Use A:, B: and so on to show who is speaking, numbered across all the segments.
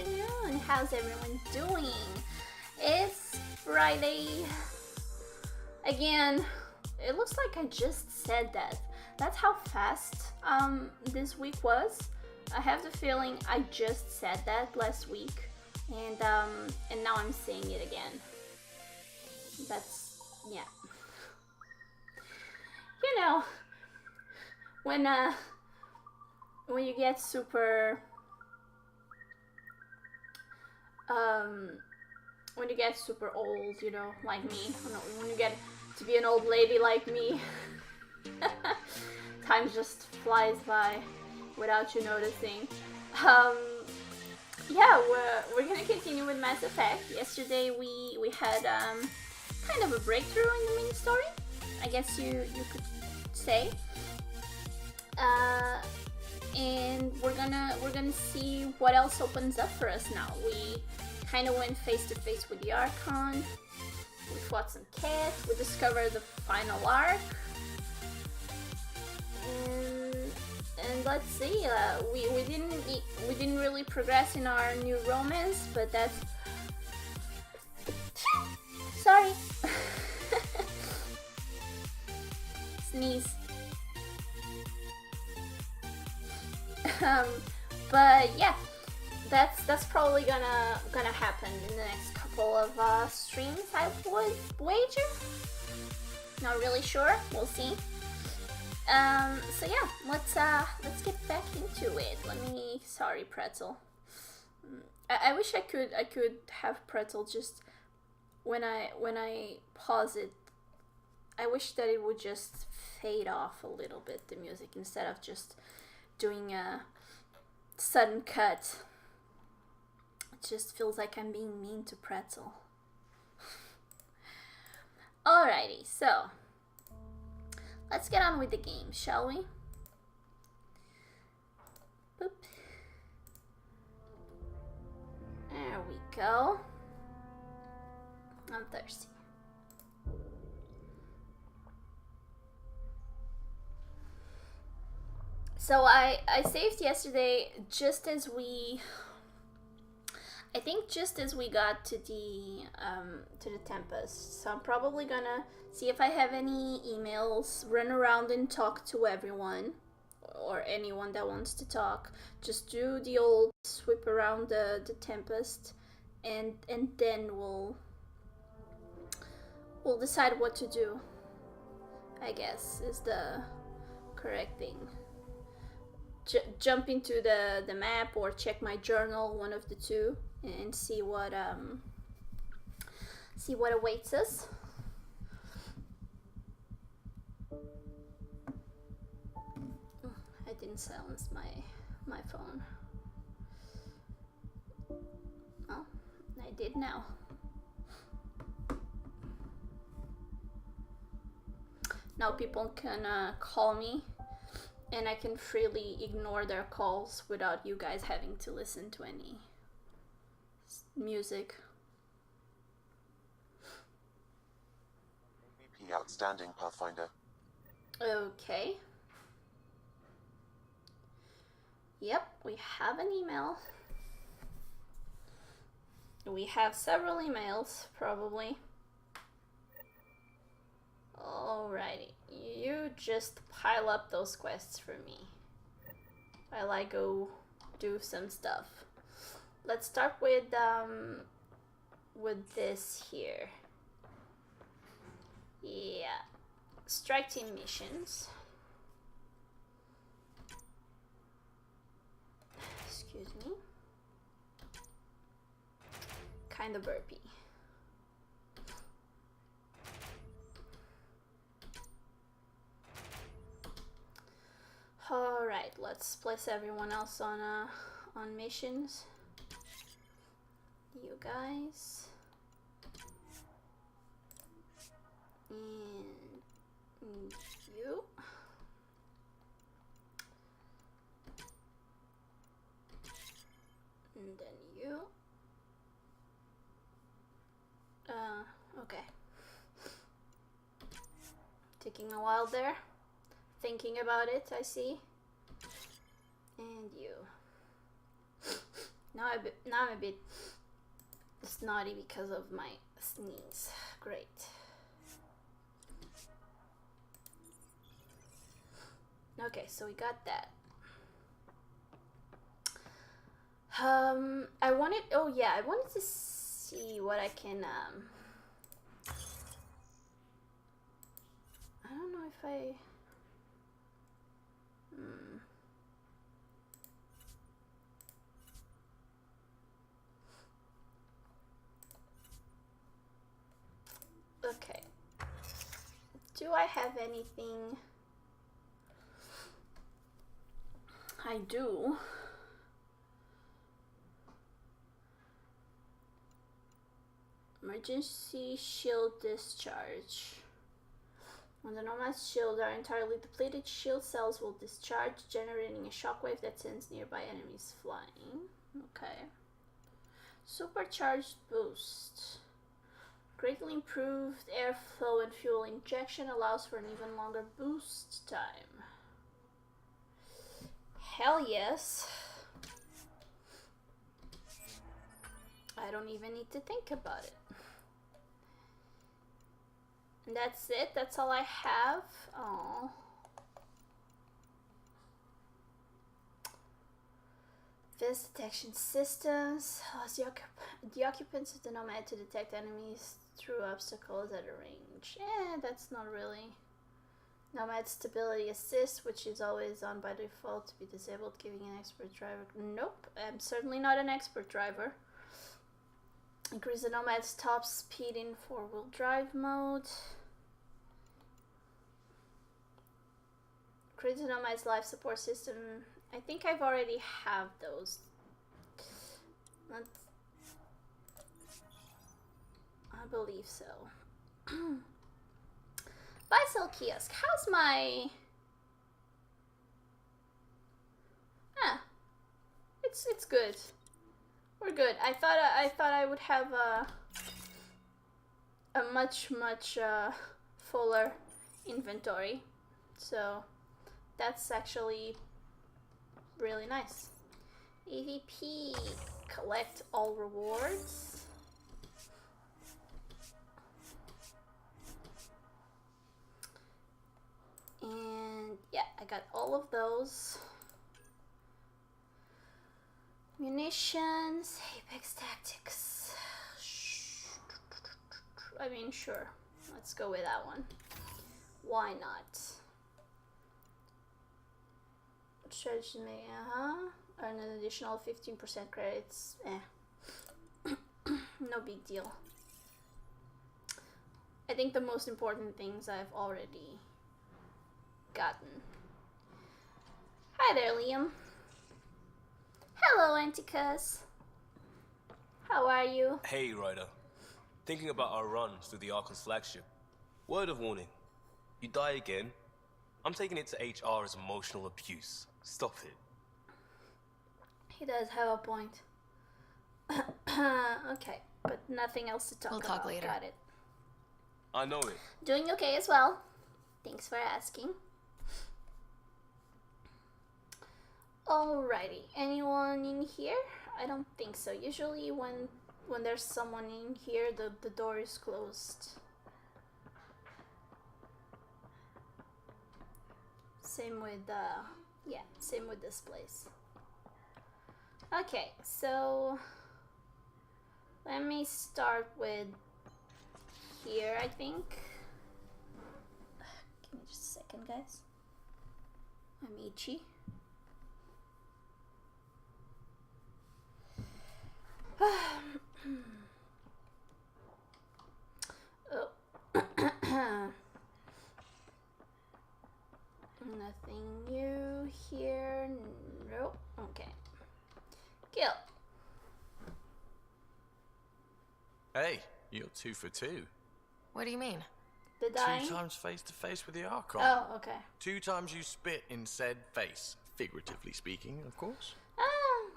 A: afternoon. How's everyone doing? It's Friday. Again, it looks like I just said that. That's how fast this week was. I have the feeling I just said that last week, and now I'm saying it again. That's, yeah. You know, when you get super old, you know, like me, when you get to be an old lady like me, time just flies by without you noticing. Yeah, we're gonna continue with Mass Effect. Yesterday we had kind of a breakthrough in the mini story, I guess you could say. And we're gonna see what else opens up for us now. We kind of went face to face with the Archon. We fought some Cat. We discovered the final arc. And let's see. We didn't really progress in our new romance, but that's sorry. Sneeze. But yeah, that's probably gonna happen in the next couple of streams, I would wager. Not really sure. We'll see. So yeah, let's get back into it. Sorry, Pretzel. I wish I could have Pretzel just when I pause it. I wish that it would just fade off a little bit, the music, instead of just doing a sudden cut. It just feels like I'm being mean to Pretzel. Alrighty, so let's get on with the game, shall we? Boop. There we go. I'm thirsty. So I saved yesterday just as we got to the Tempest. So I'm probably gonna see if I have any emails, run around and talk to everyone or anyone that wants to talk. Just do the old sweep around the Tempest, and then we'll decide what to do, I guess is the correct thing. Jump into the map or check my journal, one of the two, and see what awaits us. I didn't silence my phone. Oh, I did now. Now people can call me, and I can freely ignore their calls without you guys having to listen to any music.
B: MVP outstanding, Pathfinder.
A: Okay. Yep, we have an email. We have several emails, probably. Alrighty, you just pile up those quests for me while I go do some stuff. Let's start with this here. Yeah, strike team missions. Excuse me. Kind of burpy. Alright, let's place everyone else on missions. You guys. And you. And then you. Okay. Taking a while there. Thinking about it, I see. And you. Now I'm a bit snotty because of my sneeze. Great. Okay, so we got that. I wanted to see what I can, I don't know if I, okay. Do I have anything? I do. Emergency shield discharge. When the nomad's shields are entirely depleted, shield cells will discharge, generating a shockwave that sends nearby enemies flying. Okay. Supercharged boost. Greatly improved airflow and fuel injection allows for an even longer boost time. Hell yes. I don't even need to think about it. And that's it. That's all I have. Oh. Advanced detection systems allows the occupants of the Nomad to detect enemies through obstacles at a range. That's not really. Nomad stability assist, which is always on by default, to be disabled, giving an expert driver. Nope, I'm certainly not an expert driver. Increase the Nomad's top speed in 4-wheel drive mode. Increase the Nomad's life support system. I think I've already have those. I believe so. Buy sell kiosk. How's my? It's good. We're good. I thought I would have a much fuller inventory, so that's actually really nice. EVP, collect all rewards. And yeah, I got all of those. Munitions, Apex Tactics. I mean, sure. Let's go with that one. Why not? Strategy may, earn an additional 15% credits. No big deal. I think the most important things I've already gotten. Hi there, Liam. Hello, Anticus. How are you?
C: Hey, Ryder. Thinking about our run through the Arkham's flagship. Word of warning. You die again, I'm taking it to HR as emotional abuse. Stop it.
A: He does have a point. Okay, but nothing else to talk about.
D: We'll talk later.
A: Got it.
C: I know it.
A: Doing okay as well. Thanks for asking. Alrighty, anyone in here? I don't think so. Usually when there's someone in here, the door is closed. Same with same with this place. Okay, so let me start with here, I think. Give me just a second, guys. I'm itchy. Oh. Nothing new here. Nope. Okay. Kill.
E: Hey, you're 2 for 2.
D: What do you mean?
A: The dying?
E: 2 times face to face with the Archon.
A: Oh, okay.
E: 2 times you spit in said face. Figuratively speaking, of course.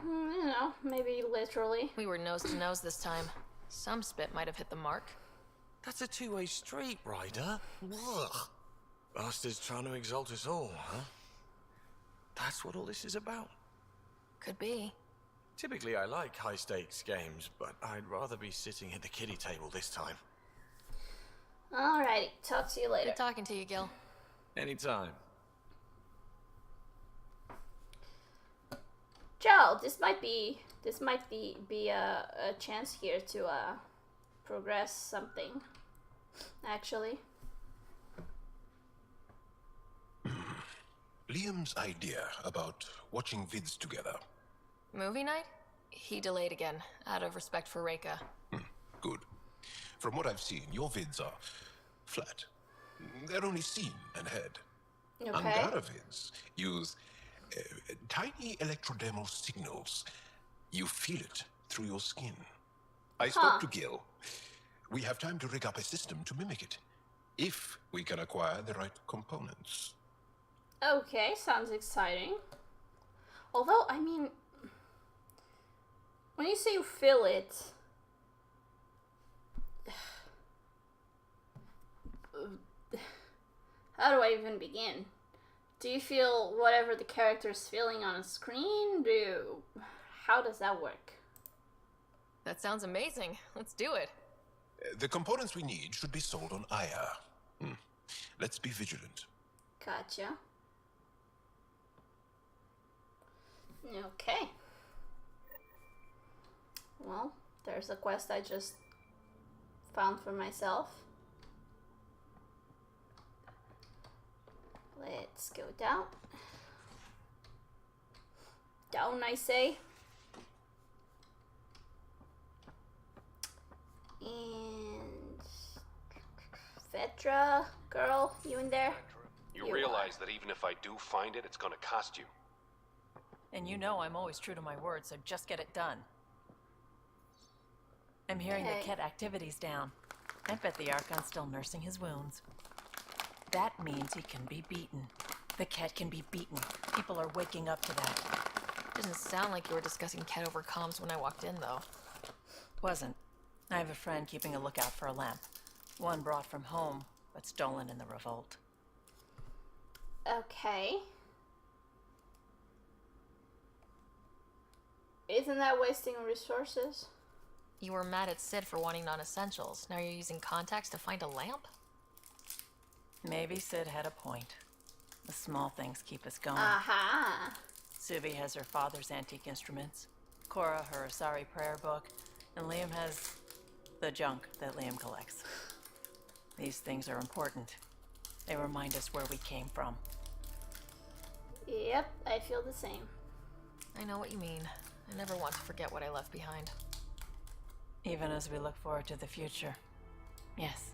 A: You know, maybe literally.
D: We were nose to nose this time. Some spit might have hit the mark.
E: That's a two-way street, Ryder. Ugh. Bastards trying to exalt us all, huh? That's what all this is about.
D: Could be.
E: Typically, I like high-stakes games, but I'd rather be sitting at the kiddie table this time.
A: Alrighty, talk to you later.
D: Good talking to you, Gil.
E: Anytime.
A: Joe, this might be a chance here to progress something. Actually,
F: Liam's idea about watching vids together.
D: Movie night? He delayed again, out of respect for Reika.
F: Good. From what I've seen, your vids are flat. They're only seen and heard.
A: okay.
F: Angara vids use tiny electrodermal signals. You feel it through your skin. I spoke to Gil. We have time to rig up a system to mimic it, if we can acquire the right components.
A: Okay, sounds exciting. Although, I mean, when you say you feel it, how do I even begin? Do you feel whatever the character is feeling on a screen? How does that work?
D: That sounds amazing. Let's do it.
F: The components we need should be sold on Aya. Let's be vigilant.
A: Gotcha. Okay. Well, there's a quest I just found for myself. Let's go down. Down, I say. And Vetra, girl, you in there?
G: You
A: You
G: realize that even if I do find it, it's gonna cost you.
H: And you know I'm always true to my word, so just get it done. I'm hearing
A: Okay.
H: the Ket activity's down. I bet the Archon's still nursing his wounds. That means he can be beaten. The Ket can be beaten. People are waking up to that.
D: Didn't sound like you were discussing Ket over comms when I walked in, though.
H: Wasn't. I have a friend keeping a lookout for a lamp. One brought from home, but stolen in the revolt.
A: Okay. Isn't that wasting resources?
D: You were mad at Sid for wanting non-essentials. Now you're using contacts to find a lamp?
H: Maybe Sid had a point. The small things keep us going.
A: Aha.
H: Suvi has her father's antique instruments, Cora her Asari prayer book, and Liam has the junk that Liam collects. These things are important. They remind us where we came from.
A: Yep, I feel the same.
D: I know what you mean. I never want to forget what I left behind.
H: Even as we look forward to the future. Yes,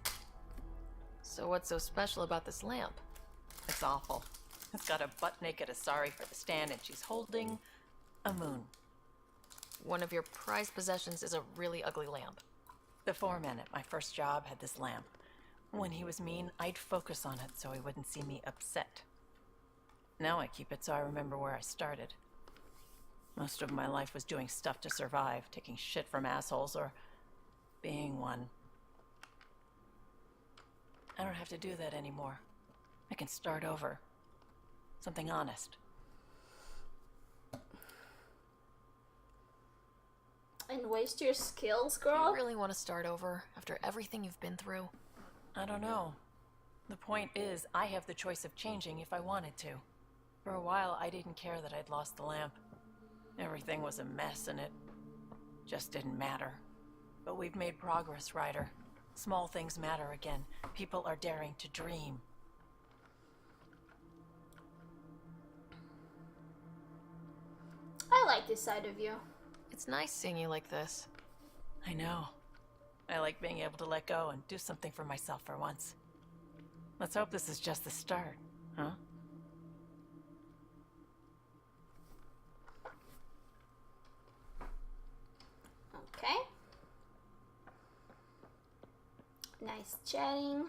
D: So what's so special about this lamp?
H: it's awful. It's got a butt-naked Asari for the stand, and she's holding a moon.
D: One of your prized possessions is a really ugly lamp.
H: The foreman at my first job had this lamp. When he was mean, I'd focus on it so he wouldn't see me upset. Now I keep it so I remember where I started. Most of my life was doing stuff to survive, taking shit from assholes or being one. I don't have to do that anymore. I can start over. Something honest.
A: And waste your skills,
D: Do
A: girl?
D: you really want to start over after everything you've been through?
H: I don't know. The point is, I have the choice of changing if I wanted to. For a while, I didn't care that I'd lost the lamp. Everything was a mess and it just didn't matter. But we've made progress, Ryder. Small things matter again. People are daring to dream.
A: I like this side of you.
D: It's nice seeing you like this.
H: I know. I like being able to let go and do something for myself for once. Let's hope this is just the start, huh?
A: Okay. Nice chatting.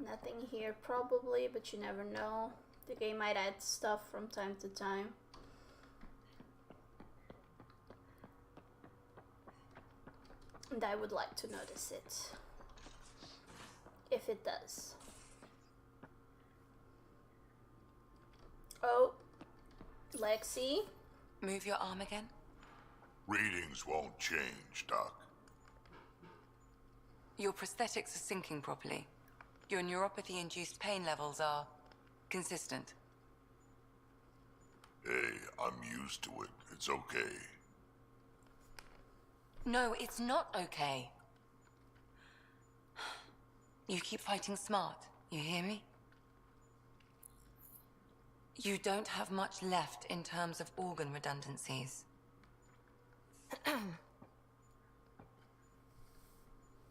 A: Nothing here probably, but you never know. The game might add stuff from time to time. And I would like to notice it. If it does. Oh. Lexi.
I: Move your arm again. Readings won't change, Doc.
J: Your prosthetics are syncing properly. Your neuropathy-induced pain levels are consistent.
I: Hey, I'm used to it. It's okay.
J: No, it's not okay. You keep fighting smart, you hear me? You don't have much left in terms of organ redundancies.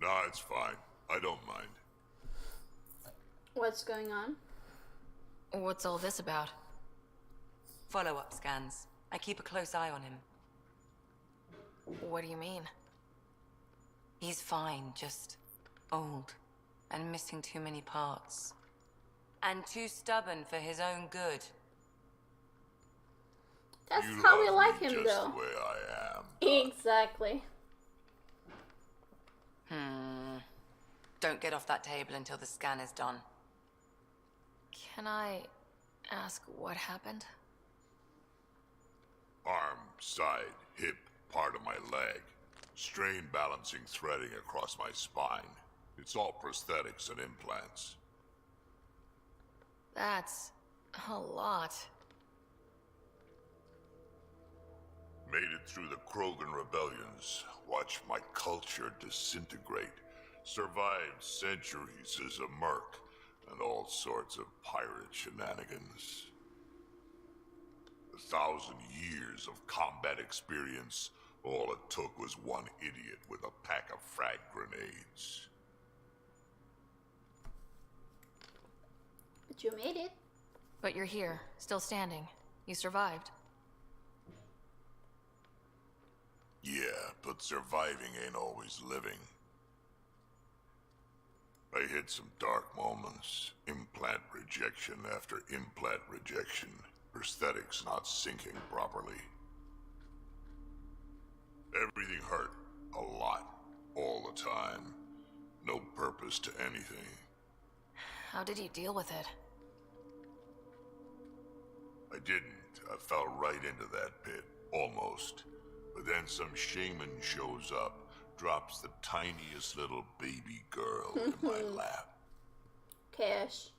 I: Nah, it's fine. I don't mind.
A: What's going on?
D: What's all this about?
J: Follow-up scans. I keep a close eye on him.
D: What do you mean?
J: He's fine, just old and missing too many parts. And too stubborn for his own good.
A: That's
I: You
A: how we
I: love
A: like
I: me
A: him,
I: just
A: though.
I: the way I am.
A: Exactly.
J: Don't get off that table until the scan is done.
D: Can I ask what happened?
I: Arm, side, hip, part of my leg. Strain balancing threading across my spine. It's all prosthetics and implants.
D: That's a lot.
I: Made it through the Krogan rebellions. Watched my culture disintegrate. Survived centuries as a merc. And all sorts of pirate shenanigans. 1,000 years of combat experience. All it took was one idiot with a pack of frag grenades.
A: But you made it.
D: But you're here, still standing. You survived.
I: Yeah, but surviving ain't always living. I hit some dark moments. Implant rejection after implant rejection. Prosthetics not syncing properly. Everything hurt. A lot. All the time. No purpose to anything.
D: How did you deal with it?
I: I didn't. I fell right into that pit. Almost. But then some shaman shows up. Drops the tiniest little baby girl in my lap.
A: Cash.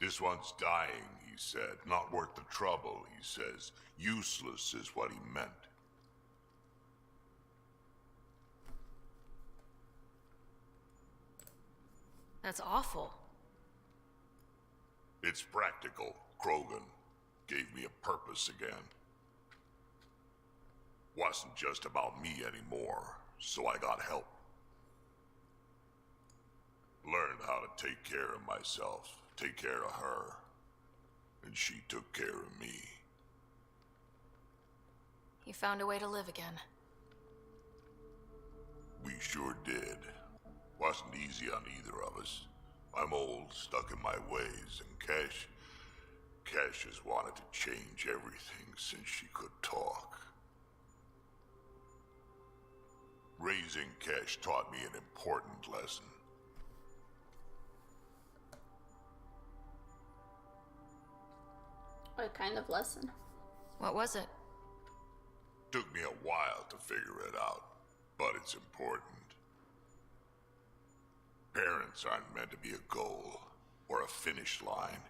I: This one's dying, he said. Not worth the trouble, he says. Useless is what he meant.
D: That's awful.
I: It's practical. Krogan gave me a purpose again. Wasn't just about me anymore, so I got help. Learned how to take care of myself, take care of her. And she took care of me.
D: You found a way to live again.
I: We sure did. Wasn't easy on either of us. I'm old, stuck in my ways, and Cash has wanted to change everything since she could talk. Raising Cash taught me an important lesson.
A: What kind of lesson?
D: What was it?
I: Took me a while to figure it out, but it's important. Parents aren't meant to be a goal or a finish line.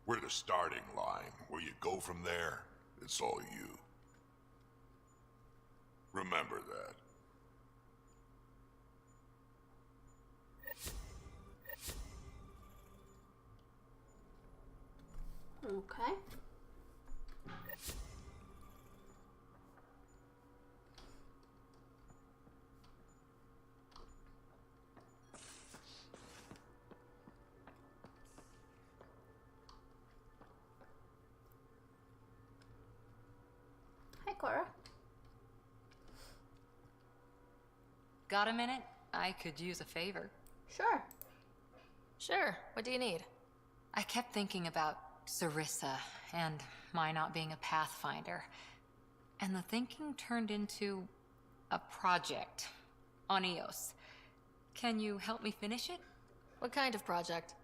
I: We're the starting line. Where you go from there, it's all you. Remember that.
A: Okay. Hi, Cora.
K: Got a minute? I could use a favor.
A: Sure.
D: Sure. What do you need?
K: I kept thinking about Sarissa and my not being a pathfinder. And the thinking turned into a project on Eos. Can you help me finish it?
D: What kind of project?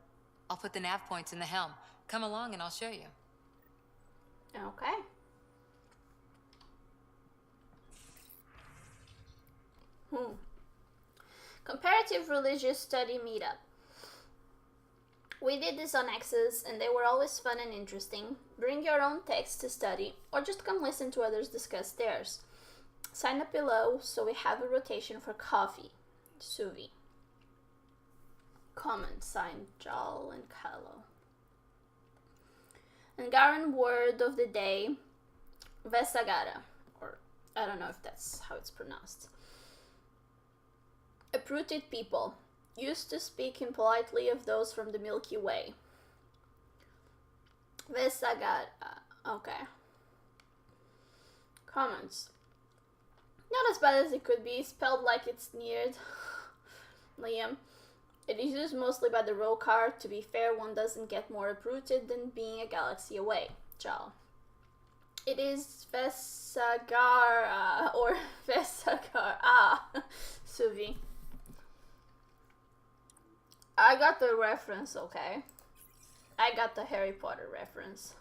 K: I'll put the nav points in the helm. Come along and I'll show you.
A: Okay. Comparative Religious Study Meetup. We did this on X's and they were always fun and interesting. Bring your own text to study or just come listen to others discuss theirs. Sign up below so we have a rotation for coffee. Suvi. Comment signed Jal and Kylo. Angaran word of the day, Vesagara, or I don't know if that's how it's pronounced. Uprooted people, used to speak impolitely of those from the Milky Way. Vesagara, okay. Comments. Not as bad as it could be, spelled like it's sneered. Liam. It is used mostly by the Rokar. To be fair, one doesn't get more uprooted than being a galaxy away. Jal. It is Vesagara or Vesagara. Suvi. I got the reference, okay? I got the Harry Potter reference.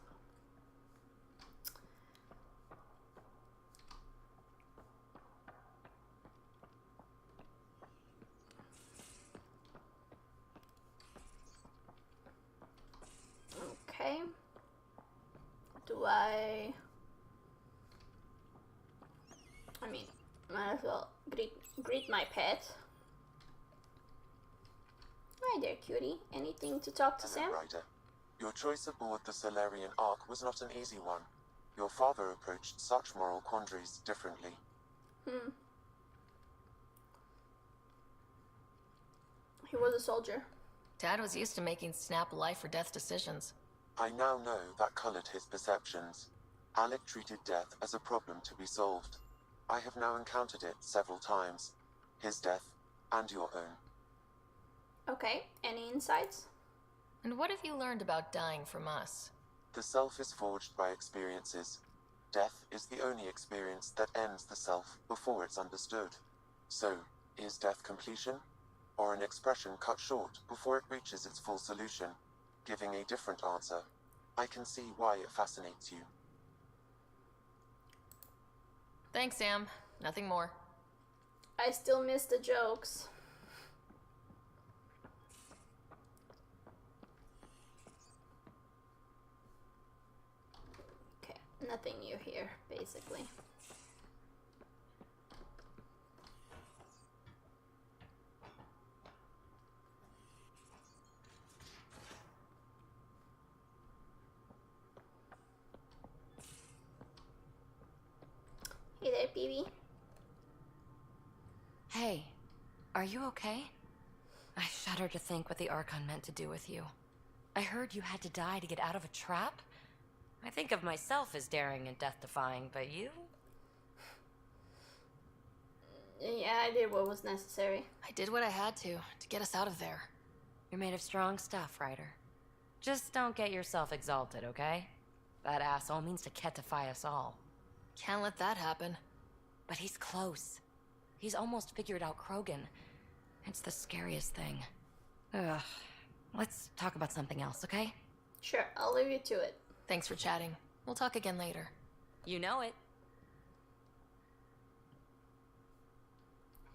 A: Okay. Do I mean, might as well greet my pet. Hi there, cutie. Anything to talk to Sam?
B: Ryder. Your choice aboard the Solarian Ark was not an easy one. Your father approached such moral quandaries differently.
A: He was a soldier.
D: Dad was used to making snap life or death decisions.
B: I now know that colored his perceptions. Alec treated death as a problem to be solved. I have now encountered it several times. His death and your own.
A: Okay, any insights?
D: And what have you learned about dying from us?
B: The self is forged by experiences. Death is the only experience that ends the self before it's understood. So, is death completion? Or an expression cut short before it reaches its full solution, giving a different answer? I can see why it fascinates you.
D: Thanks, Sam. Nothing more.
A: I still miss the jokes. Okay, nothing new here, basically. Hey there, BB.
L: Hey, are you okay? I shudder to think what the Archon meant to do with you. I heard you had to die to get out of a trap. I think of myself as daring and death-defying, but you?
A: Yeah, I did what was necessary.
D: I did what I had to get us out of there.
L: You're made of strong stuff, Ryder. Just don't get yourself exalted, okay? That asshole means to ketify us all.
D: Can't let that happen.
L: But he's close. He's almost figured out Krogan. It's the scariest thing. Ugh. Let's talk about something else, okay?
A: Sure, I'll leave you to it.
D: Thanks for chatting. We'll talk again later.
L: You know it.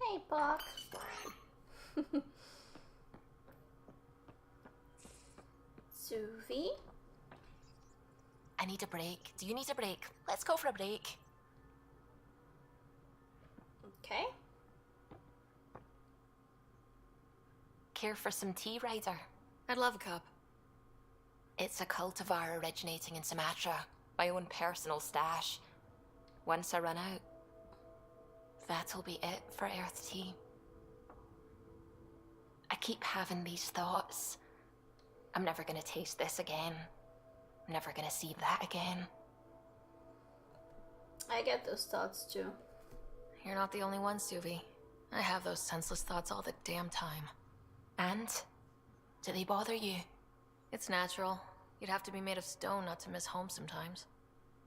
A: Hey, Buck. Suvi?
D: I need a break. Do you need a break? Let's go for a break.
A: Okay.
D: Care for some tea, Ryder? I'd love a cup. It's a cultivar originating in Sumatra. My own personal stash. Once I run out, that'll be it for Earth tea. I keep having these thoughts. I'm never gonna taste this again. I'm never gonna see that again.
A: I get those thoughts too.
D: You're not the only one, Suvi. I have those senseless thoughts all the damn time. And? Do they bother you? It's natural. You'd have to be made of stone not to miss home sometimes.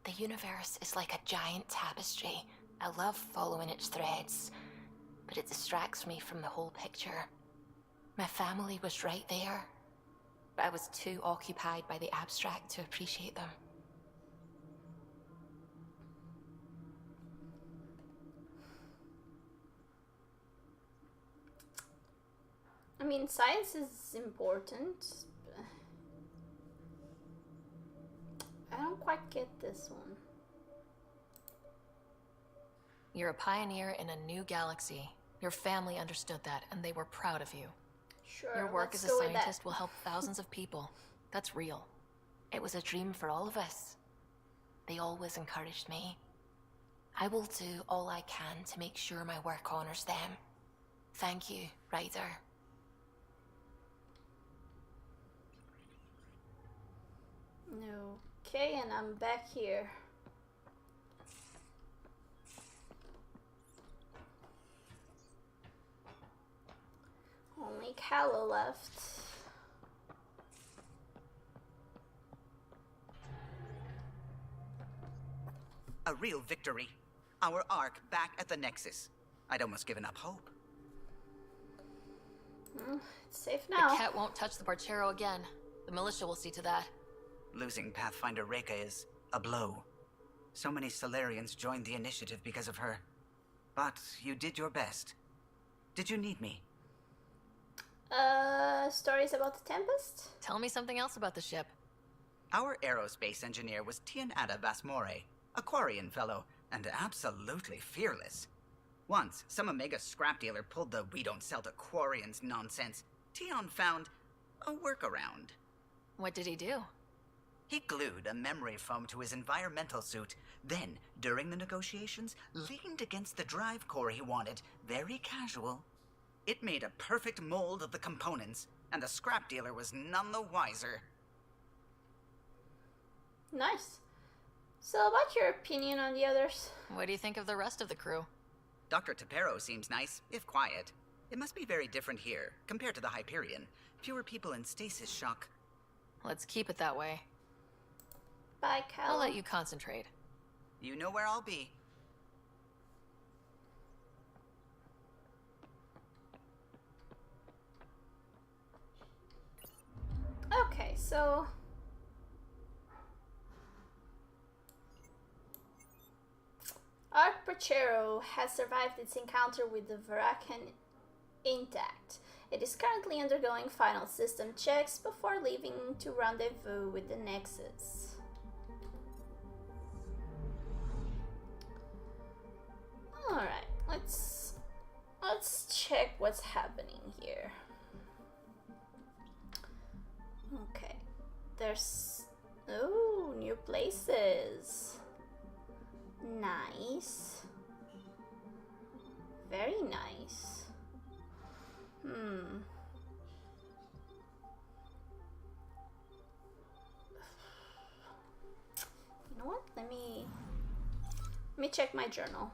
D: The universe is like a giant tapestry. I love following its threads, but it distracts me from the whole picture. My family was right there, but I was too occupied by the abstract to appreciate them.
A: I mean, science is important. I don't quite get this one.
D: You're a pioneer in a new galaxy. Your family understood that, and they were proud of you.
A: Sure,
D: Your work
A: let's
D: as a
A: go with that.
D: scientist will help thousands of people. That's real. It was a dream for all of us. They always encouraged me. I will do all I can to make sure my work honors them. Thank you, Ryder.
A: Okay, and I'm back here. Only Callow left.
M: A real victory. Our Ark back at the Nexus. I'd almost given up hope.
A: It's safe now.
D: The cat won't touch the Barchero again. The militia will see to that.
M: Losing Pathfinder Reka is a blow. So many Solarians joined the initiative because of her. But you did your best. Did you need me?
A: Stories about the Tempest?
D: Tell me something else about the ship.
M: Our aerospace engineer was Tianada Vasmore, a Quarian fellow, and absolutely fearless. Once, some Omega scrap dealer pulled the "we don't sell to Quarians" nonsense. Tion found a workaround.
D: What did he do?
M: He glued a memory foam to his environmental suit, then, during the negotiations, leaned against the drive core he wanted, very casual. It made a perfect mold of the components, and the scrap dealer was none the wiser.
A: Nice. So, about your opinion on the others?
D: What do you think of the rest of the crew?
M: Dr. Tapero seems nice, if quiet. It must be very different here, compared to the Hyperion. Fewer people in stasis shock.
D: Let's keep it that way.
A: Bye, Cal.
D: I'll let you concentrate.
M: You know where I'll be.
A: Okay, so... Ark Brachero has survived its encounter with the Varakan intact. It is currently undergoing final system checks before leaving to rendezvous with the Nexus. Alright, let's check what's happening here. Okay, there's... oh, new places. Nice. Very nice. You know what? Let me check my journal.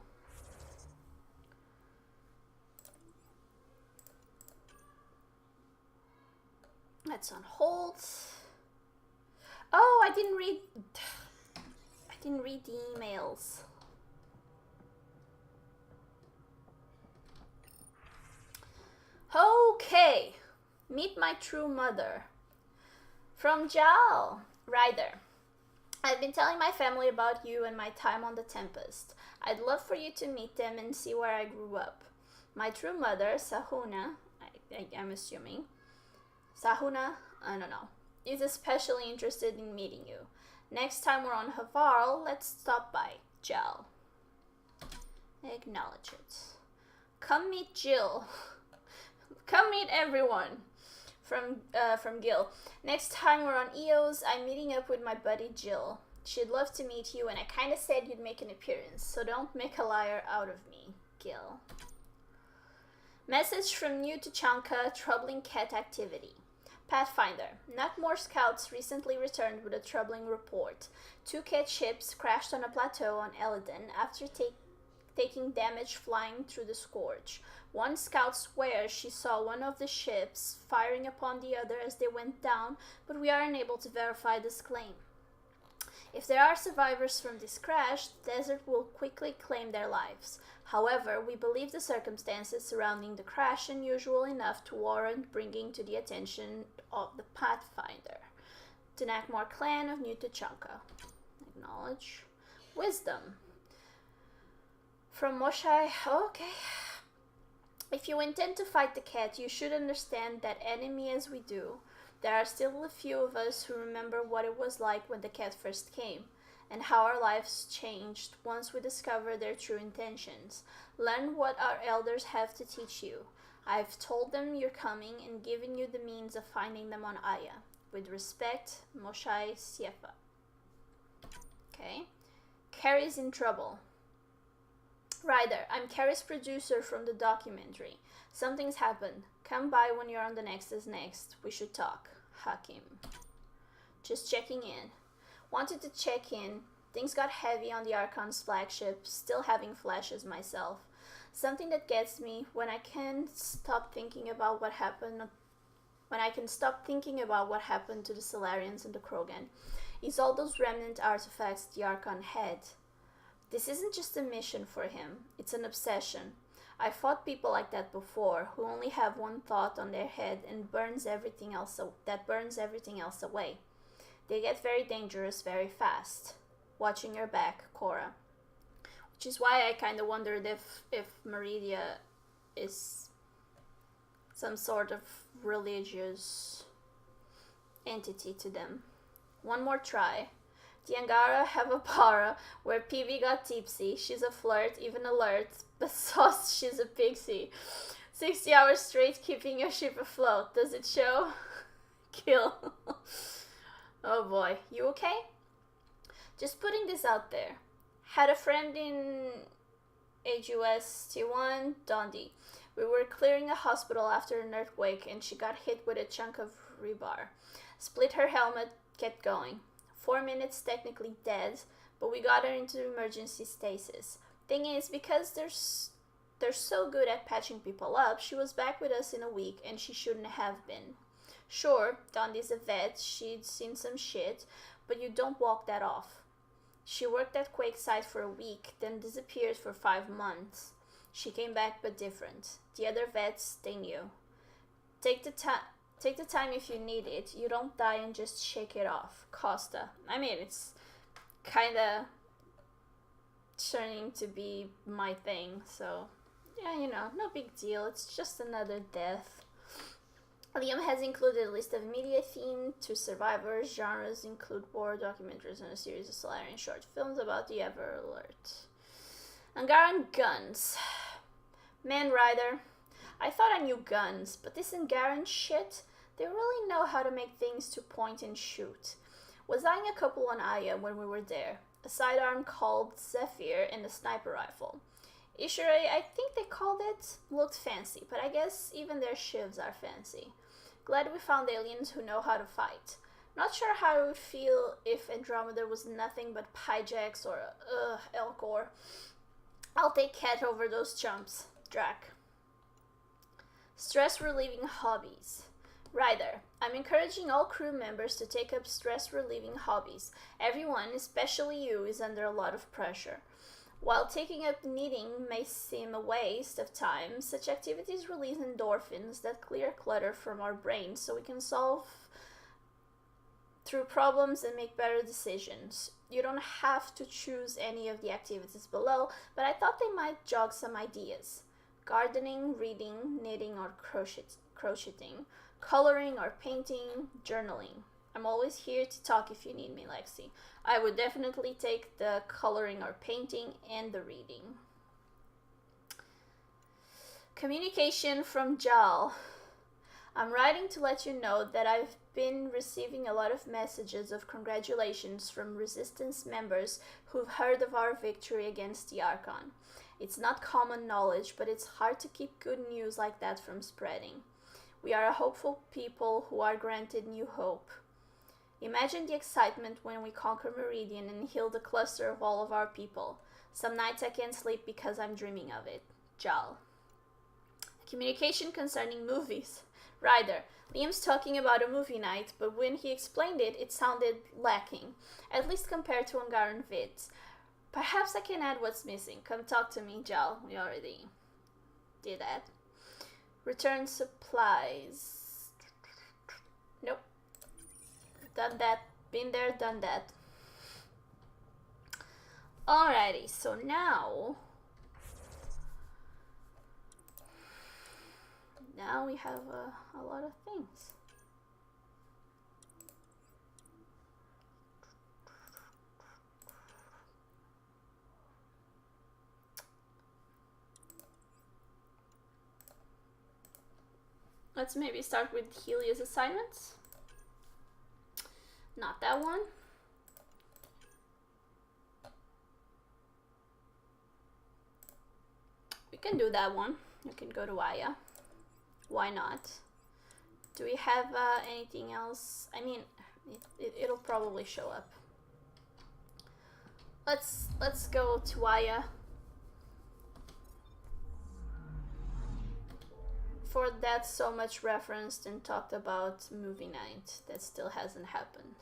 A: That's on hold. Oh, I didn't read the emails. Okay. Meet my true mother. From Jal. Ryder. I've been telling my family about you and my time on the Tempest. I'd love for you to meet them and see where I grew up. My true mother, Sahuna, I'm assuming. Sahuna, I don't know, is especially interested in meeting you. Next time we're on Havarl, let's stop by. Jal. Acknowledge it. Come meet Jill. Come meet everyone. From Gil. Next time we're on Eos, I'm meeting up with my buddy Jill. She'd love to meet you, and I kinda said you'd make an appearance, so don't make a liar out of me, Gil. Message from New Tuchanka, troubling cat activity. Pathfinder. Not more scouts recently returned with a troubling report. 2 cat ships crashed on a plateau on Eladin after taking damage flying through the Scourge. One scout swears she saw one of the ships firing upon the other as they went down, but we are unable to verify this claim. If there are survivors from this crash, the desert will quickly claim their lives. However, we believe the circumstances surrounding the crash unusual enough to warrant bringing to the attention of the Pathfinder. Dinakmor clan of New Tuchanka. Acknowledge. Wisdom. From Moshai, okay. If you intend to fight the cat, you should understand that enemy as we do, there are still a few of us who remember what it was like when the cat first came, and how our lives changed once we discover their true intentions. Learn what our elders have to teach you. I've told them you're coming and given you the means of finding them on Aya. With respect, Moshai Siefa. Okay. Carrie's in trouble. Ryder, I'm Carrie's producer from the documentary. Something's happened. Come by when you're on the Next is Next. We should talk. Hakim. Just checking in. Wanted to check in. Things got heavy on the Archon's flagship, still having flashes myself. Something that gets me when I can stop thinking about what happened to the Solarians and the Krogan is all those remnant artifacts the Archon had. This isn't just a mission for him, it's an obsession. I fought people like that before, who only have one thought on their head and burns everything else away. They get very dangerous very fast. Watching your back, Cora. Which is why I kind of wondered if Meridia is some sort of religious entity to them. One more try. The Angara have a para where PB got tipsy. She's a flirt, even alert, but sauce, she's a pixie. 60 hours straight keeping your ship afloat. Does it show? Kill. Oh boy. You okay? Just putting this out there. Had a friend in AGUS T1, Dondi. We were clearing a hospital after an earthquake and she got hit with a chunk of rebar. Split her helmet, kept going. 4 minutes technically dead, but we got her into emergency stasis. Thing is, because they're so good at patching people up, she was back with us in a week and she shouldn't have been. Sure, Dondi's a vet, she'd seen some shit, but you don't walk that off. She worked at Quake site for a week, then disappeared for 5 months. She came back but different. The other vets, they knew. Take the time if you need it. You don't die and just shake it off. Costa. I mean, it's kinda turning to be my thing, so yeah, you know, no big deal. It's just another death. Liam has included a list of media themed to survivors. Genres include war, documentaries, and a series of Solarian short films about the Ever Alert. Angaran guns. Man Rider. I thought I knew guns, but this Angaran shit, they really know how to make things to point and shoot. Was eyeing a couple on Aya when we were there. A sidearm called Zephyr and a sniper rifle. Ishure, I think they called it, looked fancy, but I guess even their shivs are fancy. Glad we found aliens who know how to fight. Not sure how I would feel if Andromeda was nothing but Pyjax or Elcor. I'll take Cat over those chumps. Drac. Stress relieving hobbies. Ryder, I'm encouraging all crew members to take up stress relieving hobbies. Everyone, especially you, is under a lot of pressure. While taking up knitting may seem a waste of time, such activities release endorphins that clear clutter from our brains so we can solve through problems and make better decisions. You don't have to choose any of the activities below, but I thought they might jog some ideas. Gardening, reading, knitting or crocheting, coloring or painting, journaling. I'm always here to talk if you need me, Lexi. I would definitely take the coloring or painting and the reading. Communication from Jal. I'm writing to let you know that I've been receiving a lot of messages of congratulations from Resistance members who've heard of our victory against the Archon. It's not common knowledge, but it's hard to keep good news like that from spreading. We are a hopeful people who are granted new hope. Imagine the excitement when we conquer Meridian and heal the cluster of all of our people. Some nights I can't sleep because I'm dreaming of it. Jal. Communication concerning movies. Ryder. Liam's talking about a movie night, but when he explained it, it sounded lacking, at least compared to Angaran vids. Perhaps I can add what's missing. Come talk to me, Jal. We already did that. Return supplies. Nope. Done that. Been there, done that. Alrighty, so now now we have a lot of things. Let's maybe start with Helios assignments. Not that one. We can do that one. You can go to Aya. Why not? Do we have anything else? I mean, it'll probably show up. Let's go to Aya. For that so much referenced and talked about movie night that still hasn't happened.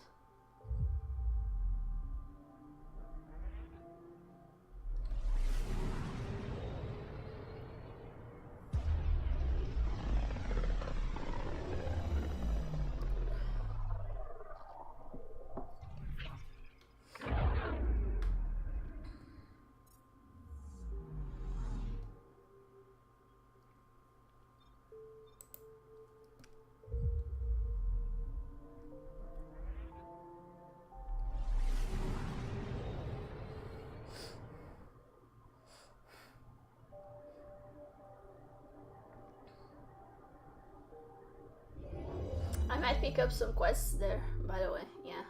A: I might pick up some quests there, by the way. Yeah,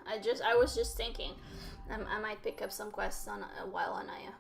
A: I was just thinking, I might pick up some quests on while on Aya.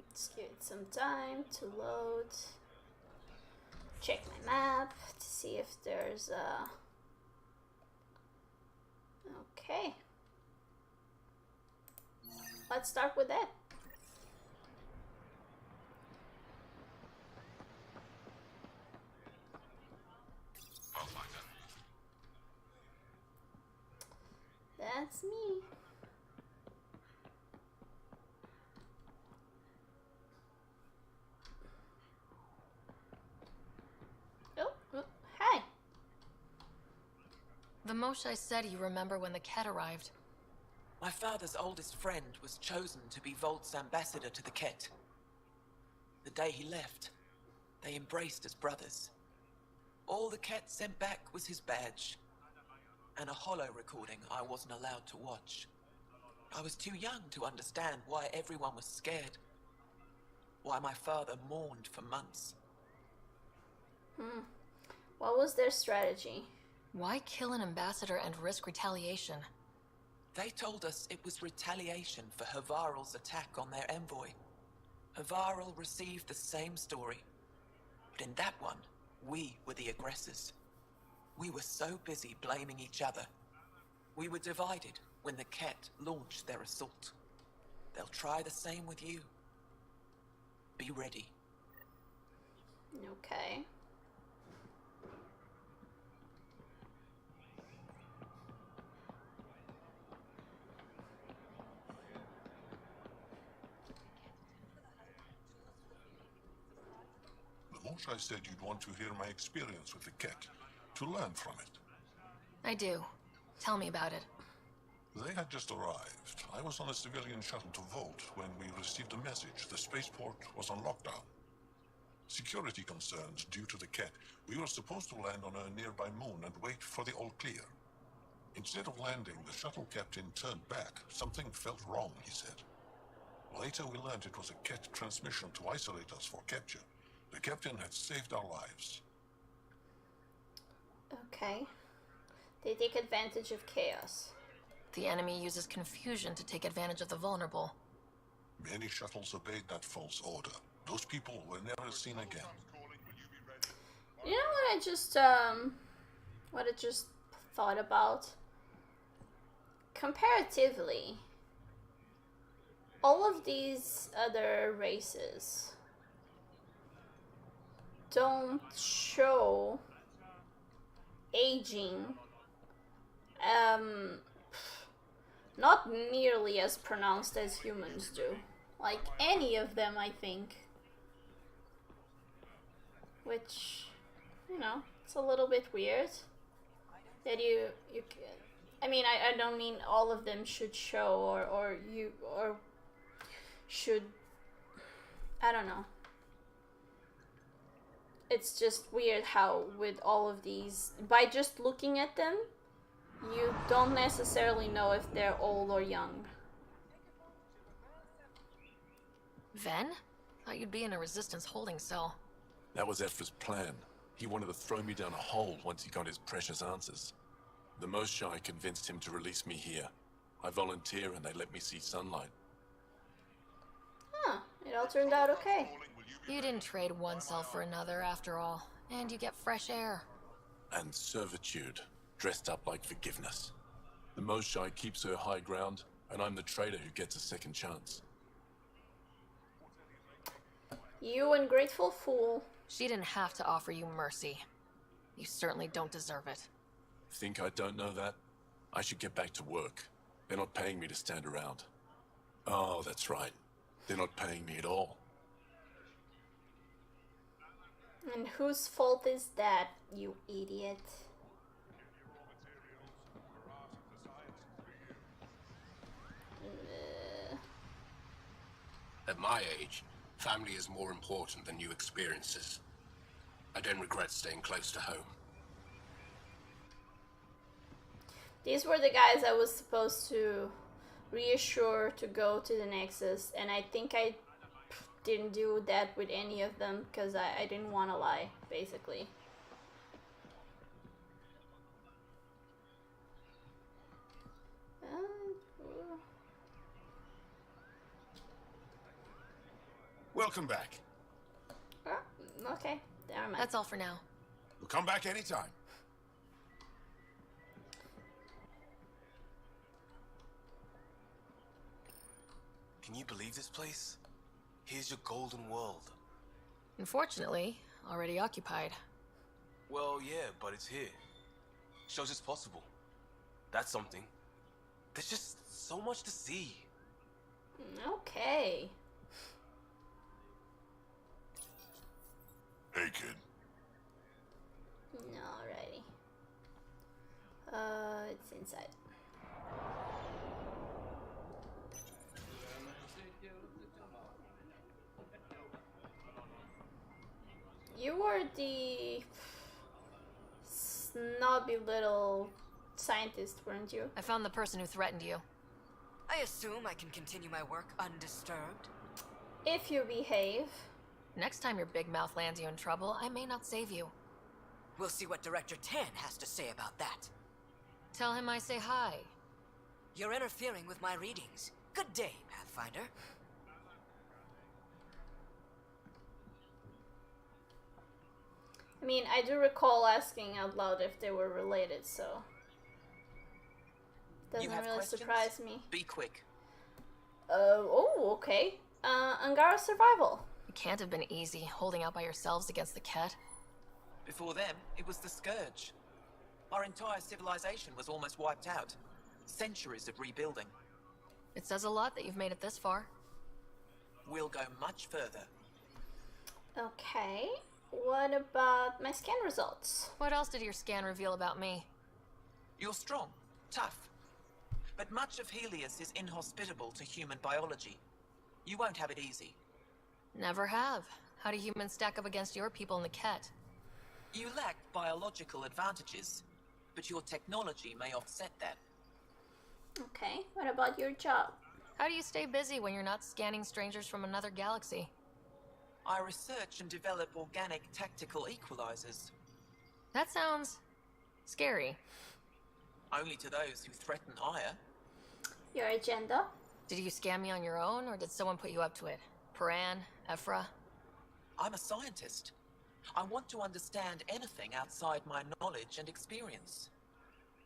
A: Let's give it some time to load. Check my map to see if there's a... Okay. Let's start with that. That's me. Oh, hi.
D: The Moshae said you remember when the Ket arrived.
N: My father's oldest friend was chosen to be Volt's ambassador to the Ket. The day he left, they embraced as brothers. All the Ket sent back was his badge, and a holo recording I wasn't allowed to watch. I was too young to understand why everyone was scared. Why my father mourned for months.
A: What was their strategy?
D: Why kill an ambassador and risk retaliation?
N: They told us it was retaliation for Havarl's attack on their envoy. Havarl received the same story. But in that one, we were the aggressors. We were so busy blaming each other. We were divided when the Ket launched their assault. They'll try the same with you. Be ready.
A: Okay.
F: The Moshae said you'd want to hear my experience with the Ket, to learn from it.
D: I do. Tell me about it.
F: They had just arrived. I was on a civilian shuttle to Volt when we received a message. The spaceport was on lockdown. Security concerns due to the Ket. We were supposed to land on a nearby moon and wait for the all clear. Instead of landing, the shuttle captain turned back. Something felt wrong, he said. Later we learned it was a Ket transmission to isolate us for capture. The captain had saved our lives.
A: Okay. They take advantage of chaos.
D: The enemy uses confusion to take advantage of the vulnerable.
F: Many shuttles obeyed that false order. Those people were never seen again.
A: You know what I just thought about? Comparatively, all of these other races don't show aging not nearly as pronounced as humans do. Like any of them, I think. Which, you know, it's a little bit weird. That you I mean, I don't mean all of them should show or should, I don't know. It's just weird how with all of these, by just looking at them, you don't necessarily know if they're old or young.
D: Ven? Thought you'd be in a resistance holding cell.
F: That was Ephra's plan. He wanted to throw me down a hole once he got his precious answers. The Most Shy convinced him to release me here. I volunteer and they let me see sunlight.
A: Huh, it all turned out okay.
D: You didn't trade one cell for another after all, and you get fresh air.
F: And servitude, dressed up like forgiveness. The Most Shy keeps her high ground, and I'm the traitor who gets a second chance.
A: You ungrateful fool.
D: She didn't have to offer you mercy. You certainly don't deserve it.
F: Think I don't know that? I should get back to work. They're not paying me to stand around. Oh, that's right. They're not paying me at all.
A: And whose fault is that, you idiot?
O: At my age, family is more important than new experiences. I don't regret staying close to home.
A: These were the guys I was supposed to reassure to go to the Nexus, and I think I didn't do that with any of them because I didn't want to lie, basically.
P: Welcome back.
A: Oh, okay, never mind.
D: That's all for now.
P: We'll come back anytime.
C: Can you believe this place? Here's your golden world.
D: Unfortunately, already occupied.
C: Well, yeah, but it's here. Shows it's possible. That's something. There's just so much to see.
A: Okay.
I: Hey, kid.
A: Alrighty. It's inside. You were the snobby little scientist, weren't you?
D: I found the person who threatened you.
L: I assume I can continue my work undisturbed.
A: If you behave.
D: Next time your big mouth lands you in trouble, I may not save you.
L: We'll see what Director Tan has to say about that.
D: Tell him I say hi.
L: You're interfering with my readings. Good day, Pathfinder.
A: I mean, I do recall asking out loud if they were related, so doesn't really
N: questions?
A: surprise me.
N: Be quick.
A: Oh, okay. Angara survival.
D: It can't have been easy holding out by yourselves against the Ket.
N: Before them, it was the Scourge. Our entire civilization was almost wiped out. Centuries of rebuilding.
D: It says a lot that you've made it this far.
N: We'll go much further.
A: Okay. What about my scan results?
D: What else did your scan reveal about me?
N: You're strong, tough. But much of Helios is inhospitable to human biology. You won't have it easy.
D: Never have. How do humans stack up against your people in the Ket?
N: You lack biological advantages, but your technology may offset that.
A: Okay, what about your job?
D: How do you stay busy when you're not scanning strangers from another galaxy?
N: I research and develop organic tactical equalizers.
D: That sounds scary.
N: Only to those who threaten Aya.
A: Your agenda?
D: Did you scam me on your own, or did someone put you up to it? Paran, Ephra?
N: I'm a scientist. I want to understand anything outside my knowledge and experience.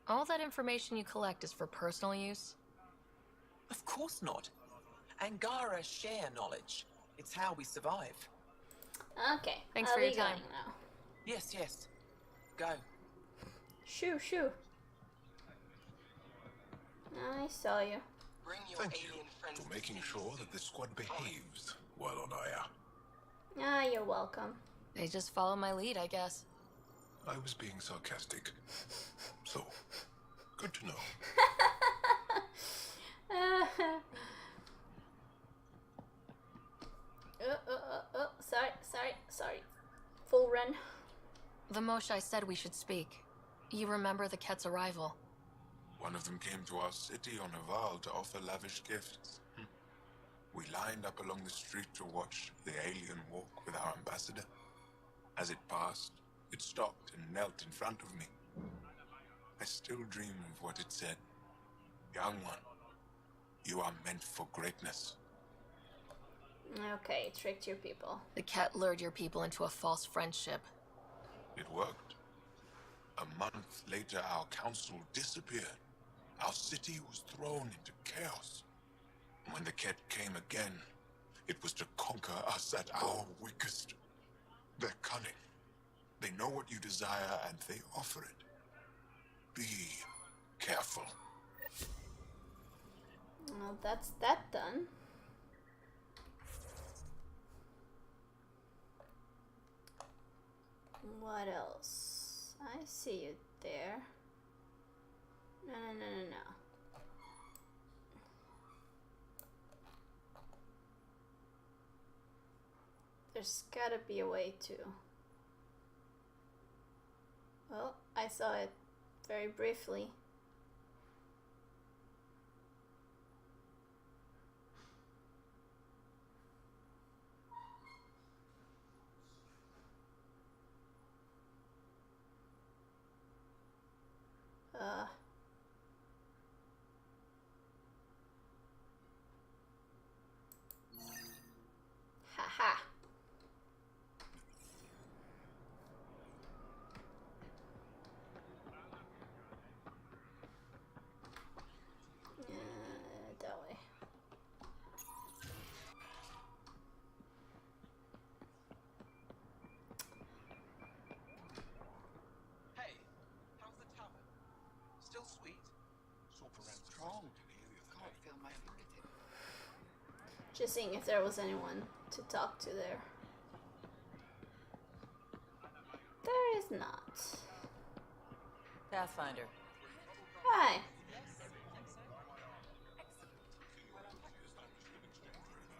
D: All that information you collect is for personal use?
N: Of course not. Angara share knowledge. It's how we survive.
A: Okay.
D: Thanks for your time.
A: Now.
N: Yes, yes. Go.
A: Shoo, shoo. I saw you.
F: Thank you for making sure that the squad behaves while on IR.
A: Ah, you're welcome.
D: They just follow my lead, I guess.
F: I was being sarcastic. So, good to know.
A: Sorry. Full run.
D: The Moshai said we should speak. You remember the Ket's arrival?
F: One of them came to our city on a vow to offer lavish gifts. We lined up along the street to watch the alien walk with our ambassador. As it passed, it stopped and knelt in front of me. I still dream of what it said. Young one, you are meant for greatness.
A: Okay, tricked your people.
D: The Ket lured your people into a false friendship.
F: It worked. A month later, our council disappeared. Our city was thrown into chaos. When the Ket came again, it was to conquer us at our weakest. They're cunning. They know what you desire and they offer it. Be careful.
A: Well, that's that done. What else? I see you there. No. There's gotta be a way to... Well, I saw it very briefly. Haha. That way.
Q: Hey, how's the tavern? Still sweet? Strong. Can't feel my fingertips.
A: Just seeing if there was anyone to talk to there. There is not.
H: Pathfinder.
A: Hi.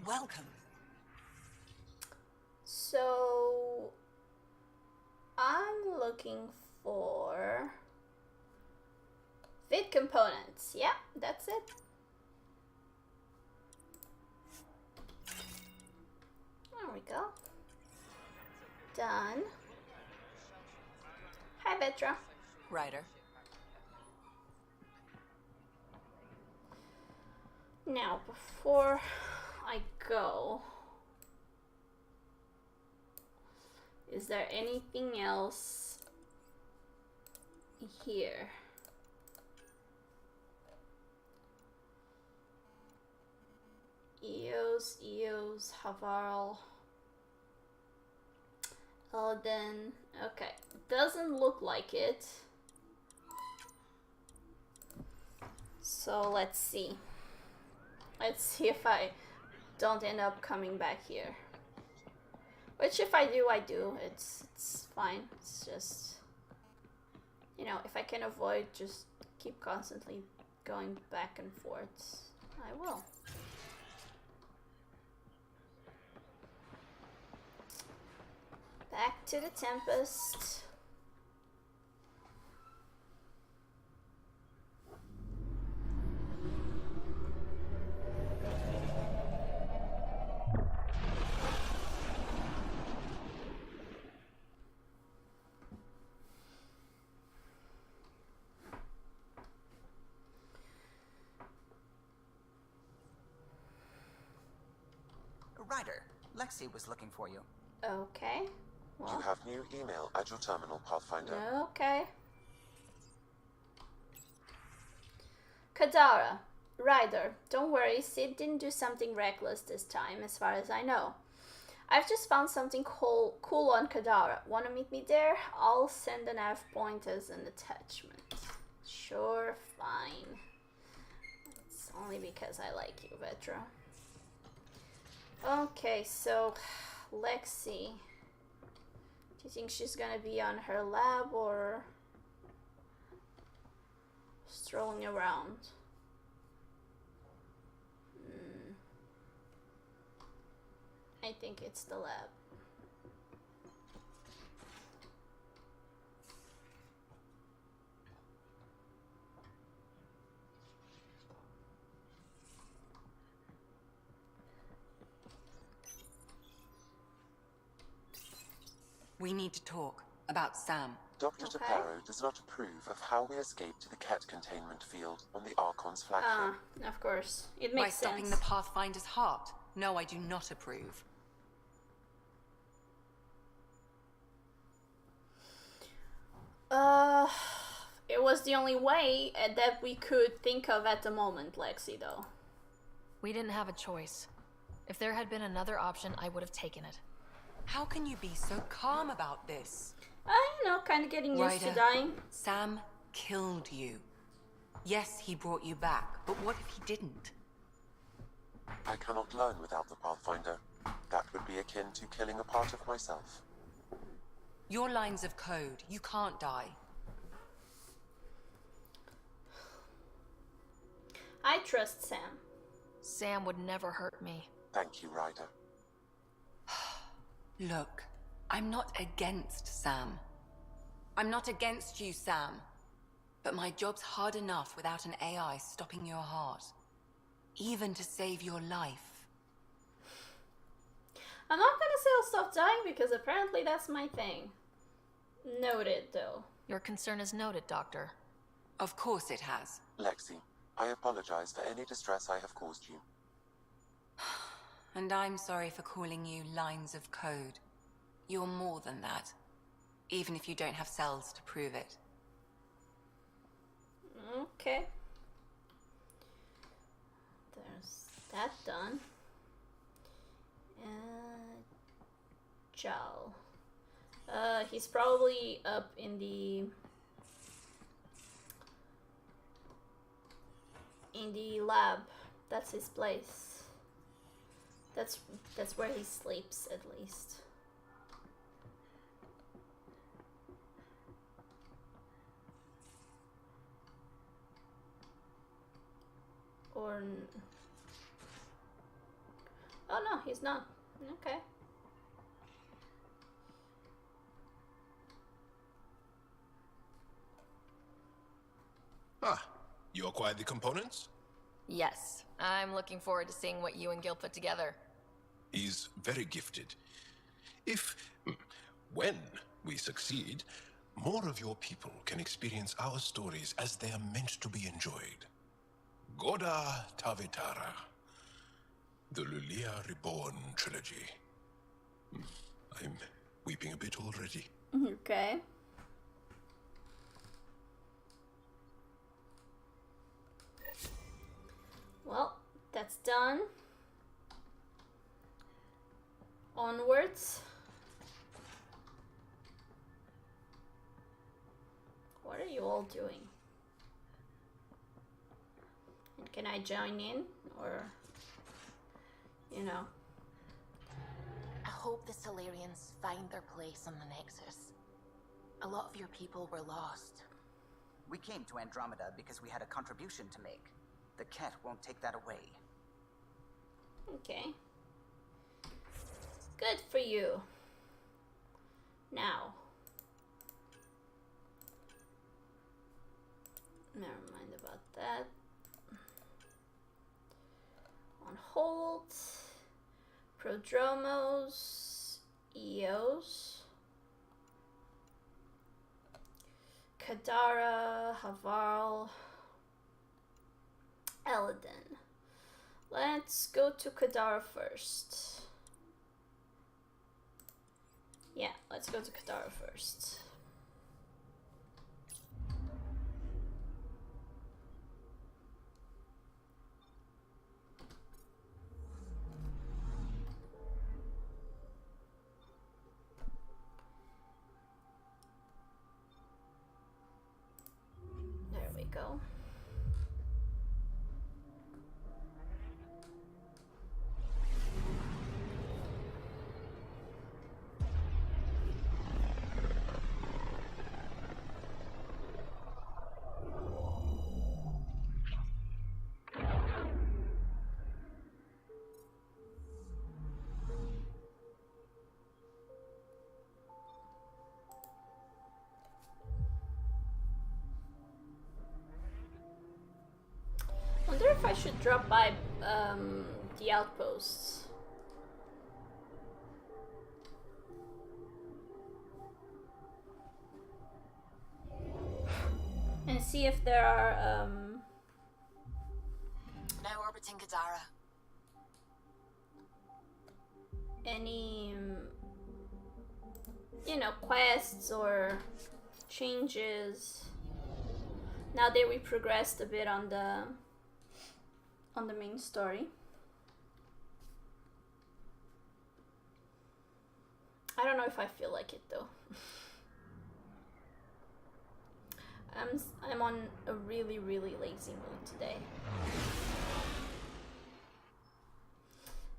N: Welcome.
A: So I'm looking for fit components. Yeah, that's it. There we go. Done. Hi, Vetra.
H: Ryder.
A: Now, before I go, is there anything else here? Eos, Havarl, Elden. Okay, doesn't look like it. So let's see. Let's see if I don't end up coming back here. Which if I do, I do. It's fine. It's just, you know, if I can avoid just keep constantly going back and forth, I will. Back to the Tempest.
M: Ryder, Lexi was looking for you.
A: Okay.
B: You have new email at your terminal, Pathfinder.
A: Okay. Kadara. Ryder, don't worry, Sid didn't do something reckless this time, as far as I know. I've just found something cool on Kadara. Wanna meet me there? I'll send an F point as an attachment. Sure, fine. It's only because I like you, Vetra. Okay, so Lexi. Do you think she's gonna be on her lab or strolling around? I think it's the lab.
J: We need to talk about Sam.
B: Dr. Taparo does not approve of how we escaped to the Ket containment field on the Archon's flagship.
A: Of course. It makes sense.
J: By stopping the Pathfinder's heart. No, I do not approve.
A: It was the only way that we could think of at the moment, Lexi, though.
D: We didn't have a choice. If there had been another option, I would have taken it.
J: How can you be so calm about this?
A: You know, kind of getting used to dying.
J: Sam killed you. Yes, he brought you back, but what if he didn't?
B: I cannot learn without the Pathfinder. That would be akin to killing a part of myself.
J: Your lines of code, you can't die.
A: I trust Sam.
D: Sam would never hurt me.
B: Thank you, Ryder.
J: Look, I'm not against Sam. I'm not against you, Sam. But my job's hard enough without an AI stopping your heart. Even to save your life.
A: I'm not gonna say I'll stop dying because apparently that's my thing. Noted, though.
D: Your concern is noted, Doctor.
J: Of course it has.
B: Lexi, I apologize for any distress I have caused you.
J: And I'm sorry for calling you lines of code. You're more than that. Even if you don't have cells to prove it.
A: Okay. There's that done. Jal. He's probably up in the lab. That's his place. That's where he sleeps, at least. Or oh no, he's not. Okay.
F: Ah, you acquired the components?
D: Yes. I'm looking forward to seeing what you and Gil put together.
F: He's very gifted. When we succeed, more of your people can experience our stories as they are meant to be enjoyed. Goda Tavitara, the Lulia Reborn trilogy. I'm weeping a bit already.
A: Okay. Well, that's done. Onwards. What are you all doing? And can I join in? Or, you know.
R: I hope the Solarians find their place on the Nexus. A lot of your people were lost.
M: We came to Andromeda because we had a contribution to make. The Ket won't take that away.
A: Okay. Good for you. Now. Never mind about that. On hold. Prodromos. Eos. Kadara. Havarl. Eladin. Let's go to Kadara first. Yeah, let's go to Katara first. There we go. Wonder if I should drop by the outposts. And see if there are
R: Now orbiting Kadara.
A: any you know, quests or changes now that we progressed a bit on the main story. I don't know if I feel like it though. I'm on a really lazy mood today.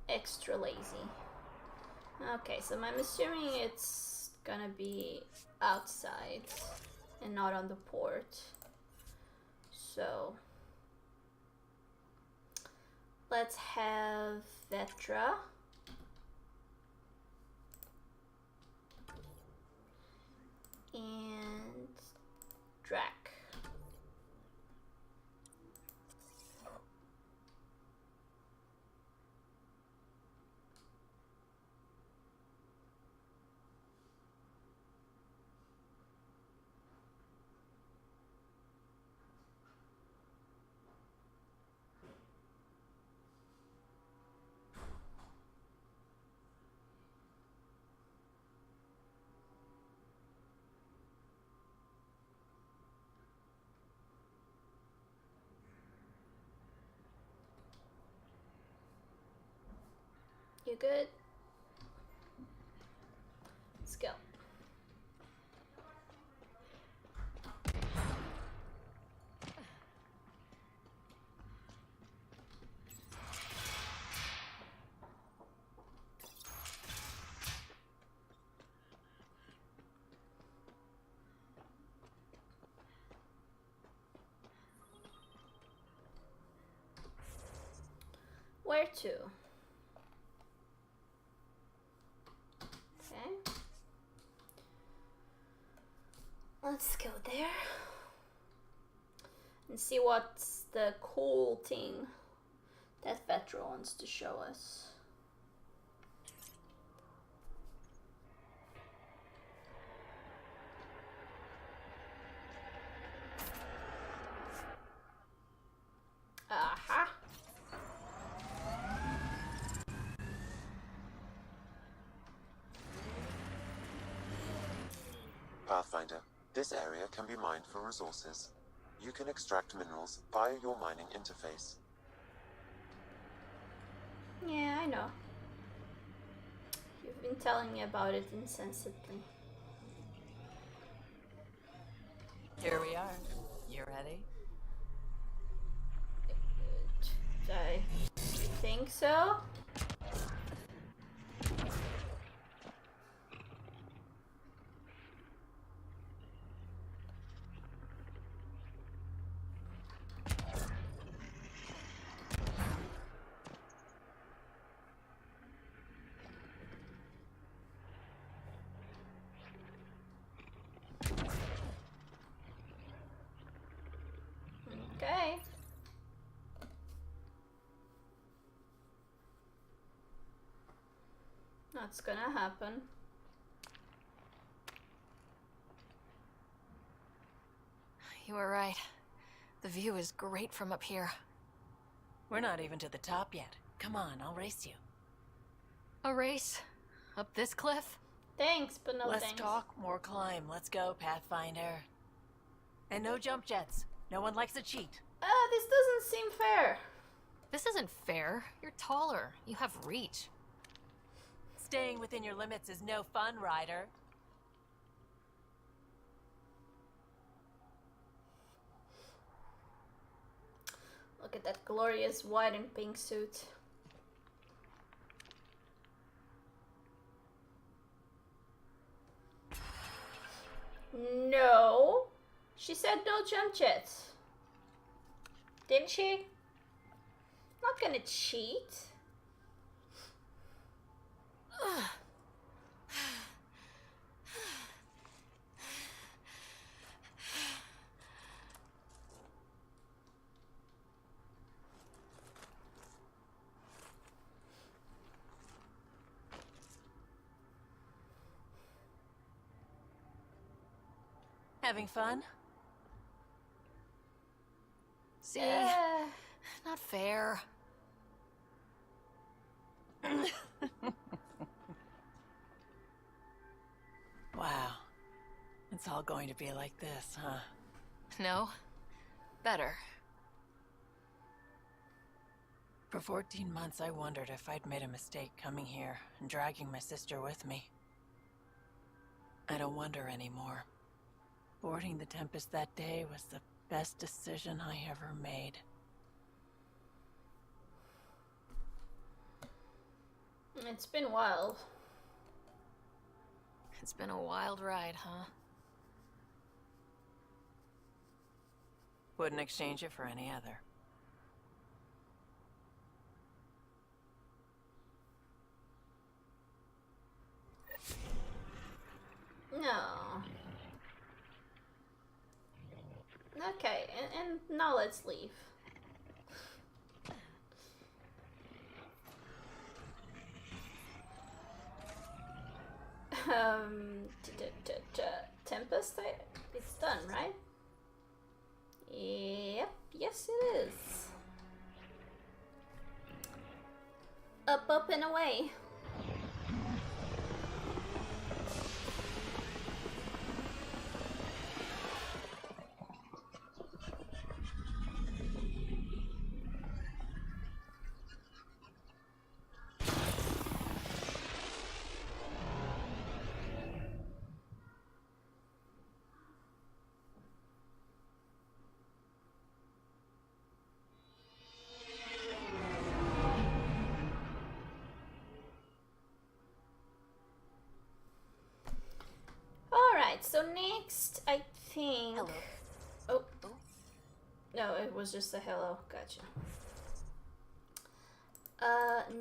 A: Extra lazy. Okay, so I'm assuming it's gonna be outside and not on the port. So let's have Vetra. And Drac. You good? Let's go. Where to? Okay. Let's go there and see what's the cool thing that Vetra wants to show us. Aha.
B: Pathfinder, this area can be mined for resources. You can extract minerals via your mining interface.
A: Yeah, I know. You've been telling me about it incessantly.
H: Here we are. You ready?
A: I think so. Okay. That's gonna happen.
D: You were right. The view is great from up here.
H: We're not even to the top yet. Come on, I'll race you.
D: A race? Up this cliff?
A: Thanks, but no
H: Less
A: thanks.
H: talk, more climb. Let's go, Pathfinder. And no jump jets. No one likes a cheat.
A: This doesn't seem fair.
D: This isn't fair. You're taller. You have reach.
H: Staying within your limits is no fun, Ryder.
A: Look at that glorious white and pink suit. No. She said no jump jets. Didn't she? Not gonna cheat.
H: Having fun?
D: See? Not fair.
H: Wow. It's all going to be like this, huh?
D: No. Better.
H: For 14 months, I wondered if I'd made a mistake coming here and dragging my sister with me. I don't wonder anymore. Boarding the Tempest that day was the best decision I ever made.
A: It's been wild.
D: It's been a wild ride, huh?
H: Wouldn't exchange it for any other.
A: No. Okay, and now let's leave. Tempest, it's done, right? Yep, yes it is. Up and away. Alright, so next, I think...
D: Hello.
A: Oh. No, it was just a hello. Gotcha.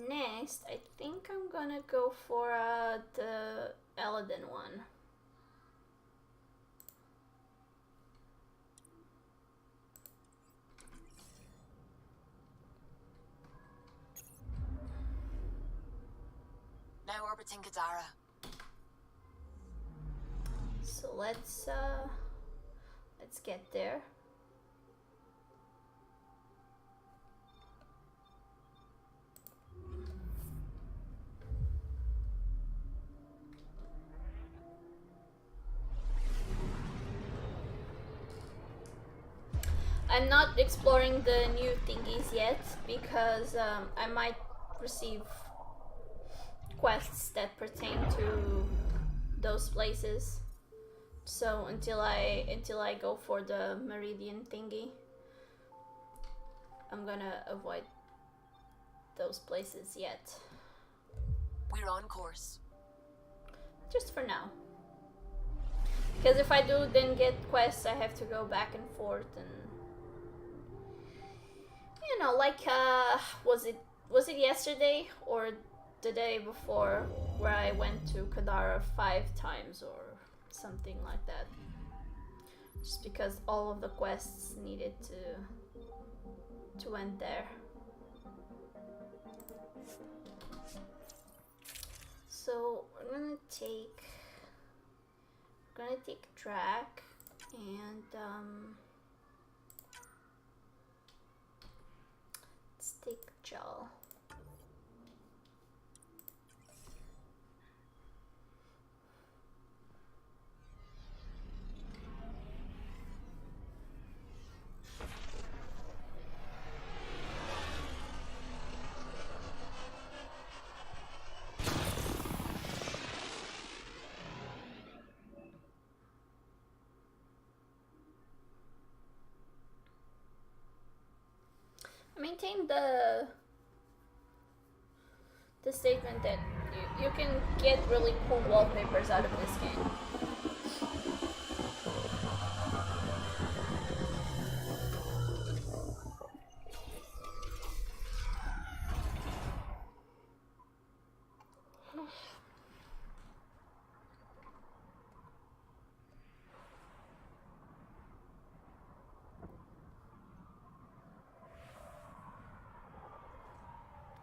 A: Next, I think I'm gonna go for the Aladdin one.
R: Now orbiting Kadara.
A: So let's get there. I'm not exploring the new thingies yet because I might receive quests that pertain to those places. So until I go for the Meridian thingy, I'm gonna avoid those places yet.
R: We're on course.
A: Just for now. Because if I do then get quests, I have to go back and forth and... You know, like, was it yesterday or the day before where I went to Kadara 5 times or something like that? Just because all of the quests needed to end there. So we're gonna take track and let's take gel. maintain the statement that you can get really cool wallpapers out of this game.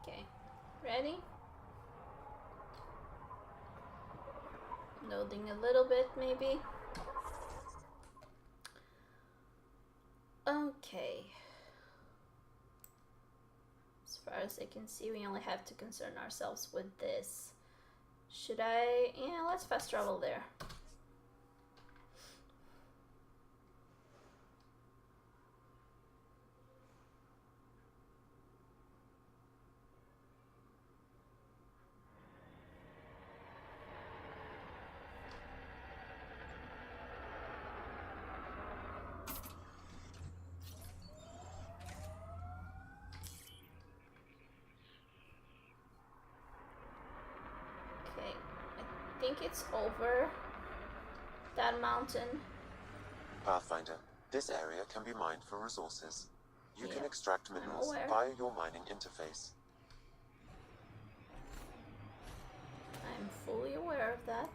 A: Okay, ready? Loading a little bit, maybe. Okay. As far as I can see, we only have to concern ourselves with this. Should I? Yeah, let's fast travel there. Okay, I think it's over that mountain.
B: Pathfinder, this area can be mined for resources. You can
A: Yeah,
B: extract minerals
A: aware.
B: via your mining interface.
A: I'm fully aware of that.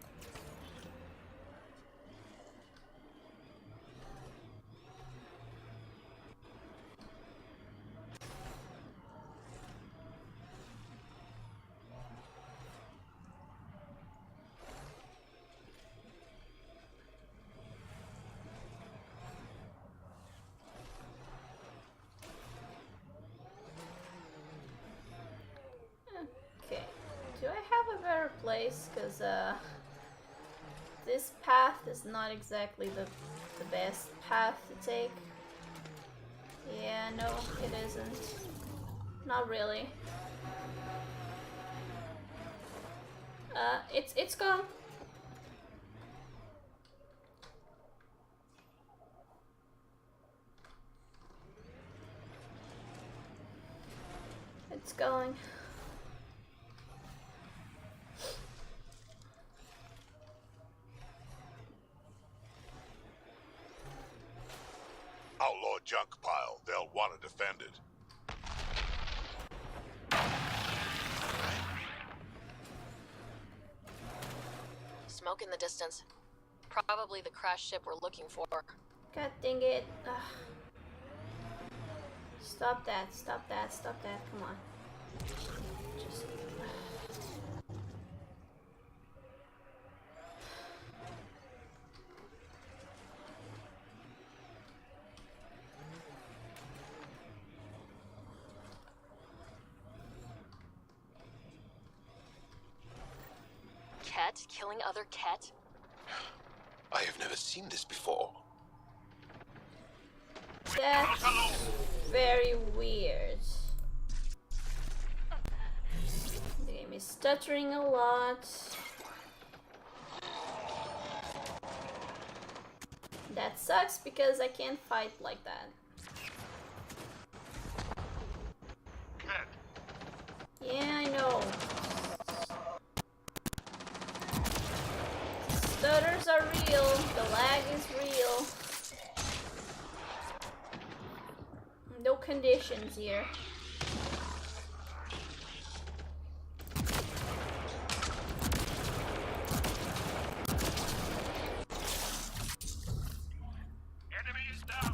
A: Okay, do I have a better place? Because this path is not exactly the best path to take. Yeah, no, it isn't. Not really. It's gone. It's going.
I: Outlaw junk pile. They'll want to defend it.
D: Smoke in the distance. Probably the crash ship we're looking for.
A: God dang it. Ugh. Stop that, stop that, stop that. Come on. Just...
D: Ket killing other Ket?
O: I have never seen this before.
A: That's very weird. The game is stuttering a lot. That sucks because I can't fight like that. Yeah, I know. Stutters are real. The lag is real. No conditions here.
I: Enemy is down.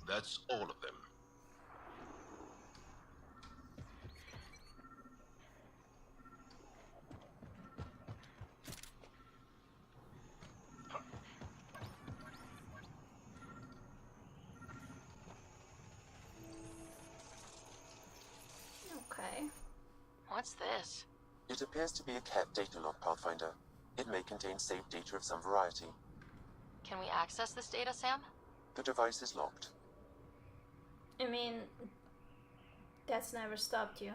F: That's all of them.
A: Okay.
D: What's this?
B: It appears to be a cat data log, Pathfinder. It may contain saved data of some variety.
D: Can we access this data, Sam?
B: The device is locked.
A: I mean, That's never stopped you.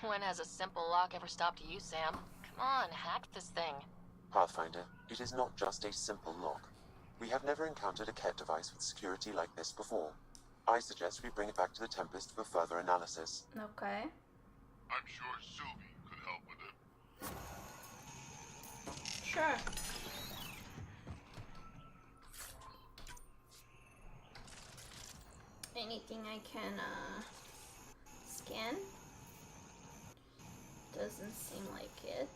D: When has a simple lock ever stopped you, Sam? Come on, hack this thing.
B: Pathfinder, it is not just a simple lock. We have never encountered a Ket device with security like this before. I suggest we bring it back to the Tempest for further analysis.
A: Okay.
I: I'm sure Suvi could help with it.
A: Sure. Anything I can scan? Doesn't seem like it.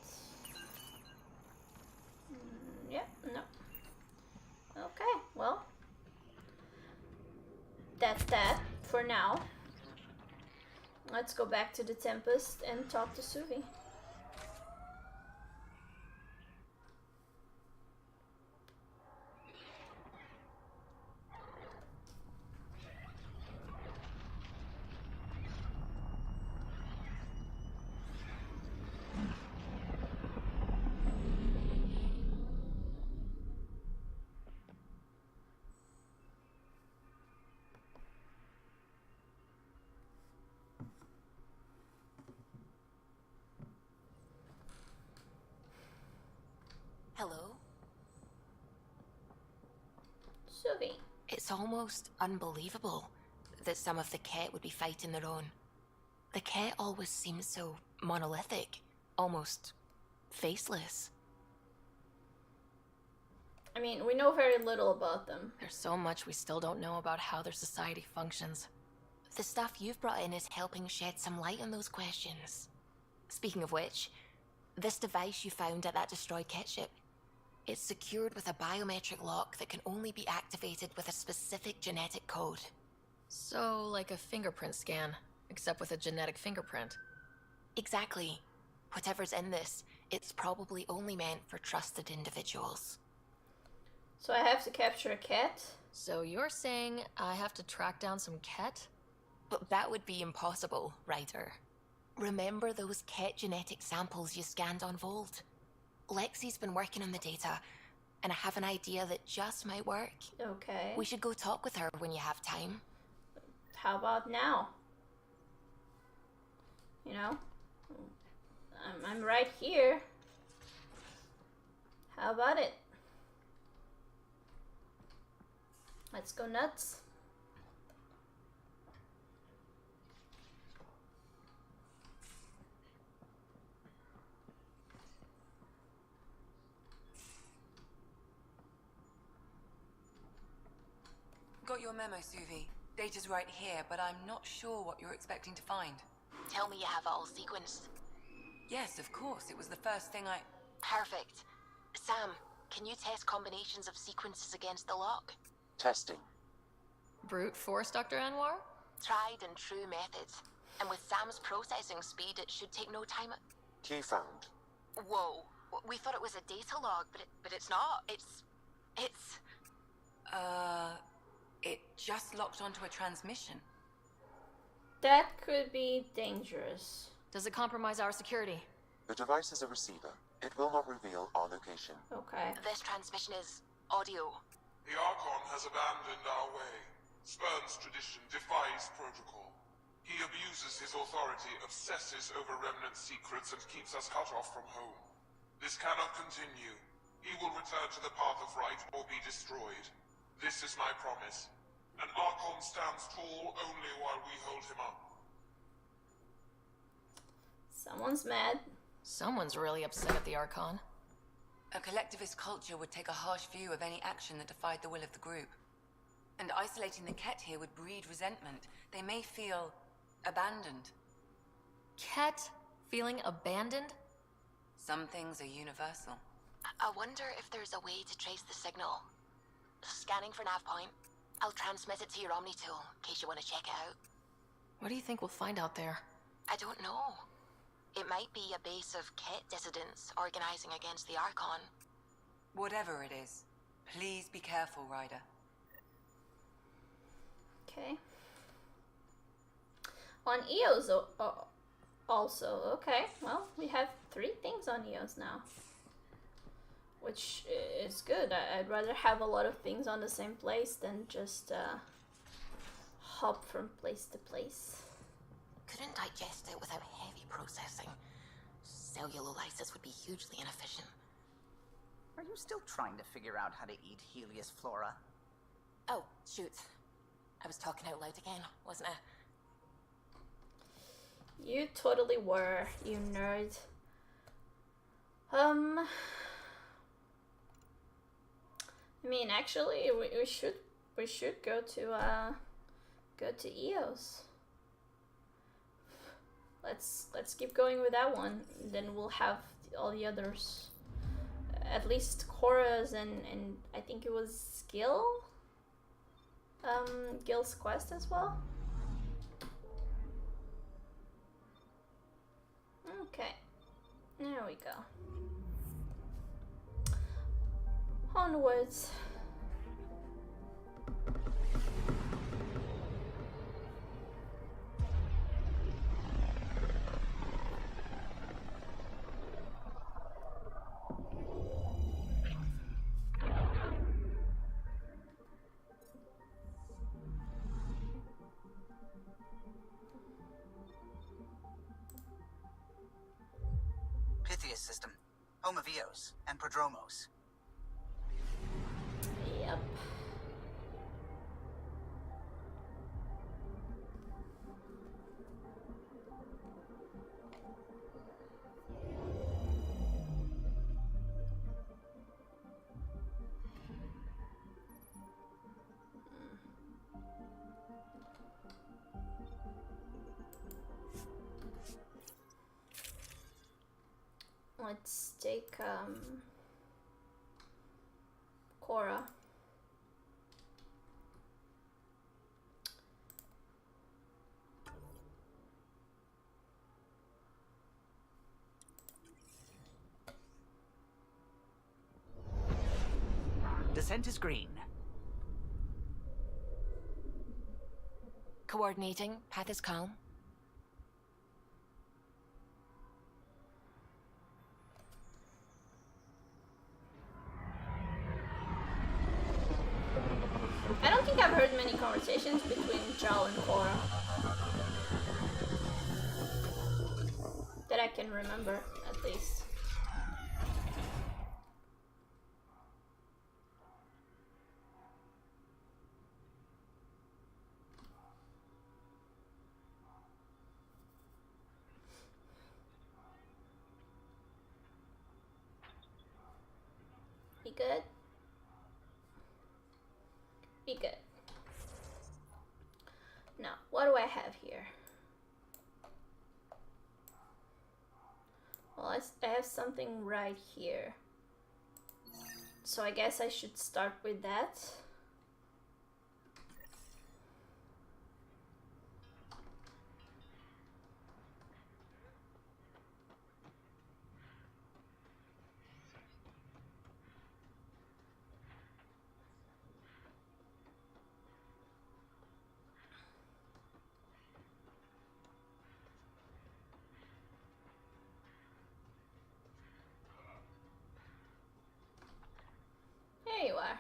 A: Yep, no. Okay, well, that's that for now. Let's go back to the Tempest and talk to Suvi.
D: Hello?
A: Suvi.
D: It's almost unbelievable that some of the Ket would be fighting their own. The Ket always seems so monolithic, almost faceless.
A: I mean, we know very little about them.
D: There's so much we still don't know about how their society functions. The stuff you've brought in is helping shed some light on those questions. Speaking of which, this device you found at that destroyed Ket ship, it's secured with a biometric lock that can only be activated with a specific genetic code. So, like a fingerprint scan, except with a genetic fingerprint. Exactly. Whatever's in this, it's probably only meant for trusted individuals.
A: So I have to capture a cat?
D: So you're saying I have to track down some Ket? But that would be impossible, Ryder. Remember those Ket genetic samples you scanned on Volt? Lexi's been working on the data, and I have an idea that just might work.
A: Okay.
D: We should go talk with her when you have time.
A: How about now? You know? I'm right here. How about it? Let's go nuts.
J: Got your memo, Suvi. Data's right here, but I'm not sure what you're expecting to find.
D: Tell me you have it all sequenced.
J: Yes, of course. It was the first thing I...
D: Perfect. Sam, can you test combinations of sequences against the lock?
B: Testing.
D: Brute force, Dr. Anwar? Tried and true methods. And with Sam's processing speed, it should take no time.
B: Key found.
D: Whoa. We thought it was a data log, but it's not. It's...
J: It just locked onto a transmission.
A: That could be dangerous.
D: Does it compromise our security?
B: The device is a receiver. It will not reveal our location.
A: Okay.
D: This transmission is audio.
S: The Archon has abandoned our way, spurns tradition, defies protocol. He abuses his authority, obsesses over remnant secrets, and keeps us cut off from home. This cannot continue. He will return to the path of right or be destroyed. This is my promise. An Archon stands tall only while we hold him up.
A: Someone's mad.
D: Someone's really upset at the Archon.
J: A collectivist culture would take a harsh view of any action that defied the will of the group. And isolating the Ket here would breed resentment. They may feel abandoned.
D: Ket feeling abandoned?
J: Some things are universal.
D: I wonder if there's a way to trace the signal. Scanning for nav point. I'll transmit it to your Omni tool, in case you want to check it out. What do you think we'll find out there? I don't know. It might be a base of Ket dissidents organizing against the Archon.
J: Whatever it is, please be careful, Ryder.
A: Okay. On EOS also. Okay, well, we have 3 things on EOS now. Which is good. I'd rather have a lot of things on the same place than just hop from place to place.
R: couldn't digest it without heavy processing. Cellulolysis would be hugely inefficient.
M: Are you still trying to figure out how to eat Helios flora?
R: Oh, shoot. I was talking out loud again, wasn't I?
A: You totally were, you nerd. I mean, actually, we should go to EOS. Let's keep going with that one. Then we'll have all the others. At least Cora's and I think it was Gil's quest as well. Okay, there we go. Onwards.
M: Pythias system, home of Eos and Prodromos.
A: Yep. Let's take Cora.
M: Descent is green.
D: Coordinating. Path is calm.
A: I don't think I've heard many conversations between Jal and Cora that I can remember, at least. Be good. Be good. Now, what do I have here? Well, I have something right here. So I guess I should start with that. There you are.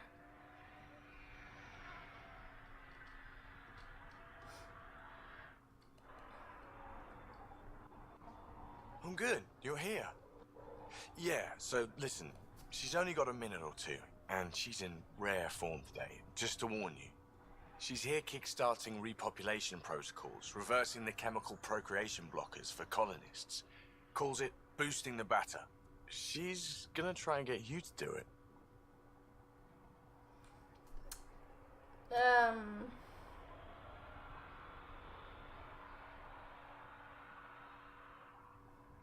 E: I'm good. You're here. Yeah, so listen, she's only got a minute or two, and she's in rare form today. Just to warn you. She's here kickstarting repopulation protocols, reversing the chemical procreation blockers for colonists. Calls it boosting the batter. She's gonna try and get you to do it.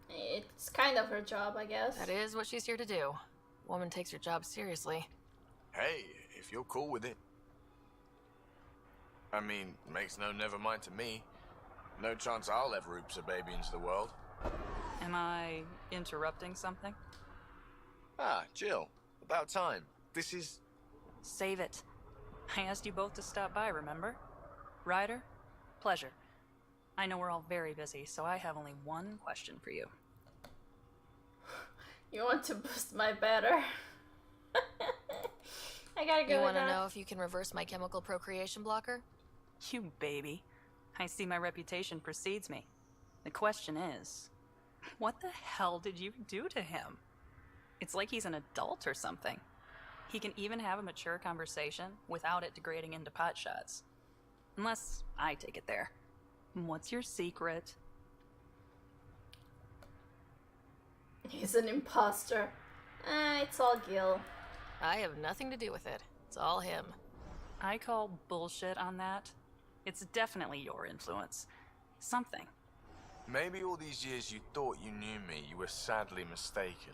A: It's kind of her job, I guess.
D: That is what she's here to do. Woman takes her job seriously.
E: Hey, if you're cool with it. I mean, makes no never mind to me. No chance I'll ever oops a baby into the world.
T: Am I interrupting something?
E: Ah, Jill. About time. This is...
T: Save it. I asked you both to stop by, remember? Ryder, pleasure. I know we're all very busy, so I have only one question for you.
A: You want to boost my batter? I gotta go.
D: You
A: want
D: want to know if you can reverse my chemical procreation blocker?
T: You baby. I see my reputation precedes me. The question is, what the hell did you do to him? It's like he's an adult or something. He can even have a mature conversation without it degrading into pot shots. Unless I take it there. What's your secret?
A: He's an imposter. It's all Gil.
D: I have nothing to do with it. It's all him.
T: I call bullshit on that. It's definitely your influence. Something.
E: Maybe all these years you thought you knew me, you were sadly mistaken.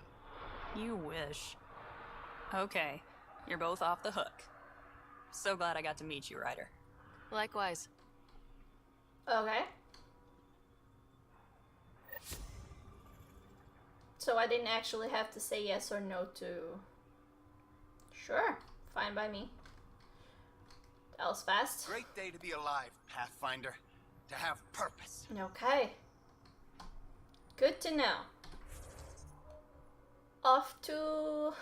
T: You wish. Okay, you're both off the hook. So glad I got to meet you, Ryder.
D: Likewise.
A: Okay. So I didn't actually have to say yes or no to... Sure, fine by me. That was fast.
Q: Great day to be alive, Pathfinder. To have purpose.
A: Okay. Good to know. Off to...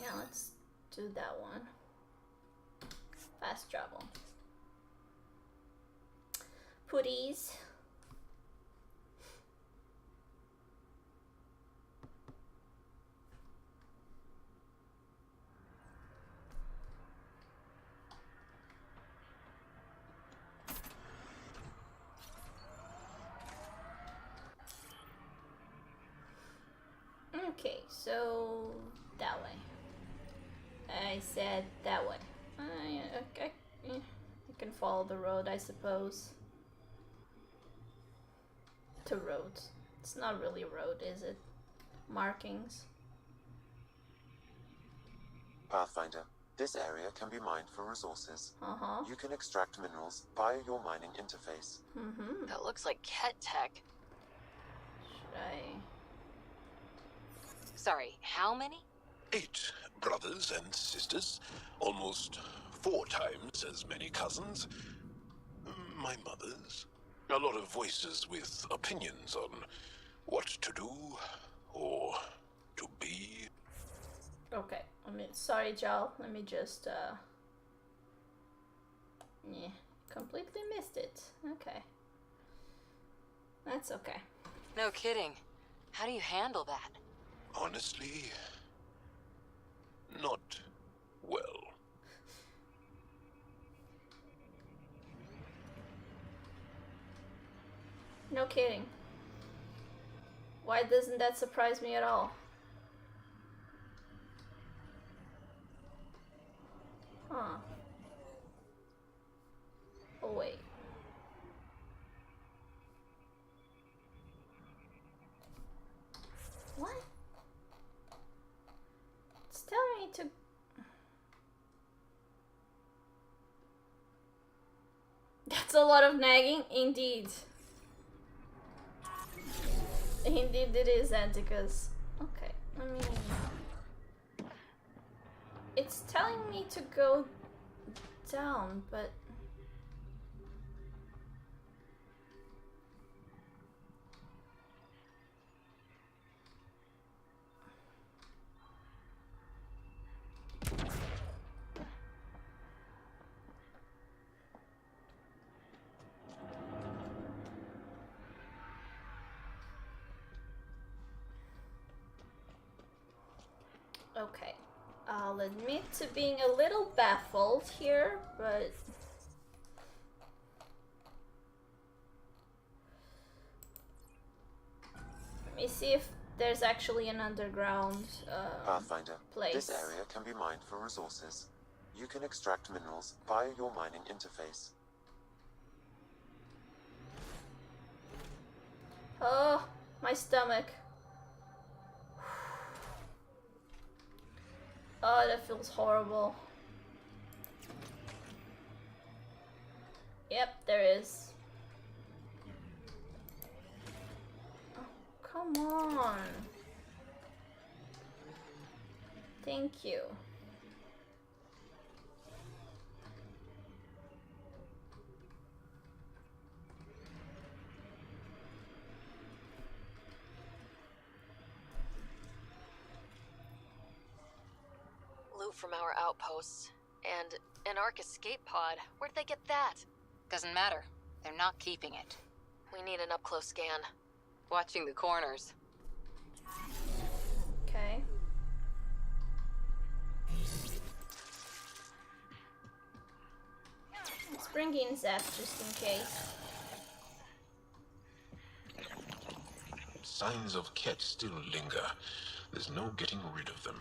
A: Yeah, let's do that one. Fast travel. Putties. Okay, so that way. I said that way. I can follow the road, I suppose. To roads. It's not really a road, is it? Markings.
B: Pathfinder, this area can be mined for resources.
A: Uh-huh.
B: You can extract minerals via your mining interface.
A: Mm-hmm.
D: That looks like Ket tech.
A: Should I...
L: Sorry, how many?
F: 8 brothers and sisters, almost 4 times as many cousins. My mother's. A lot of voices with opinions on what to do or to be.
A: Okay, sorry, Jal. Let me just, yeah, completely missed it. Okay. That's okay.
L: No kidding. How do you handle that?
F: Honestly, not well.
A: No kidding. Why doesn't that surprise me at all? Huh. Oh, wait. What? It's telling me to... That's a lot of nagging, indeed. Indeed it is, Anticus. Okay, let me... It's telling me to go down, but... Okay, I'll admit to being a little baffled here, but... Let me see if there's actually an underground
B: Pathfinder,
A: place.
B: this area can be mined for resources. You can extract minerals via your mining interface.
A: Oh, my stomach. Oh, that feels horrible. Yep, there is. Oh, come on. Thank you.
D: Loot from our outposts. And an Ark escape pod. Where'd they get that?
K: Doesn't matter. They're not keeping it.
D: We need an up-close scan.
L: Watching the corners.
A: Okay. Let's bring in Zap just in case.
F: Signs of Ket still linger. There's no getting rid of them.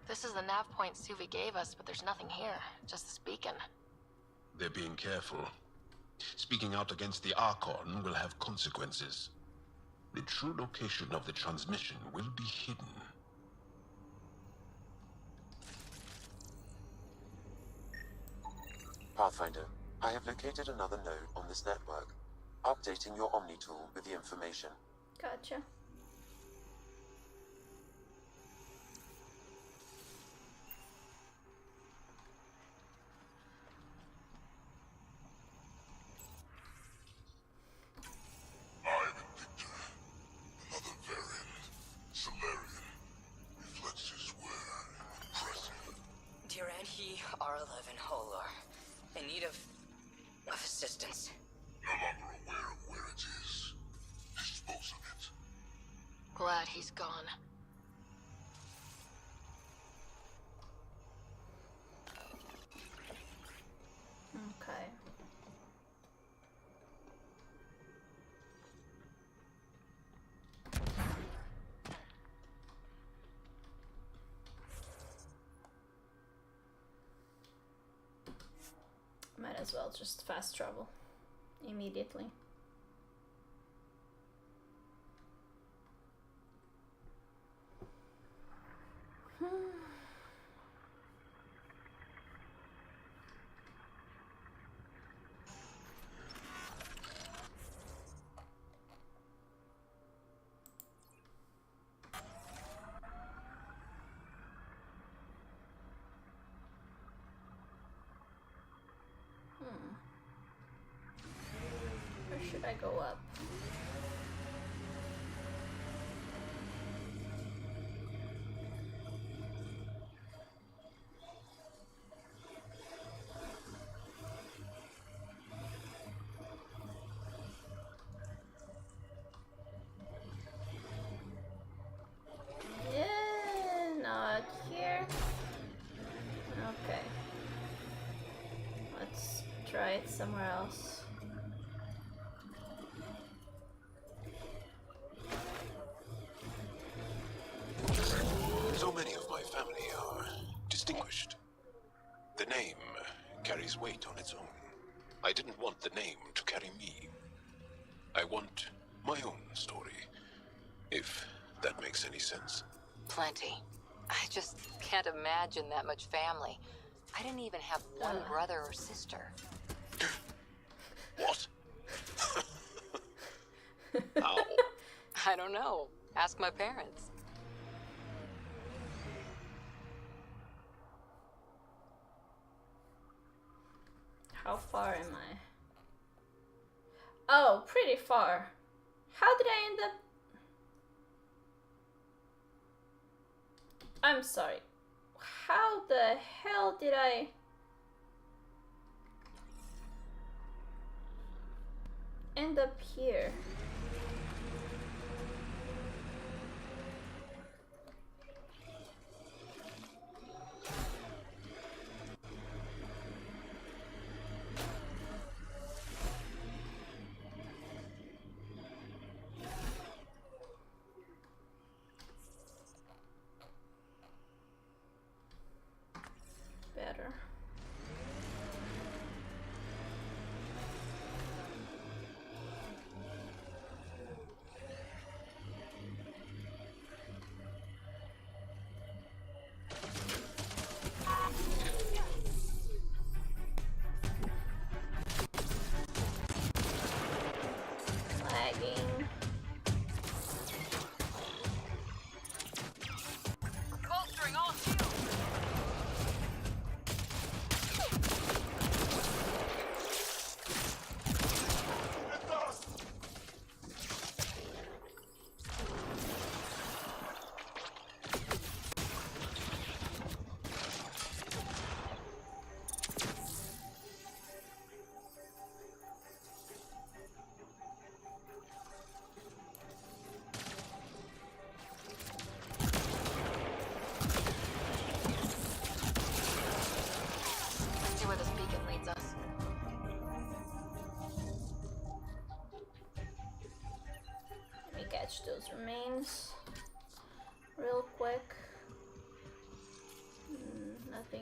D: This is the nav point Suvi gave us, but there's nothing here. Just this beacon.
F: They're being careful. Speaking out against the Archon will have consequences. The true location of the transmission will be hidden.
B: Pathfinder, I have located another node on this network. Updating your Omni tool with the information.
A: Gotcha.
I: I'm Invictor. Another variant. Solarian. Reflexes were impressive.
L: Tirani R11 Holor. In need of assistance.
I: No longer aware of where it is. Dispose of it.
D: Glad he's gone.
A: Okay. Might as well just fast travel immediately. Or should I go up? Yeah, not here. Okay. Let's try it somewhere else.
F: So many of my family are distinguished. The name carries weight on its own. I didn't want the name to carry me. I want my own story, if that makes any sense.
L: Plenty. I just can't imagine that much family. I didn't even have one brother or sister.
F: What? How?
L: I don't know. Ask my parents.
A: How far am I? Oh, pretty far. How did I end up? I'm sorry. How the hell did I end up here? Better.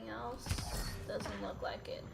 A: anything else? Doesn't look like it.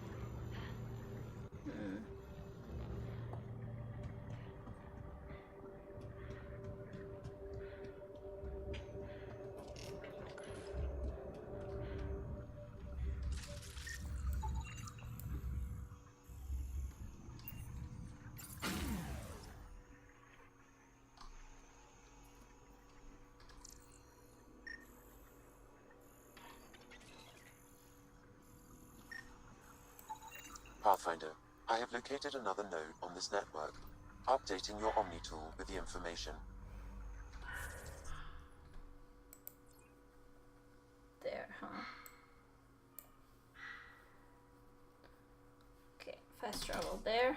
B: Pathfinder, I have located another node on this network. Updating your Omni tool with the information.
A: There, huh? Okay, fast travel there.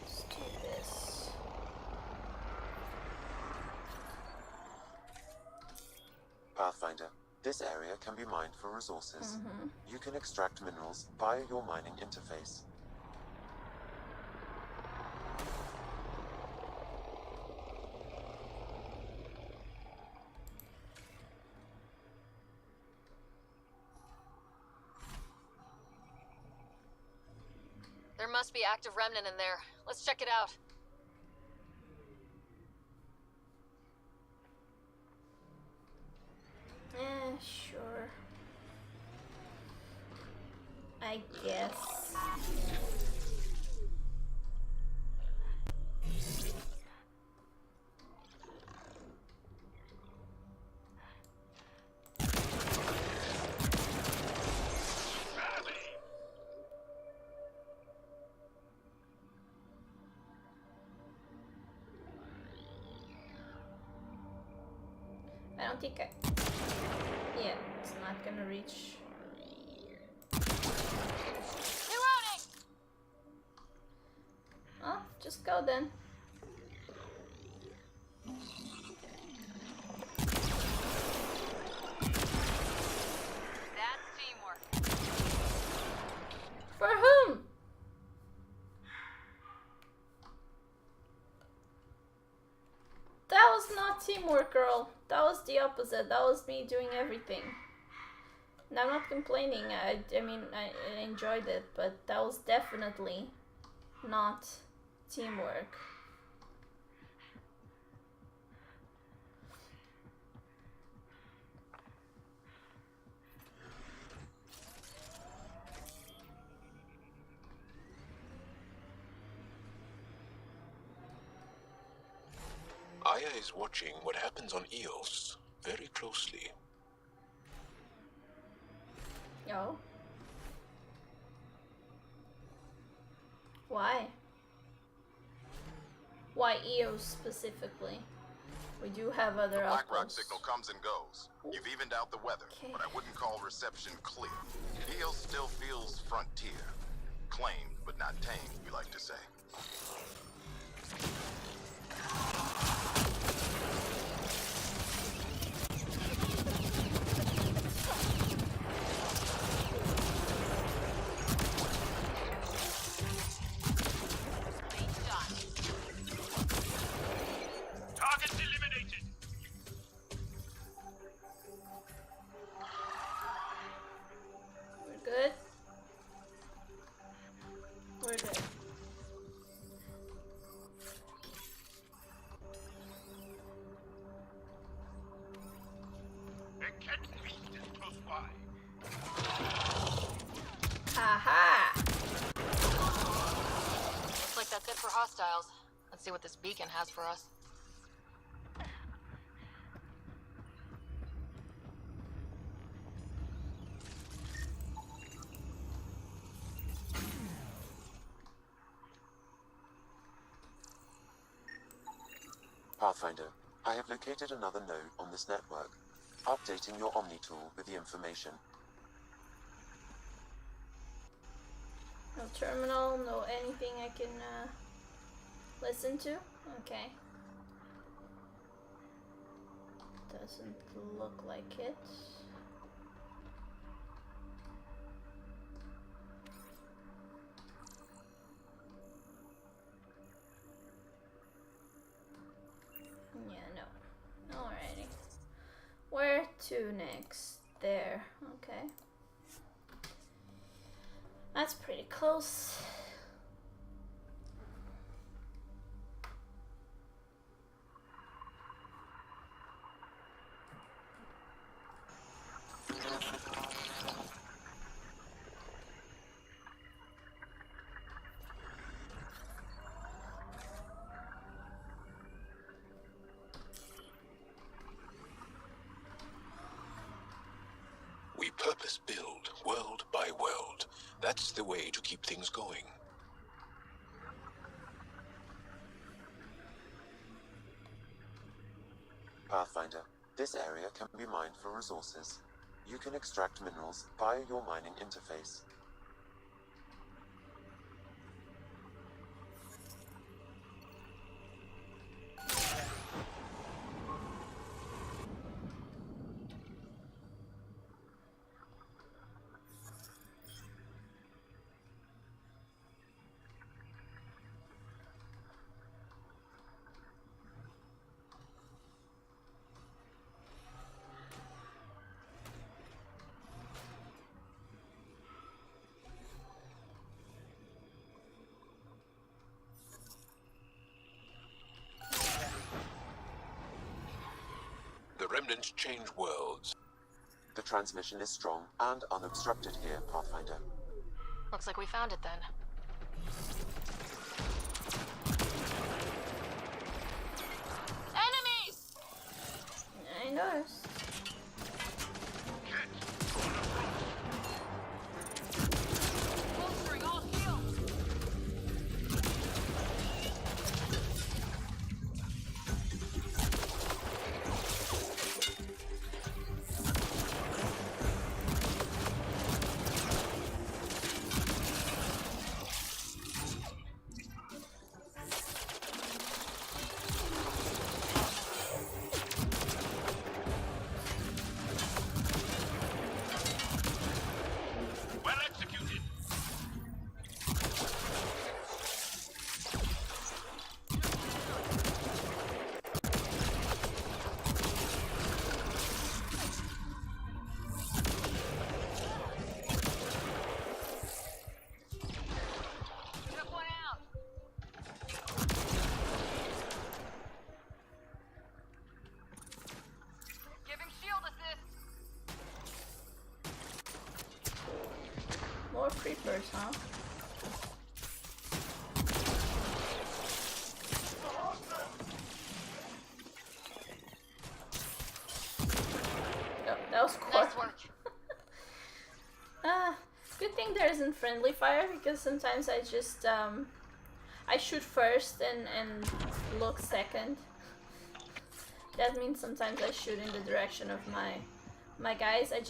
A: Let's do this.
B: Pathfinder, this area can be mined for resources. You can extract minerals via your mining interface.
D: There must be active remnant in there. Let's check it out.
A: Sure. I guess. I don't think I... Yeah, it's not gonna reach. Oh, just go then.
D: That's teamwork.
A: For whom? That was not teamwork, girl. That was the opposite. That was me doing everything. And I'm not complaining. I mean, I enjoyed it, but that was definitely not teamwork.
F: Aya is watching what happens on Eos very closely.
A: Oh. Why? Why EOS specifically? We do have other
U: The Black Rock
A: outposts.
U: signal comes and goes. You've evened out the weather, but I wouldn't call reception clear. Eos still feels frontier. Claimed, but not tamed, we like to say.
V: Targets eliminated.
A: We're good. We're good.
V: A cat beast is close by.
A: Haha!
D: Looks like that's it for hostiles. Let's see what this beacon has for us.
B: Pathfinder, I have located another node on this network. Updating your Omni tool with the information.
A: No terminal, no anything I can listen to? Okay. Doesn't look like it. Yeah, no. Alrighty. Where to next? There. Okay. That's pretty close.
F: We purpose build, world by world. That's the way to keep things going.
B: Pathfinder, this area can be mined for resources. You can extract minerals via your mining interface.
F: The remnants change worlds.
B: The transmission is strong and unobstructed here, Pathfinder.
D: Looks like we found it then. Enemies!
A: I noticed.
D: Bolstering all shields!
V: Well executed.
D: Took one out. Giving shield assist.
A: More creepers, huh? Oh, that was core.
D: Nice work.
A: Good thing there isn't friendly fire, because sometimes I just I shoot first and look second. That means sometimes I shoot in the direction of my guys. I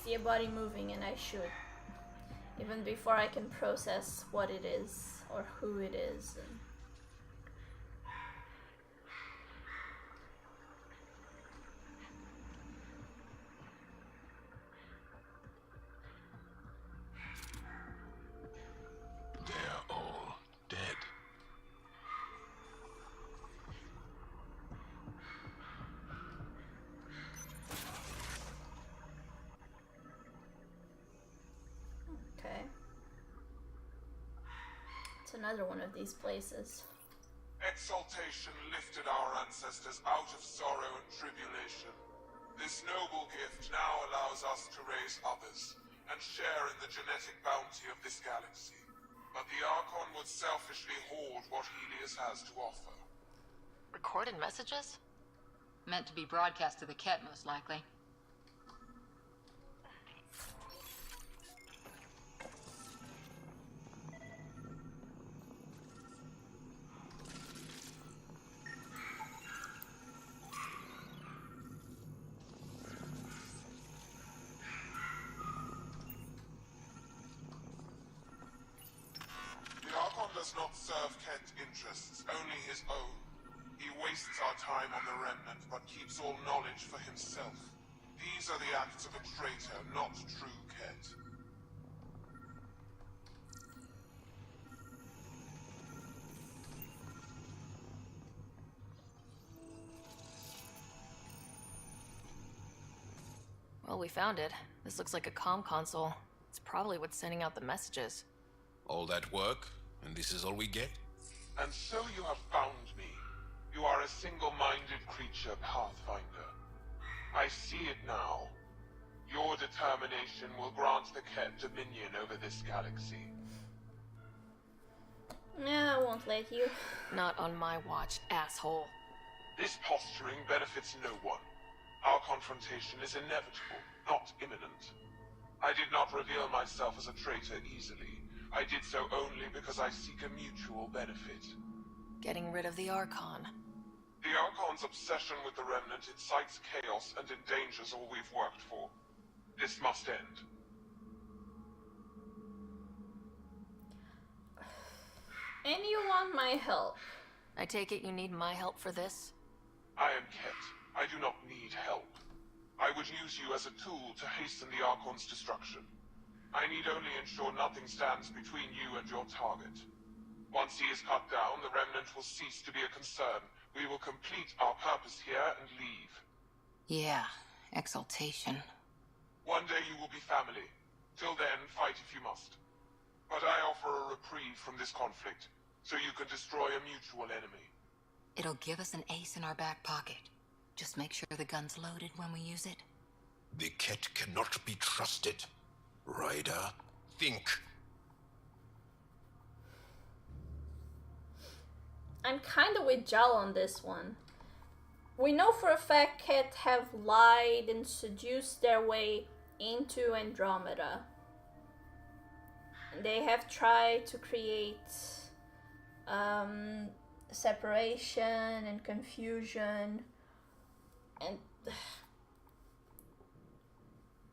A: see a body moving and I shoot, even before I can process what it is or who it is.
F: They're all dead.
A: Okay. It's another one of these places.
S: Exaltation lifted our ancestors out of sorrow and tribulation. This noble gift now allows us to raise others and share in the genetic bounty of this galaxy. But the Archon would selfishly hoard what Helios has to offer.
D: Recorded messages?
K: Meant to be broadcast to the Ket, most likely.
S: The Archon does not serve Kent interests, only his own. He wastes our time on the Remnant, but keeps all knowledge for himself. These are the acts of a traitor, not true Ket.
D: Well, we found it. This looks like a comm console. It's probably what's sending out the messages.
F: All that work, and this is all we get?
S: And so you have found me. You are a single-minded creature, Pathfinder. I see it now. Your determination will grant the Ket dominion over this galaxy.
A: Yeah, I won't let you.
D: Not on my watch, asshole.
S: This posturing benefits no one. Our confrontation is inevitable, not imminent. I did not reveal myself as a traitor easily. I did so only because I seek a mutual benefit.
D: Getting rid of the Archon.
S: The Archon's obsession with the Remnant incites chaos and endangers all we've worked for. This must end.
A: And you want my help?
D: I take it you need my help for this?
S: I am Ket. I do not need help. I would use you as a tool to hasten the Archon's destruction. I need only ensure nothing stands between you and your target. Once he is cut down, the Remnant will cease to be a concern. We will complete our purpose here and leave.
J: Yeah, exaltation.
S: One day you will be family. Till then, fight if you must. But I offer a reprieve from this conflict, so you can destroy a mutual enemy.
J: It'll give us an ace in our back pocket. Just make sure the gun's loaded when we use it.
F: The Ket cannot be trusted. Ryder, think.
A: I'm kinda with Jal on this one. We know for a fact Ket have lied and seduced their way into Andromeda. They have tried to create separation and confusion, and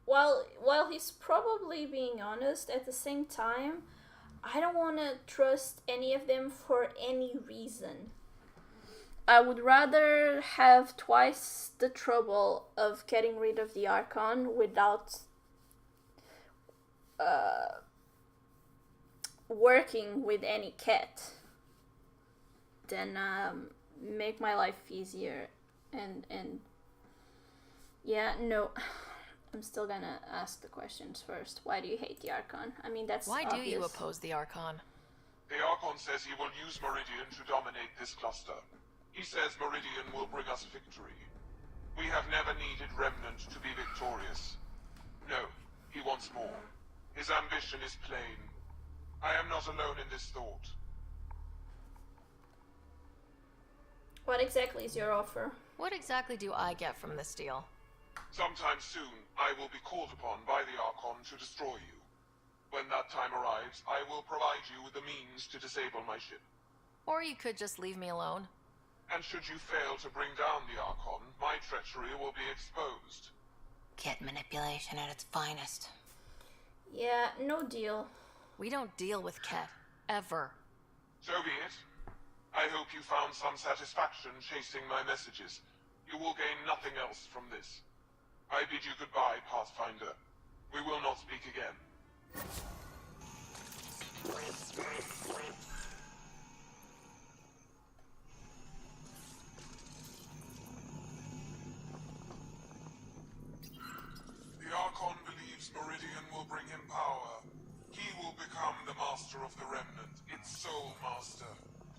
A: while he's probably being honest, at the same time, I don't want to trust any of them for any reason. I would rather have twice the trouble of getting rid of the Archon without working with any Ket than make my life easier. And yeah, no, I'm still gonna ask the questions first. Why do you hate the Archon? I mean, that's
D: Why
A: obvious.
D: do you oppose the Archon?
S: The Archon says he will use Meridian to dominate this cluster. He says Meridian will bring us victory. We have never needed Remnant to be victorious. No, he wants more. His ambition is plain. I am not alone in this thought.
A: What exactly is your offer?
D: What exactly do I get from this deal?
S: Sometime soon, I will be called upon by the Archon to destroy you. When that time arrives, I will provide you with the means to disable my ship.
D: Or you could just leave me alone.
S: And should you fail to bring down the Archon, my treachery will be exposed.
J: Ket manipulation at its finest.
A: Yeah, no deal.
D: We don't deal with Ket. Ever.
S: So be it. I hope you found some satisfaction chasing my messages. You will gain nothing else from this. I bid you goodbye, Pathfinder. We will not speak again. The Archon believes Meridian will bring him power. He will become the master of the Remnant, its sole master.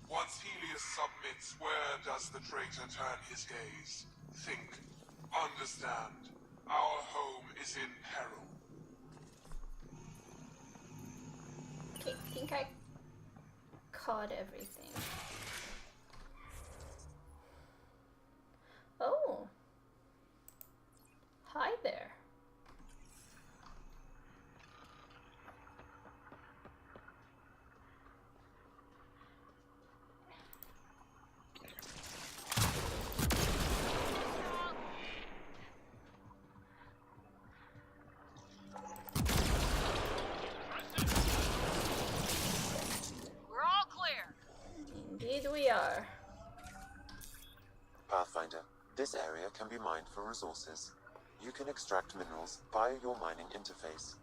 S: Once Helios submits, where does the traitor turn his gaze? Think. Understand. Our home is in peril.
A: Okay, I think I caught everything. Oh. Hi there.
H: We're all clear.
A: Indeed we are.
B: Pathfinder, this area can be mined for resources. You can extract minerals via your mining interface.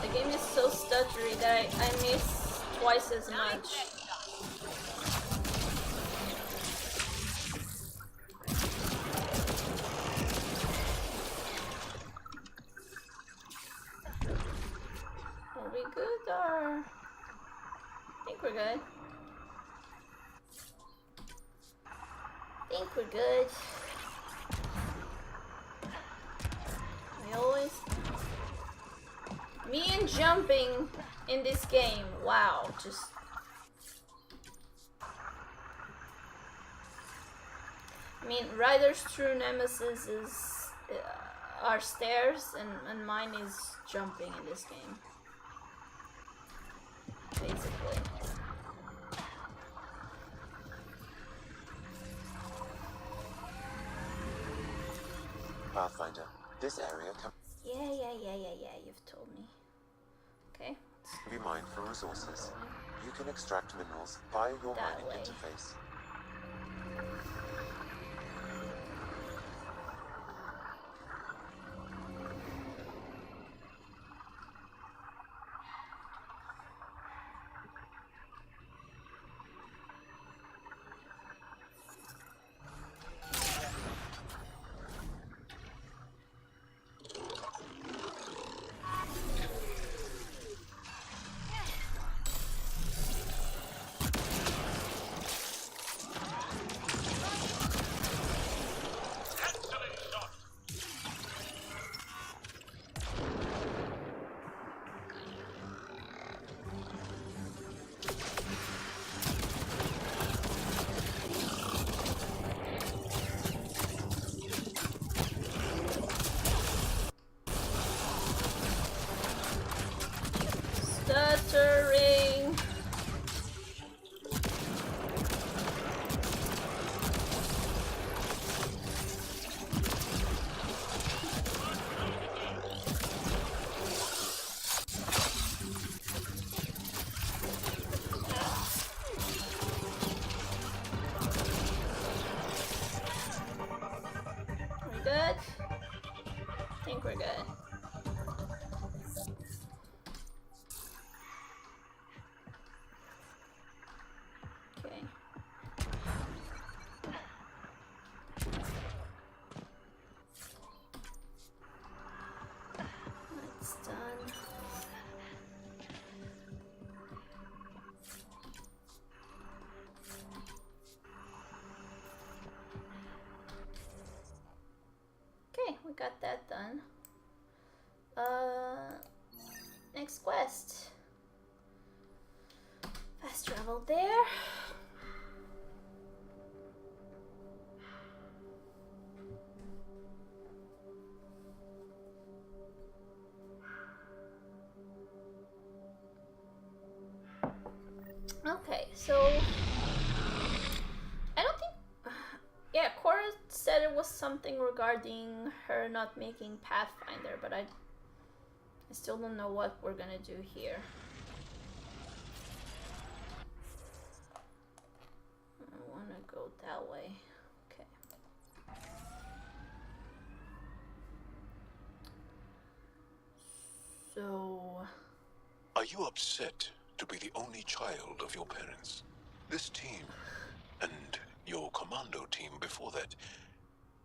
A: The game is so stuttery that I miss twice as much. Are we good or? I think we're good. I think we're good. I always... Me and jumping in this game, wow, just... I mean, Ryder's true nemesis is are stairs, and mine is jumping in this game. Basically.
B: Pathfinder, this area can
A: Yeah, you've told me. Okay.
B: be mined for resources. You can extract minerals via your mining interface.
A: Stuttering. We good? I think we're good. Okay. That's done. Okay, we got that done. Next quest. Fast travel there. Okay, so I don't think. Yeah, Cora said it was something regarding her not making Pathfinder, but I still don't know what we're gonna do here. I wanna go that way. Okay.
F: you upset to be the only child of your parents? This team, and your commando team before that,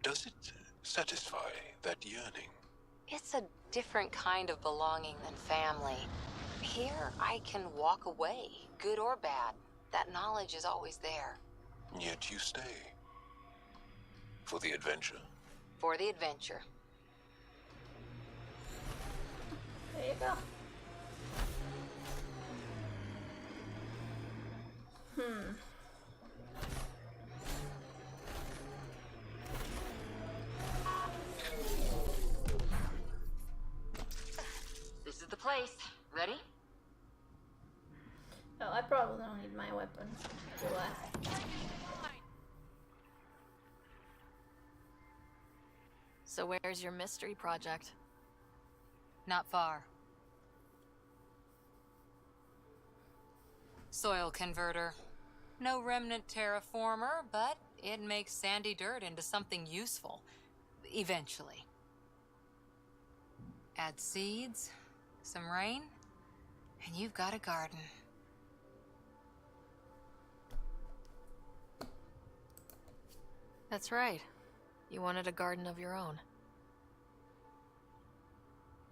F: does it satisfy that yearning?
L: It's a different kind of belonging than family. Here, I can walk away, good or bad. That knowledge is always there.
F: Yet you stay. For the adventure?
L: For the adventure.
A: There you go.
L: This is the place. Ready?
A: Oh, I probably don't need my weapon, do I?
D: So where's your mystery project?
K: Not far. Soil converter. No remnant terraformer, but it makes sandy dirt into something useful. Eventually. Add seeds, some rain, and you've got a garden.
D: That's right. You wanted a garden of your own.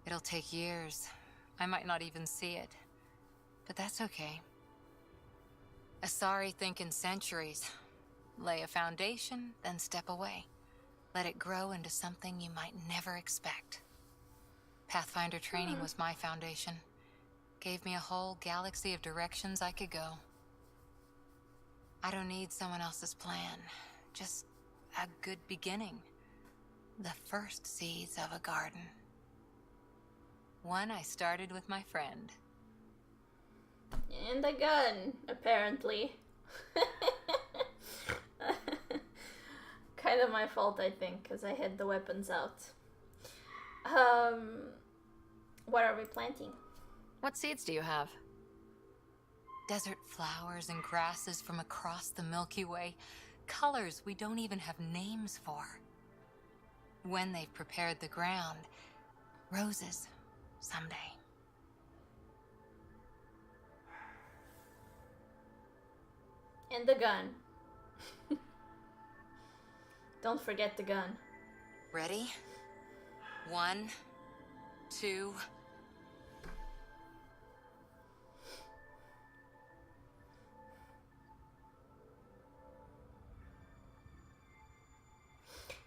K: It'll take years. I might not even see it. But that's okay. Asari think in centuries. Lay a foundation, then step away. Let it grow into something you might never expect. Pathfinder training was my foundation. Gave me a whole galaxy of directions I could go. I don't need someone else's plan. Just a good beginning. The first seeds of a garden. One I started with my friend.
A: And a gun, apparently. Kind of my fault, I think, because I had the weapons out. What are we planting?
D: What seeds do you have?
K: Desert flowers and grasses from across the Milky Way. Colors we don't even have names for. When they've prepared the ground, roses someday.
A: And the gun. Don't forget the gun.
K: Ready? 1, 2...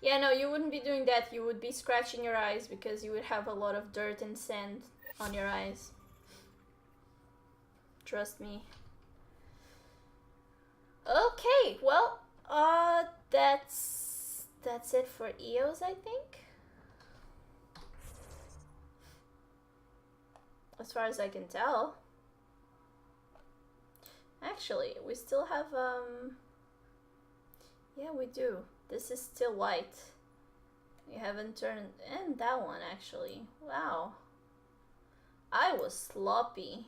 A: Yeah, no, you wouldn't be doing that. You would be scratching your eyes because you would have a lot of dirt and sand on your eyes. Trust me. Okay, well, that's it for EOS, I think. As far as I can tell. Actually, we still have, yeah, we do. This is still white. We haven't turned, and that one actually. Wow. I was sloppy.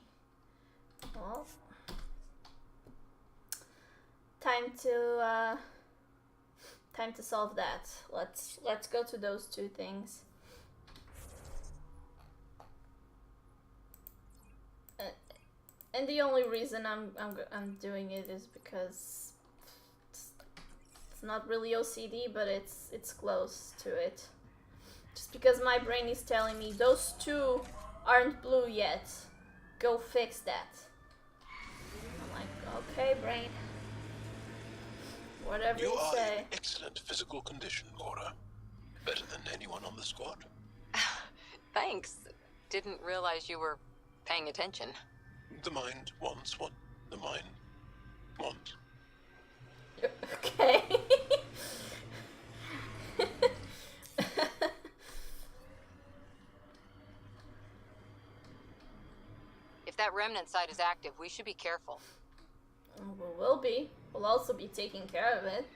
A: Well, time to solve that. Let's go to those two things. And the only reason I'm doing it is because it's not really OCD, but it's close to it. Just because my brain is telling me those two aren't blue yet. Go fix that. I'm like, okay, brain. Whatever you
F: are
A: say.
F: in excellent physical condition, Cora. Better than anyone on the squad.
K: Thanks. Didn't realize you were paying attention.
F: The mind wants what the mind wants.
A: Okay.
K: If that remnant site is active, we should be careful.
A: We will be. We'll also be taking care of it.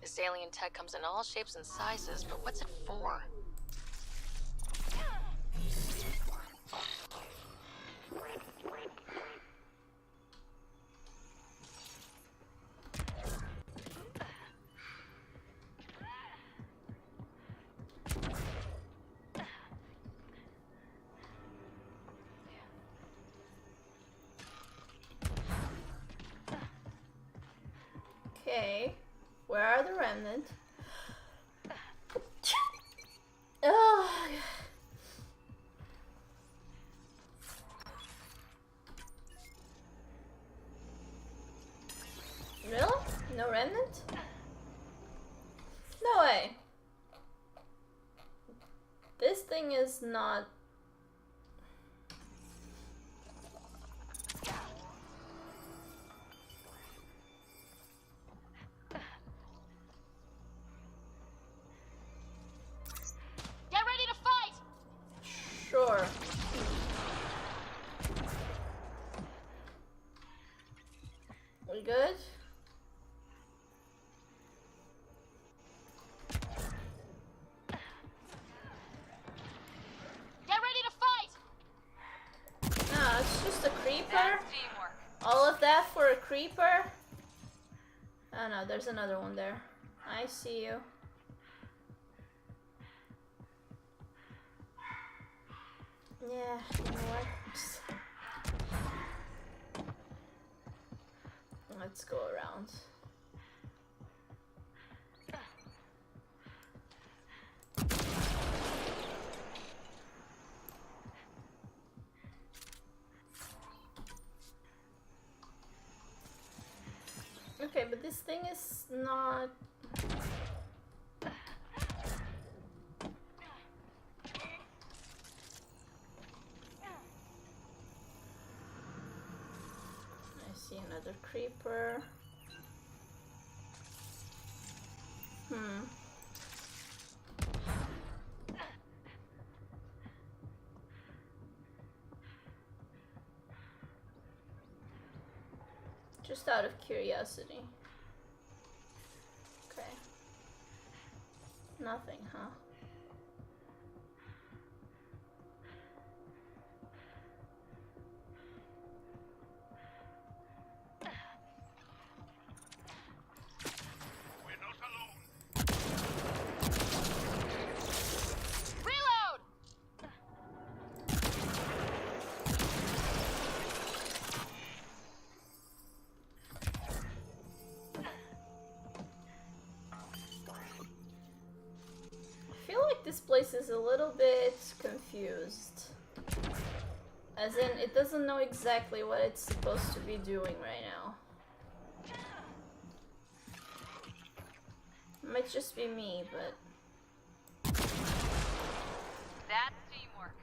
D: This alien tech comes in all shapes and sizes, but what's it for?
A: Okay. Where are the remnant? Oh. Really? No remnant? No way. This thing is not...
R: Get ready to fight!
A: Sure. We good?
R: Get ready to fight!
A: No, it's just a creeper. All of that for a creeper? Oh no, there's another one there. I see you. Yeah, you know what? Let's go around. Okay, but this thing is not... I see another creeper. Just out of curiosity. Okay. Nothing, huh?
R: Reload!
A: I feel like this place is a little bit confused. As in, it doesn't know exactly what it's supposed to be doing right now. It might just be me, but...
J: That's teamwork.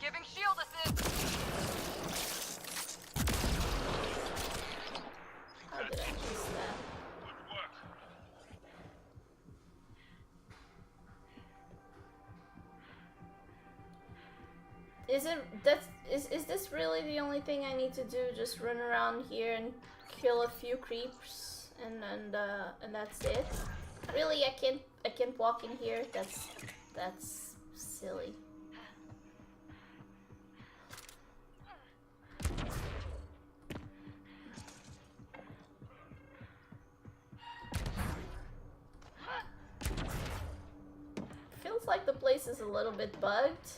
J: Giving shield assist.
A: How did I miss that? Is this really the only thing I need to do? Just run around here and kill a few creeps and that's it? Really, I can't walk in here? That's silly. Feels like the place is a little bit bugged.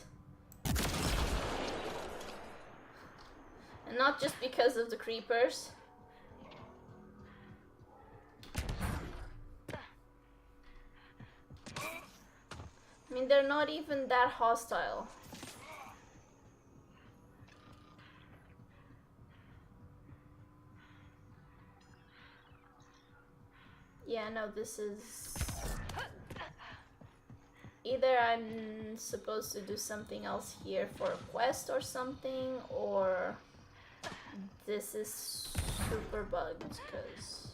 A: And not just because of the creepers. I mean, they're not even that hostile. Yeah, no, this is... Either I'm supposed to do something else here for a quest or something, or this is super bugged, because...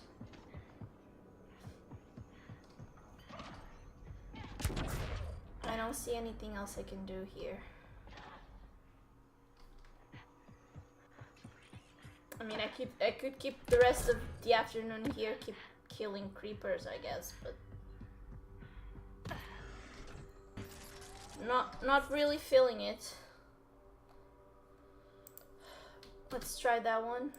A: I don't see anything else I can do here. I mean, I could keep the rest of the afternoon here, keep killing creepers, I guess, but not really feeling it. Let's try that one.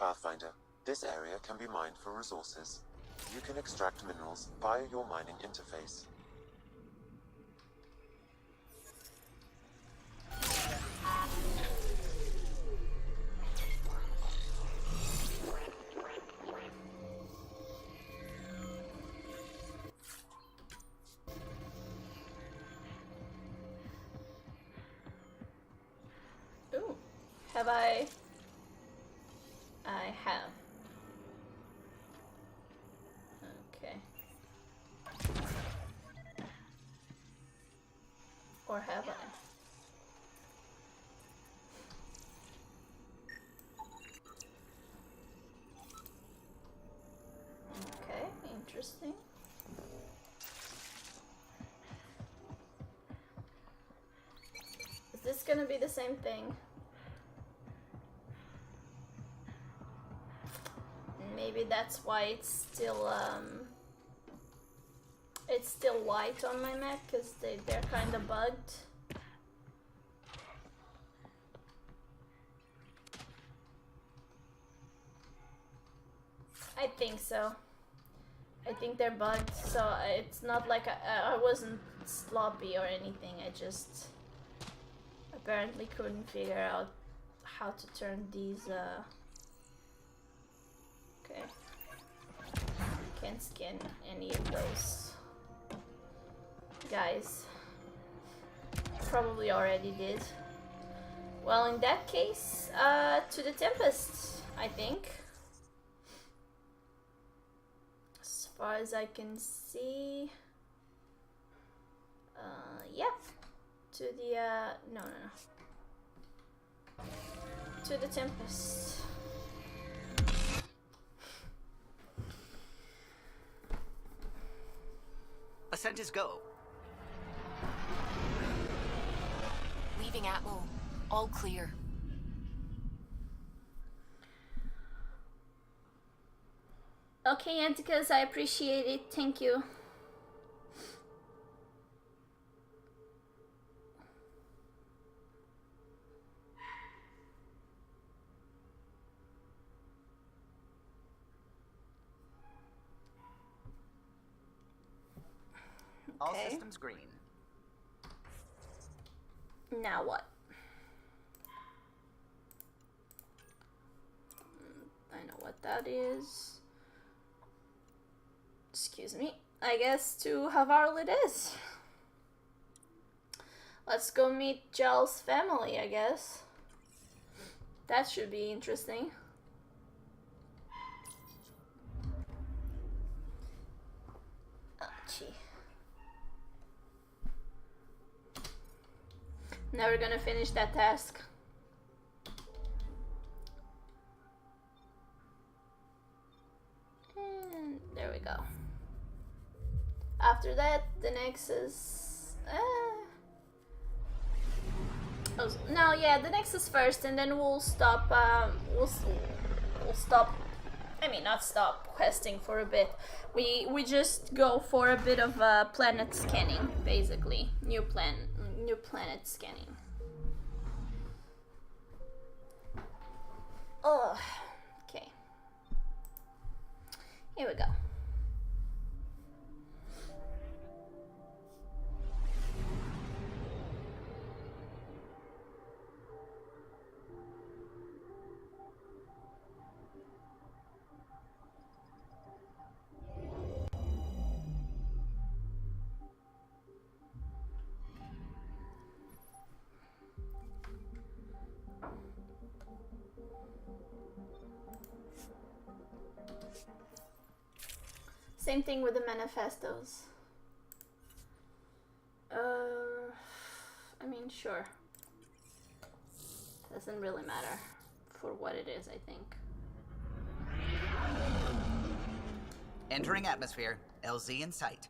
B: Pathfinder, this area can be mined for resources. You can extract minerals via your mining interface.
A: Ooh, have I? I have. Okay. Or have I? Okay, interesting. Is this gonna be the same thing? Maybe that's why it's still white on my Mac, because they're kind of bugged. I think so. I think they're bugged, so it's not like I wasn't sloppy or anything. I just apparently couldn't figure out how to turn these. Okay. Can't scan any of those guys. Probably already did. Well, in that case, to the Tempest, I think. As far as I can see. Yep. To the, no. To the Tempest.
M: Ascent is go.
D: Leaving Atmo. All clear.
A: Okay, Anticus, I appreciate it. Thank you.
M: All systems green.
A: Now what? I know what that is. Excuse me. I guess to Havarl it is. Let's go meet Gel's family, I guess. That should be interesting. Oh, gee. Never gonna finish that task. And there we go. After that, the Nexus. Oh, no, yeah, the Nexus first, and then we'll stop. We'll stop. I mean, not stop questing for a bit. We just go for a bit of planet scanning, basically. New planet scanning. Oh, okay. Here we go. Same thing with the manifestos. I mean, sure. Doesn't really matter for what it is, I think.
M: Entering atmosphere. LZ in sight.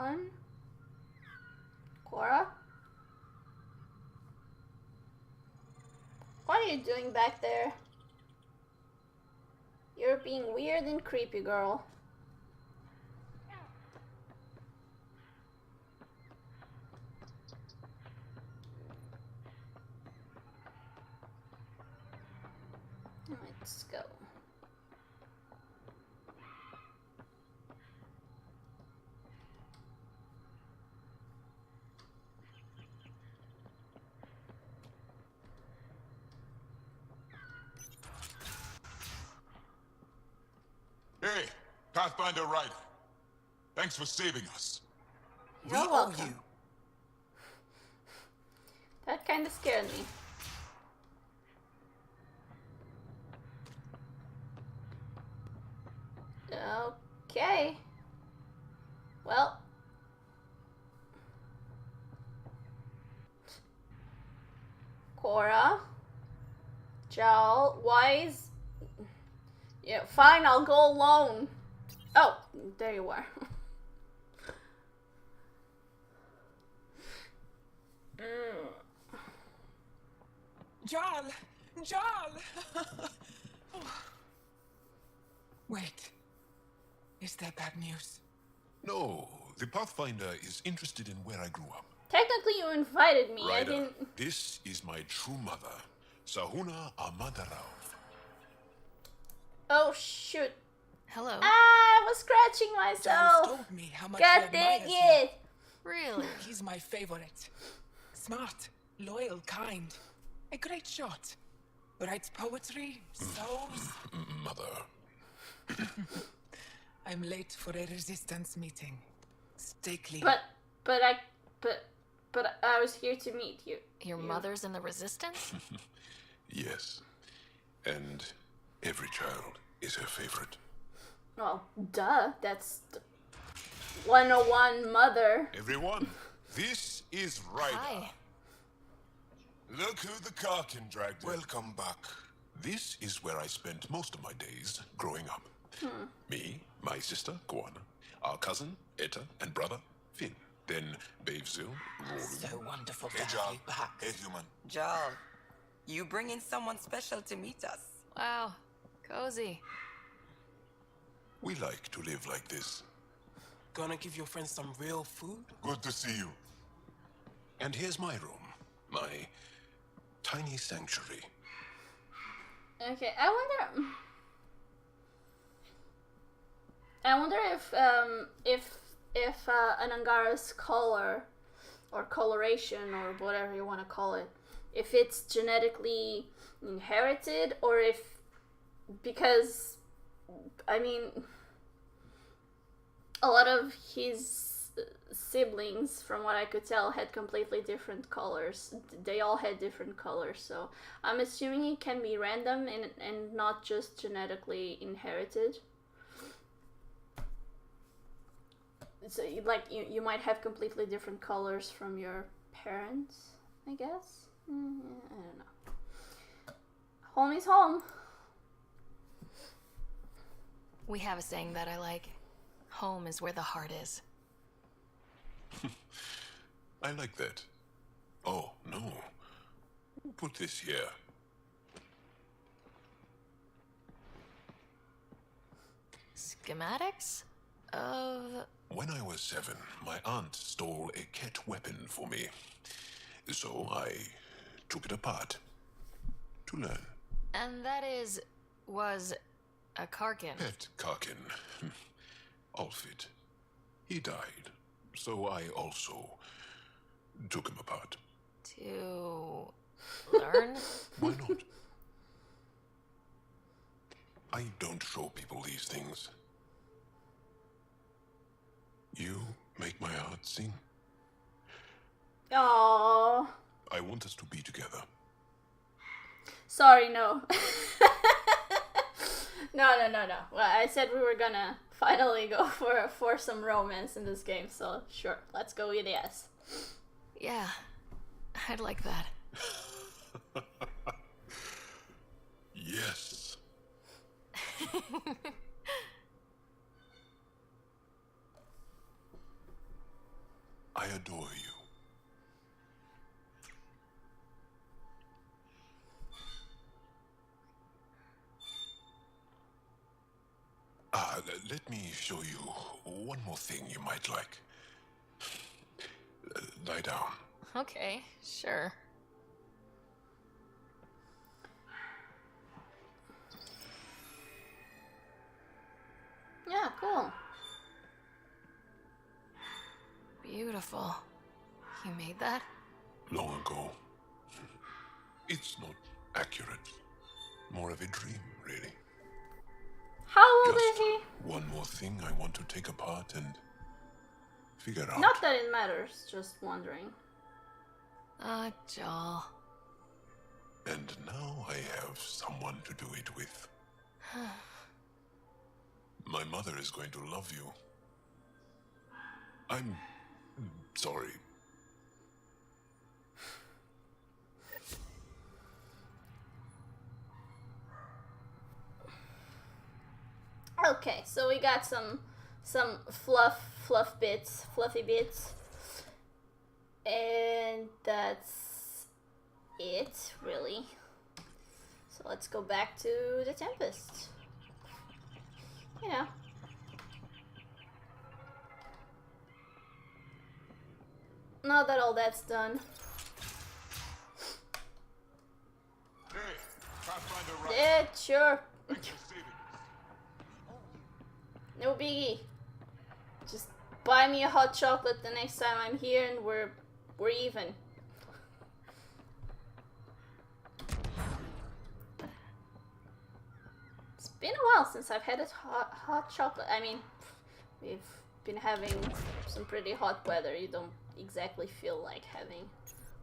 A: on. Cora? What are you doing back there? You're being weird and creepy, girl. Let's go.
S: Hey, Pathfinder Ryder. Thanks for saving us.
A: You're welcome. That kind of scared me. Okay. Well. Cora. Joel. Why is... Yeah, fine, I'll go alone. Oh, there you are.
N: Jarl! Jarl! Wait. Is that bad news?
F: No, the Pathfinder is interested in where I grew up.
A: Technically, you invited me.
F: Ryder,
A: I didn't...
F: this is my true mother, Sahuna Amadarov.
A: Oh, shoot.
D: Hello.
A: I was scratching myself.
N: Jarl told me how much
A: God
N: he
A: dang
N: admires
A: it.
D: Really?
N: He's my favorite. Smart, loyal, kind. A great shot. Writes poetry, sews.
F: Mother.
N: I'm late for a resistance meeting. Stay clean.
A: But I was here to meet you.
D: Your mother's in the resistance?
F: Yes. And every child is her favorite.
A: Well, duh. That's the 101 mother.
F: Everyone, this is Ryder.
D: Hi.
F: Look who the Karkin dragged in. Welcome back. This is where I spent most of my days growing up. Me, my sister, Guana, our cousin, Etta, and brother, Finn. Then Bavzil, Rory.
N: So wonderful to
F: Hey,
N: have
F: Jarl.
N: you back.
F: Hey, human.
J: Jarl, you bring in someone special to meet us.
D: Wow. Cozy.
F: We like to live like this.
N: Gonna give your friends some real food?
F: Good to see you. And here's my room. My tiny sanctuary.
A: Okay, I wonder if an Angara's color or coloration or whatever you want to call it, if it's genetically inherited or if, because I mean a lot of his siblings, from what I could tell, had completely different colors. They all had different colors, so I'm assuming it can be random and not just genetically inherited. So, like, you might have completely different colors from your parents, I guess? I don't know. Home is home.
D: We have a saying that I like. Home is where the heart is.
F: I like that. Oh, no. Put this here.
D: Schematics of...
F: When I was 7, my aunt stole a cat weapon for me. So I took it apart to learn.
D: And that was a Karkin.
F: Pet Karkin. Alfit. He died. So I also took him apart.
D: To learn?
F: Why not? I don't show people these things. You make my heart sing.
A: Aww.
F: I want us to be together.
A: Sorry, no. No. Well, I said we were gonna finally go for some romance in this game, so sure, let's go with yes.
D: Yeah, I'd like that.
F: Yes. I adore you. Let me show you one more thing you might like. Lie down.
D: Okay, sure.
A: Yeah, cool.
D: Beautiful. You made that?
F: Long ago. It's not accurate. More of a dream, really.
A: How old is he?
F: One more thing I want to take apart and figure out.
A: Not that it matters, just wondering.
D: Joel.
F: And now I have someone to do it with. My mother is going to love you. I'm sorry.
A: Okay, so we got some fluffy bits, and that's it, really. So let's go back to the Tempest. You know. Now that all that's done. Yeah, sure. No biggie. Just buy me a hot chocolate the next time I'm here and we're even. It's been a while since I've had a hot chocolate. I mean, we've been having some pretty hot weather. You don't exactly feel like having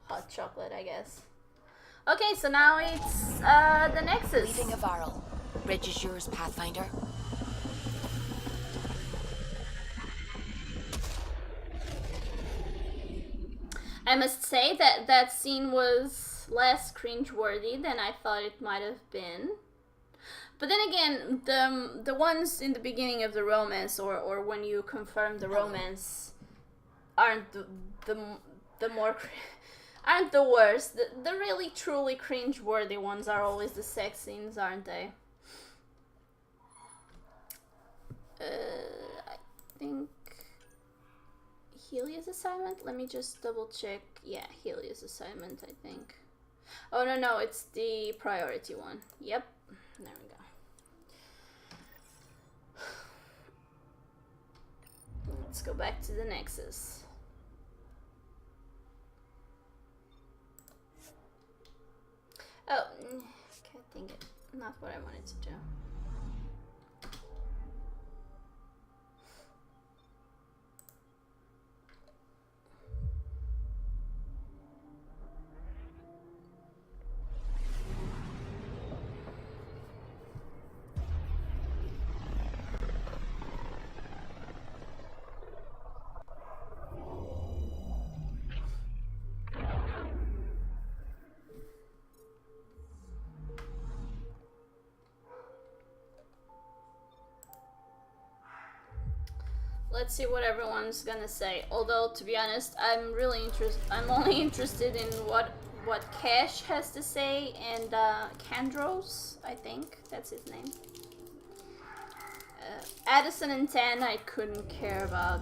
A: hot chocolate, I guess. Okay, so now it's the Nexus.
R: Leaving Avaril. Bridge is yours, Pathfinder.
A: I must say that that scene was less cringeworthy than I thought it might have been. But then again, the ones in the beginning of the romance, or when you confirm the romance, aren't the more aren't the worst. The really truly cringeworthy ones are always the sex scenes, aren't they? I think Helia's assignment? Let me just double check. Yeah, Helia's assignment, I think. Oh, no, it's the priority one. Yep, there we go. Let's go back to the Nexus. Oh, okay, dang it. Not what I wanted to do. Let's see what everyone's gonna say. Although, to be honest, I'm only interested in what Cash has to say, and Kandros, I think that's his name. Addison and Tan, I couldn't care about.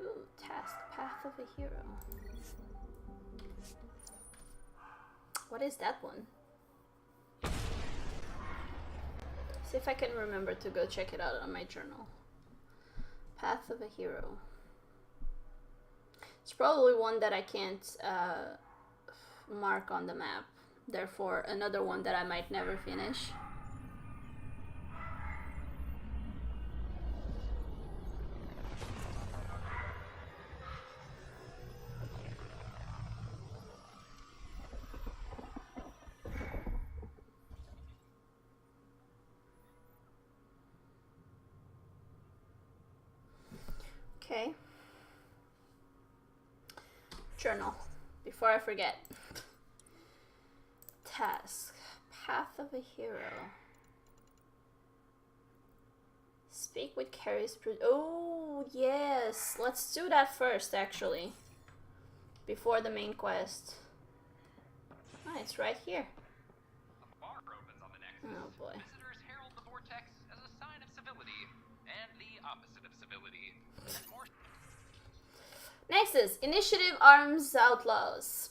A: Ooh, task, Path of a Hero. What is that one? See if I can remember to go check it out on my journal. Path of a Hero. It's probably one that I can't mark on the map. Therefore, another one that I might never finish. Okay. Journal. Before I forget. Task. Path of a Hero. Speak with Carrie's... Oh, yes. Let's do that first, actually. Before the main quest. Oh, it's right here. Oh, boy.
V: Visitors herald the vortex as a sign of civility, and the opposite of civility.
A: Nexus. Initiative arms outlaws.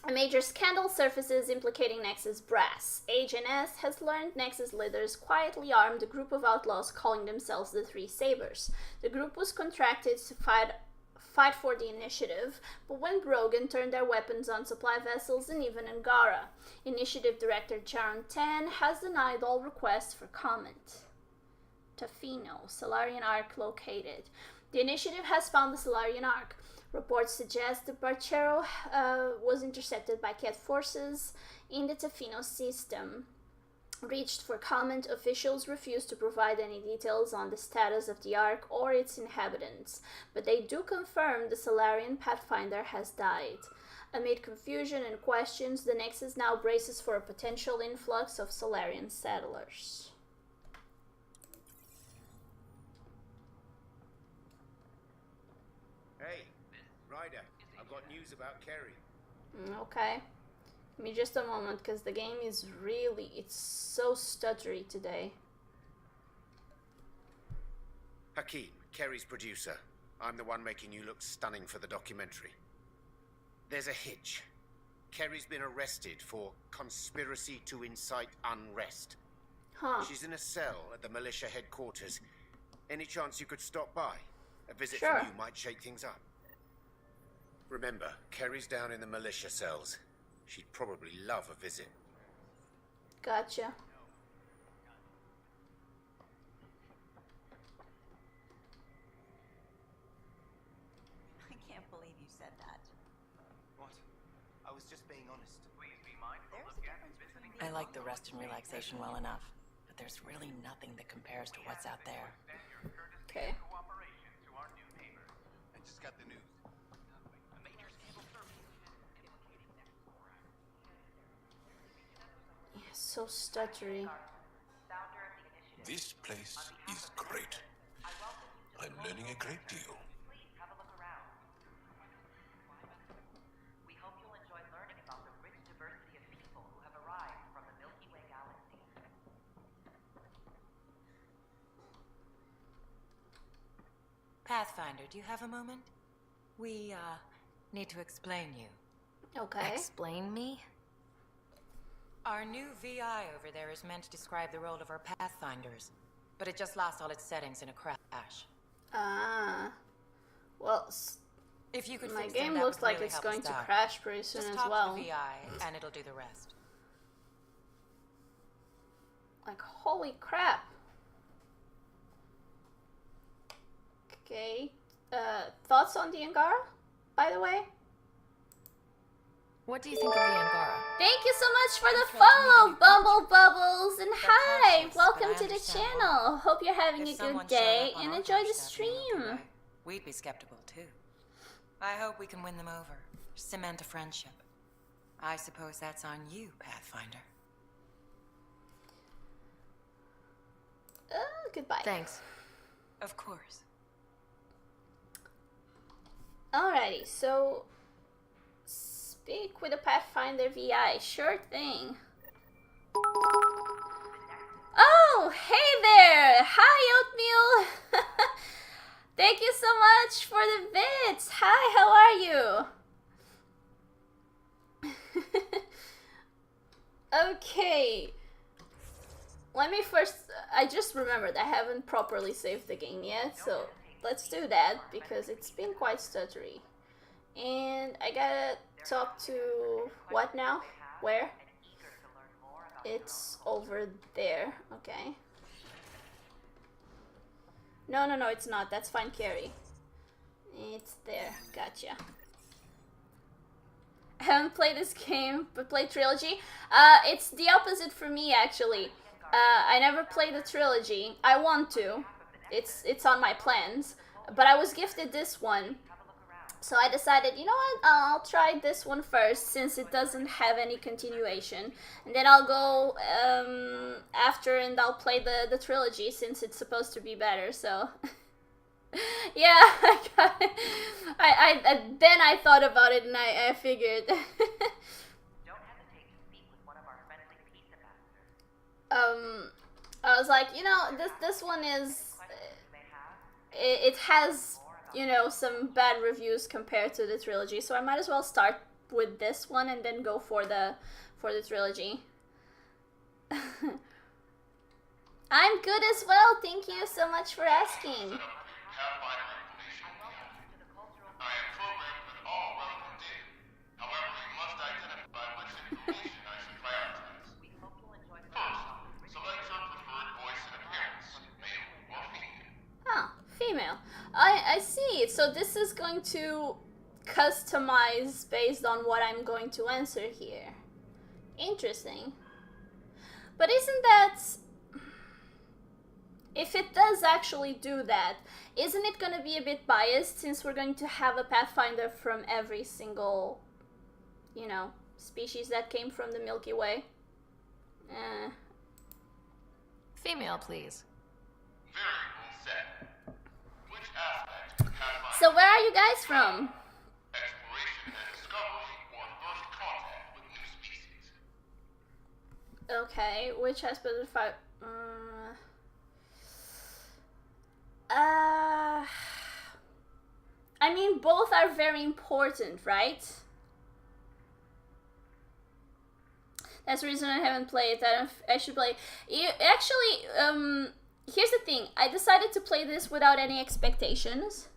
A: A major scandal surfaces implicating Nexus brass. Agent S has learned Nexus leaders quietly armed a group of outlaws calling themselves the Three Sabers. The group was contracted to fight for the initiative, but went rogue and turned their weapons on supply vessels and even Angara. Initiative Director Charon 10 has denied all requests for comment. Tafino, Solarian Arc located. The initiative has found the Solarian Arc. Reports suggest the Barchero was intercepted by Cat forces in the Tafino system. Reached for comment, officials refuse to provide any details on the status of the Ark or its inhabitants, but they do confirm the Solarian Pathfinder has died. Amid confusion and questions, the Nexus now braces for a potential influx of Solarian settlers.
G: Hey, Ryder, I've got news about Kerry.
A: Okay. Give me just a moment, because the game is really, it's so stuttery today.
G: Hakeem, Kerry's producer. I'm the one making you look stunning for the documentary. There's a hitch. Kerry's been arrested for conspiracy to incite unrest.
A: Huh.
G: She's in a cell at the militia headquarters. Any chance you could stop by? A visit
A: Sure.
G: from you might shake things up. Remember, Kerry's down in the militia cells. She'd probably love a visit.
A: Gotcha.
P: I can't believe you said that.
Q: What? I was just being honest.
V: Please be mindful of guests visiting.
H: I like the rest and relaxation well enough, but there's really nothing that compares to what's out there.
A: Okay.
Q: I just got the news.
A: Yeah, so stuttery.
F: This place is great. I'm learning a great deal.
W: We hope you'll enjoy learning about the rich diversity of people who have arrived from the Milky Way galaxy.
L: Pathfinder, do you have a moment? We, need to explain you.
A: Okay.
L: Explain me? Our new VI over there is meant to describe the role of our Pathfinders, but it just lost all its settings in a crash.
A: Ah. Well,
L: if you could
A: my
L: fix them,
A: game
L: that
A: looks
L: would
A: like
L: really
A: it's
L: help
A: going
L: us
A: to
L: out.
A: crash pretty soon
L: Just
A: as
L: talk
A: well.
L: to the VI, and it'll do the rest.
A: Like, holy crap. Okay. Thoughts on the Angara, by the way?
D: What do you think of the Angara?
A: Thank you so much for the follow, Bumble Bubbles, and hi, welcome to the channel. Hope you're having a good day and enjoy the stream.
L: We'd be skeptical too. I hope we can win them over, cement a friendship. I suppose that's on you, Pathfinder.
A: Goodbye.
D: Thanks.
L: Of course.
A: Alrighty, so speak with a Pathfinder VI. Sure thing. Oh, hey there! Hi, Oatmeal! Thank you so much for the bits! Hi, how are you? Okay. Let me first... I just remembered I haven't properly saved the game yet, so let's do that, because it's been quite stuttery. And I gotta talk to... what now? Where? It's over there. Okay. No, it's not. That's fine, Carrie. It's there. Gotcha. I haven't played this game, but played Trilogy. It's the opposite for me, actually. I never played the Trilogy. I want to. It's on my plans. But I was gifted this one. So I decided, you know what, I'll try this one first since it doesn't have any continuation. And then I'll go after and I'll play the trilogy since it's supposed to be better, so... yeah, then I thought about it and I figured. I was like, you know, this one is... It has, you know, some bad reviews compared to the trilogy, so I might as well start with this one and then go for the trilogy. I'm good as well, thank you so much for asking. Huh, female. I see. So this is going to customize based on what I'm going to answer here. Interesting. But isn't that... If it does actually do that, isn't it going to be a bit biased since we're going to have a Pathfinder from every single, you know, species that came from the Milky Way?
D: Female, please.
A: So where are you guys from? Okay, which aspect of the I mean, both are very important, right? That's the reason I haven't played. I should play. Actually, here's the thing. I decided to play this without any expectations,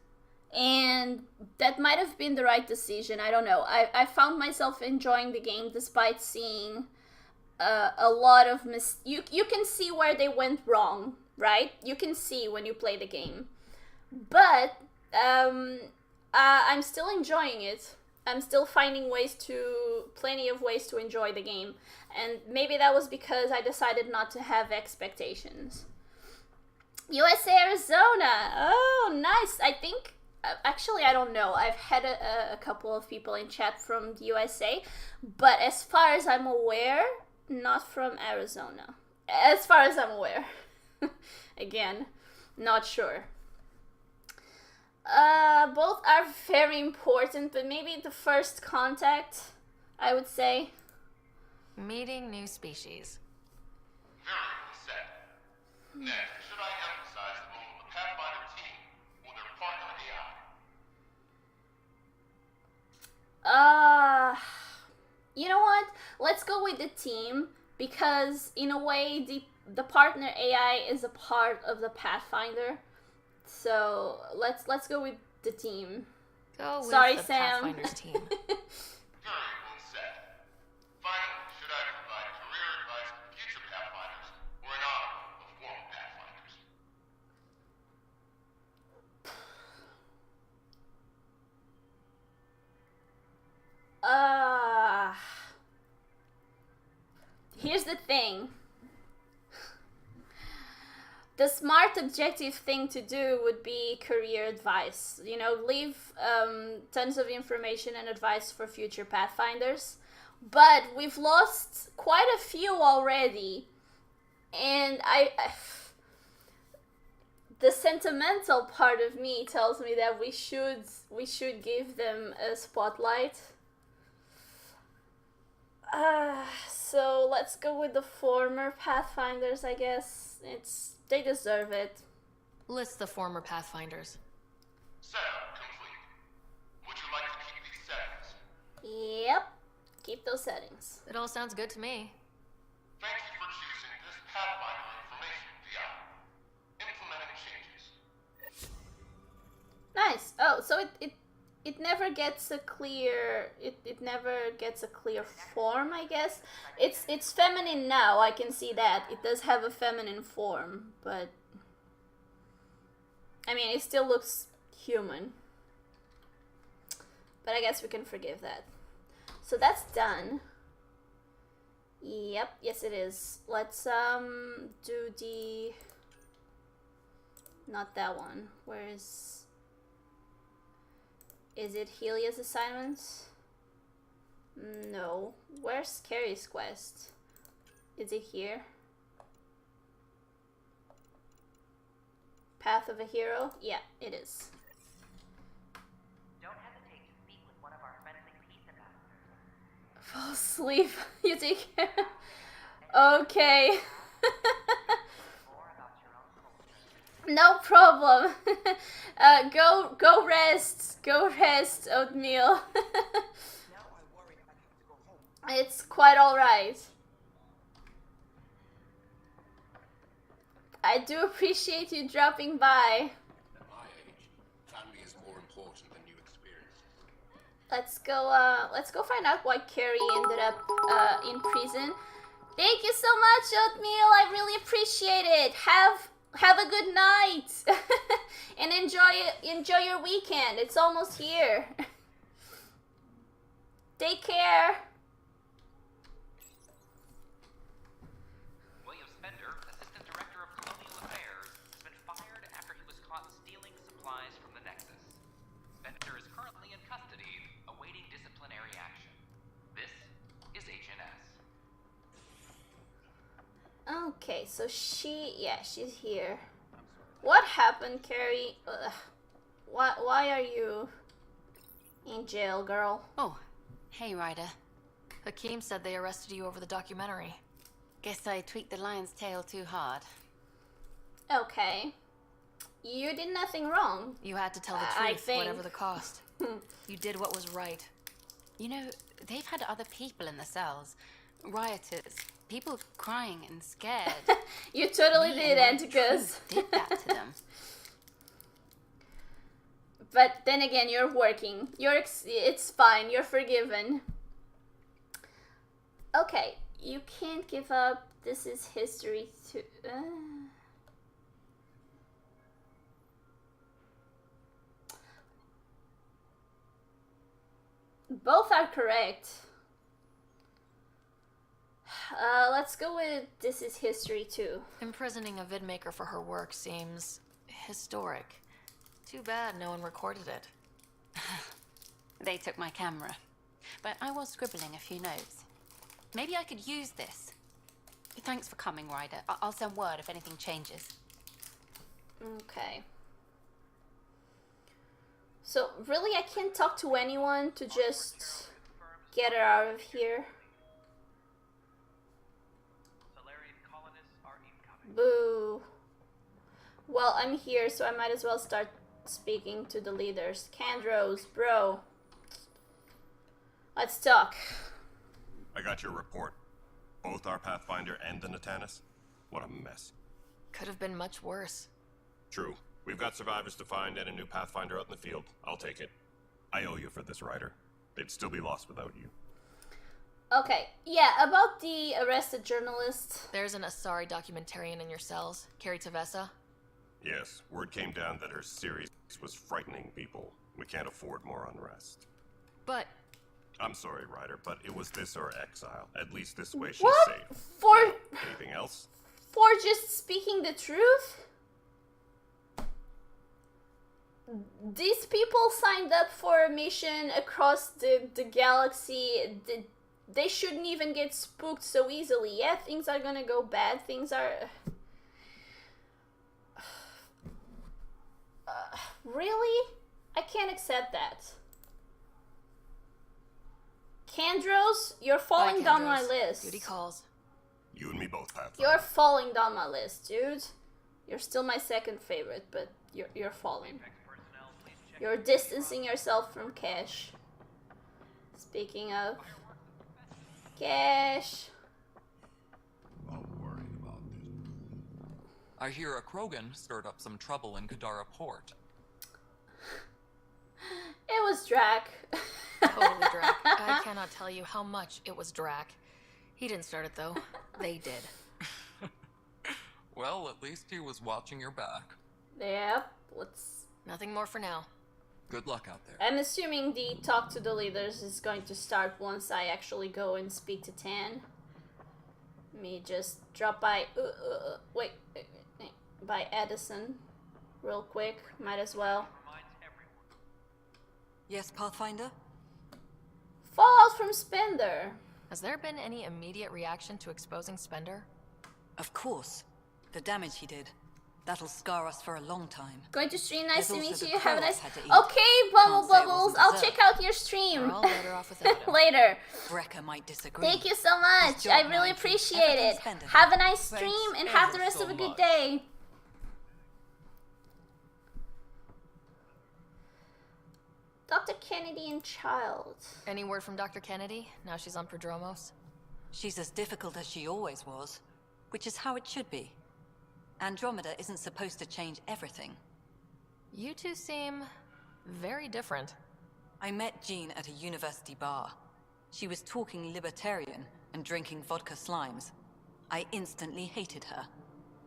A: and that might have been the right decision. I don't know. I found myself enjoying the game despite seeing a lot of you can see where they went wrong, right? You can see when you play the game, but I'm still enjoying it. I'm still finding plenty of ways to enjoy the game, and maybe that was because I decided not to have expectations. USA, Arizona. Oh, nice. I think actually I don't know. I've had a couple of people in chat from the USA, but as far as I'm aware, not from Arizona. As far as I'm aware. Again, not sure. Both are very important, but maybe the first contact, I would say.
D: Meeting new species.
U: Very well said. Next, should I emphasize the role of the Pathfinder team or their partner AI?
A: You know what? Let's go with the team, because in a way the partner AI is a part of the Pathfinder. So let's go with the team.
D: Go with
A: Sorry,
D: the
A: Sam.
D: Pathfinder's team.
U: Very well said. Finally, should I provide career advice to future Pathfinders or an honor of former Pathfinders?
A: Here's the thing. The smart, objective thing to do would be career advice. You know, leave tons of information and advice for future Pathfinders. But we've lost quite a few already. And the sentimental part of me tells me that we should give them a spotlight. So let's go with the former Pathfinders, I guess. They deserve it.
D: List the former Pathfinders.
U: Setup complete. Would you like to keep these settings?
A: Yep. Keep those settings.
D: It all sounds good to me.
U: Thank you for choosing this Pathfinder information VI. Implementing changes.
A: Nice. Oh, so it never gets a clear it never gets a clear form, I guess. It's feminine now, I can see that. It does have a feminine form, but I mean it still looks human. But I guess we can forgive that. So that's done. Yep, yes it is. Let's do the not that one. Where is Is it Helia's assignment? No. Where's Carrie's quest? Is it here? Path of a Hero? Yeah, it is.
W: Don't hesitate to speak with one of our friendly peace ambassadors.
A: Fall asleep. You take care. Okay. No problem. Go rest. Go rest, Oatmeal. It's quite alright. I do appreciate you dropping by.
F: At my age, family is more important than you experience.
A: Let's go find out why Carrie ended up in prison. Thank you so much, Oatmeal. I really appreciate it. Have a good night. And enjoy your weekend. It's almost here. Take care.
V: William Spender, Assistant Director of Colonial Affairs, has been fired after he was caught stealing supplies from the Nexus. Spender is currently in custody, awaiting disciplinary action. This is HNS.
A: Okay, so she's here. What happened, Carrie? Ugh. Why are you in jail, girl?
D: Oh, hey, Ryder. Hakeem said they arrested you over the documentary.
L: Guess I tweaked the lion's tail too hard.
A: Okay. You did nothing wrong.
D: You had to tell the
A: I
D: truth,
A: think.
D: whatever the cost. You did what was right.
L: You know, they've had other people in the cells. Rioters. People crying and scared.
A: You totally
L: Me
A: did,
L: and my
A: Anticus.
L: truth did that to them.
A: But then again, you're working. It's fine. You're forgiven. Okay, you can't give up. This is history too. Both are correct. Let's go with this is history too.
D: Imprisoning a vidmaker for her work seems historic. Too bad no one recorded it.
L: They took my camera, but I was scribbling a few notes. Maybe I could use this. Thanks for coming, Ryder. I'll send word if anything changes.
A: Okay. So, really, I can't talk to anyone to just get her out of here. Boo. Well, I'm here, so I might as well start speaking to the leaders. Candros, bro. Let's talk.
C: I got your report. Both our Pathfinder and the Natanis. What a mess.
D: Could have been much worse.
C: True. We've got survivors to find and a new Pathfinder out in the field. I'll take it. I owe you for this, Ryder. They'd still be lost without you.
A: Okay, yeah, about the arrested journalist.
D: There's an Asari documentarian in your cells, Carrie Tavessa.
C: Yes, word came down that her series was frightening people. We can't afford more unrest.
D: But...
C: I'm sorry, Ryder, but it was this or exile. At least this way she's
A: What?
C: safe.
A: For...
C: Anything else?
A: For just speaking the truth? These people signed up for a mission across the galaxy. They shouldn't even get spooked so easily. Yeah, things are gonna go bad. Things are... really? I can't accept that. Candros, you're falling down my list.
D: Duty calls.
C: You and me both, Pathfinder.
A: You're falling down my list, dude. You're still my second favorite, but you're falling. You're distancing yourself from Cash. Speaking of... Cash.
E: I hear a Krogan stirred up some trouble in Kadara Port.
A: It was Drac.
D: Totally Drac. I cannot tell you how much it was Drac. He didn't start it, though. They did.
E: Well, at least he was watching your back.
A: Yep, let's...
D: Nothing more for now.
E: Good luck out there.
A: I'm assuming the talk to the leaders is going to start once I actually go and speak to Tan. Let me just drop by... wait. By Edison. Real quick. Might as well.
J: Yes, Pathfinder?
A: Fallout from Spender.
D: Has there been any immediate reaction to exposing Spender?
J: Of course. The damage he did. That'll scar us for a long time.
A: Going to stream. Nice to
J: There's
A: meet
J: also
A: you.
J: the
A: Have a
J: crow
A: nice.
J: I've had to eat.
A: Okay, Bubble
J: Can't say it
A: Bubbles.
J: wasn't
A: I'll
J: deserved.
A: check out your stream
D: We're all better off without him.
A: later.
J: Brecker might disagree.
A: Thank you so much.
J: His job
A: I
J: now
A: really
J: includes
A: appreciate
J: everything
A: it.
J: Spender did.
A: Have a nice
N: Thanks
A: stream and have the
N: ever
A: rest
N: so
A: of a good
N: much.
A: day. Dr. Kennedy and Child.
D: Any word from Dr. Kennedy, now she's on Prodromos?
J: She's as difficult as she always was, which is how it should be. Andromeda isn't supposed to change everything.
D: You two seem very different.
J: I met Jean at a university bar. She was talking libertarian and drinking vodka slimes. I instantly hated her.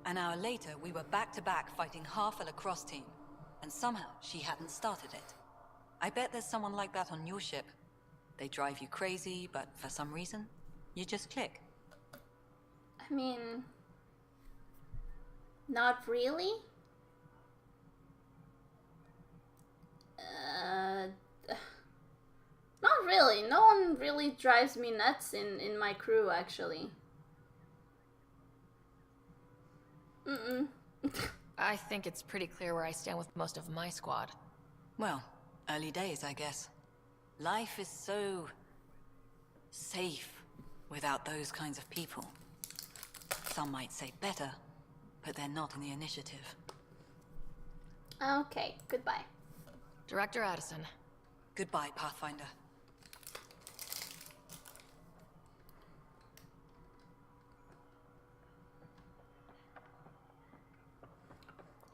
J: An hour later, we were back-to-back fighting half a lacrosse team, and somehow she hadn't started it. I bet there's someone like that on your ship. They drive you crazy, but for some reason, you just click.
A: I mean, not really. Not really. No one really drives me nuts in my crew, actually.
D: I think it's pretty clear where I stand with most of my squad.
J: Well, early days, I guess. Life is so safe without those kinds of people. Some might say better, but they're not in the initiative.
A: Okay, goodbye.
D: Director Addison.
J: Goodbye, Pathfinder.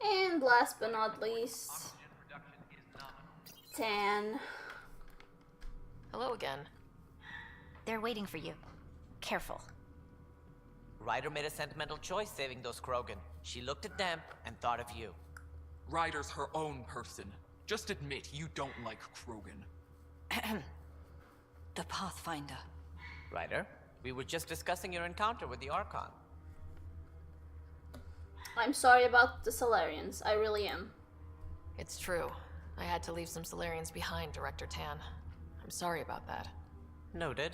A: And last but not least, 10.
D: Hello again.
R: They're waiting for you. Careful.
I: Ryder made a sentimental choice saving those Krogan. She looked at them and thought of you.
E: Ryder's her own person. Just admit you don't like Krogan.
J: The Pathfinder.
I: Ryder, we were just discussing your encounter with the Archon.
A: I'm sorry about the Solarians. I really am.
D: It's true. I had to leave some Solarians behind, Director Tan. I'm sorry about that.
I: Noted.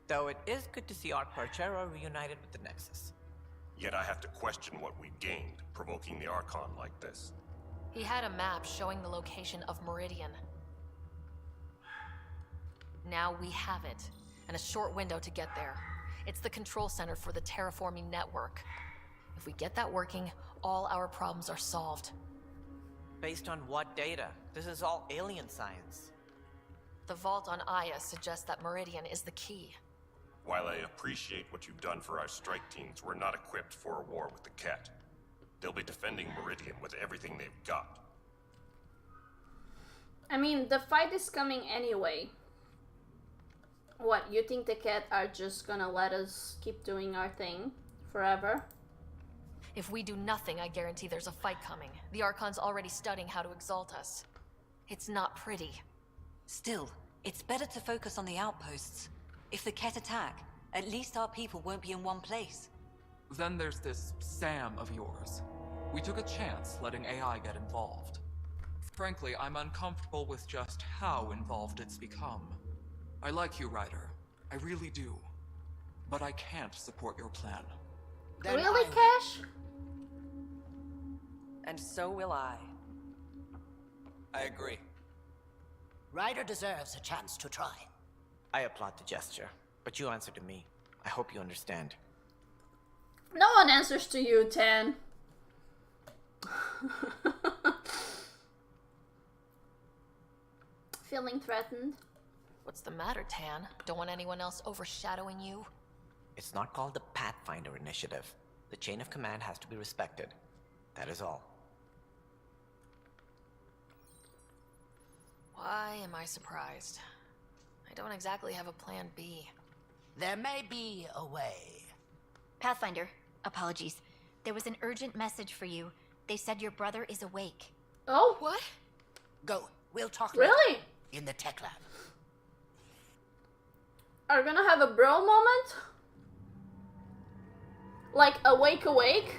I: Though it is good to see Arc Parchero reunited with the Nexus.
C: Yet I have to question what we gained, provoking the Archon like this.
D: He had a map showing the location of Meridian. Now we have it, and a short window to get there. It's the control center for the terraforming network. If we get that working, all our problems are solved.
I: Based on what data? This is all alien science.
D: The vault on Aya suggests that Meridian is the key.
C: While I appreciate what you've done for our strike teams, we're not equipped for a war with the Ket. They'll be defending Meridian with everything they've got.
A: I mean, the fight is coming anyway. What, you think the Ket are just gonna let us keep doing our thing forever?
D: If we do nothing, I guarantee there's a fight coming. The Archon's already studying how to exalt us. It's not pretty.
J: Still, it's better to focus on the outposts. If the Ket attack, at least our people won't be in one place.
E: Then there's this Sam of yours. We took a chance letting AI get involved. Frankly, I'm uncomfortable with just how involved it's become. I like you, Ryder. I really do. But I can't support your plan.
A: Really, Cash?
I: And so will I.
N: I agree.
M: Ryder deserves a chance to try.
I: I applaud the gesture, but you answer to me. I hope you understand.
A: No one answers to you, Tan. Feeling threatened?
D: What's the matter, Tan? Don't want anyone else overshadowing you?
I: It's not called the Pathfinder Initiative. The chain of command has to be respected. That is all.
D: Why am I surprised? I don't exactly have a plan B.
M: There may be a way.
R: Pathfinder, apologies. There was an urgent message for you. They said your brother is awake.
A: Oh?
D: What?
M: Go. We'll talk
A: Really?
M: later. In the tech lab.
A: Are we gonna have a bro moment? Like, awake?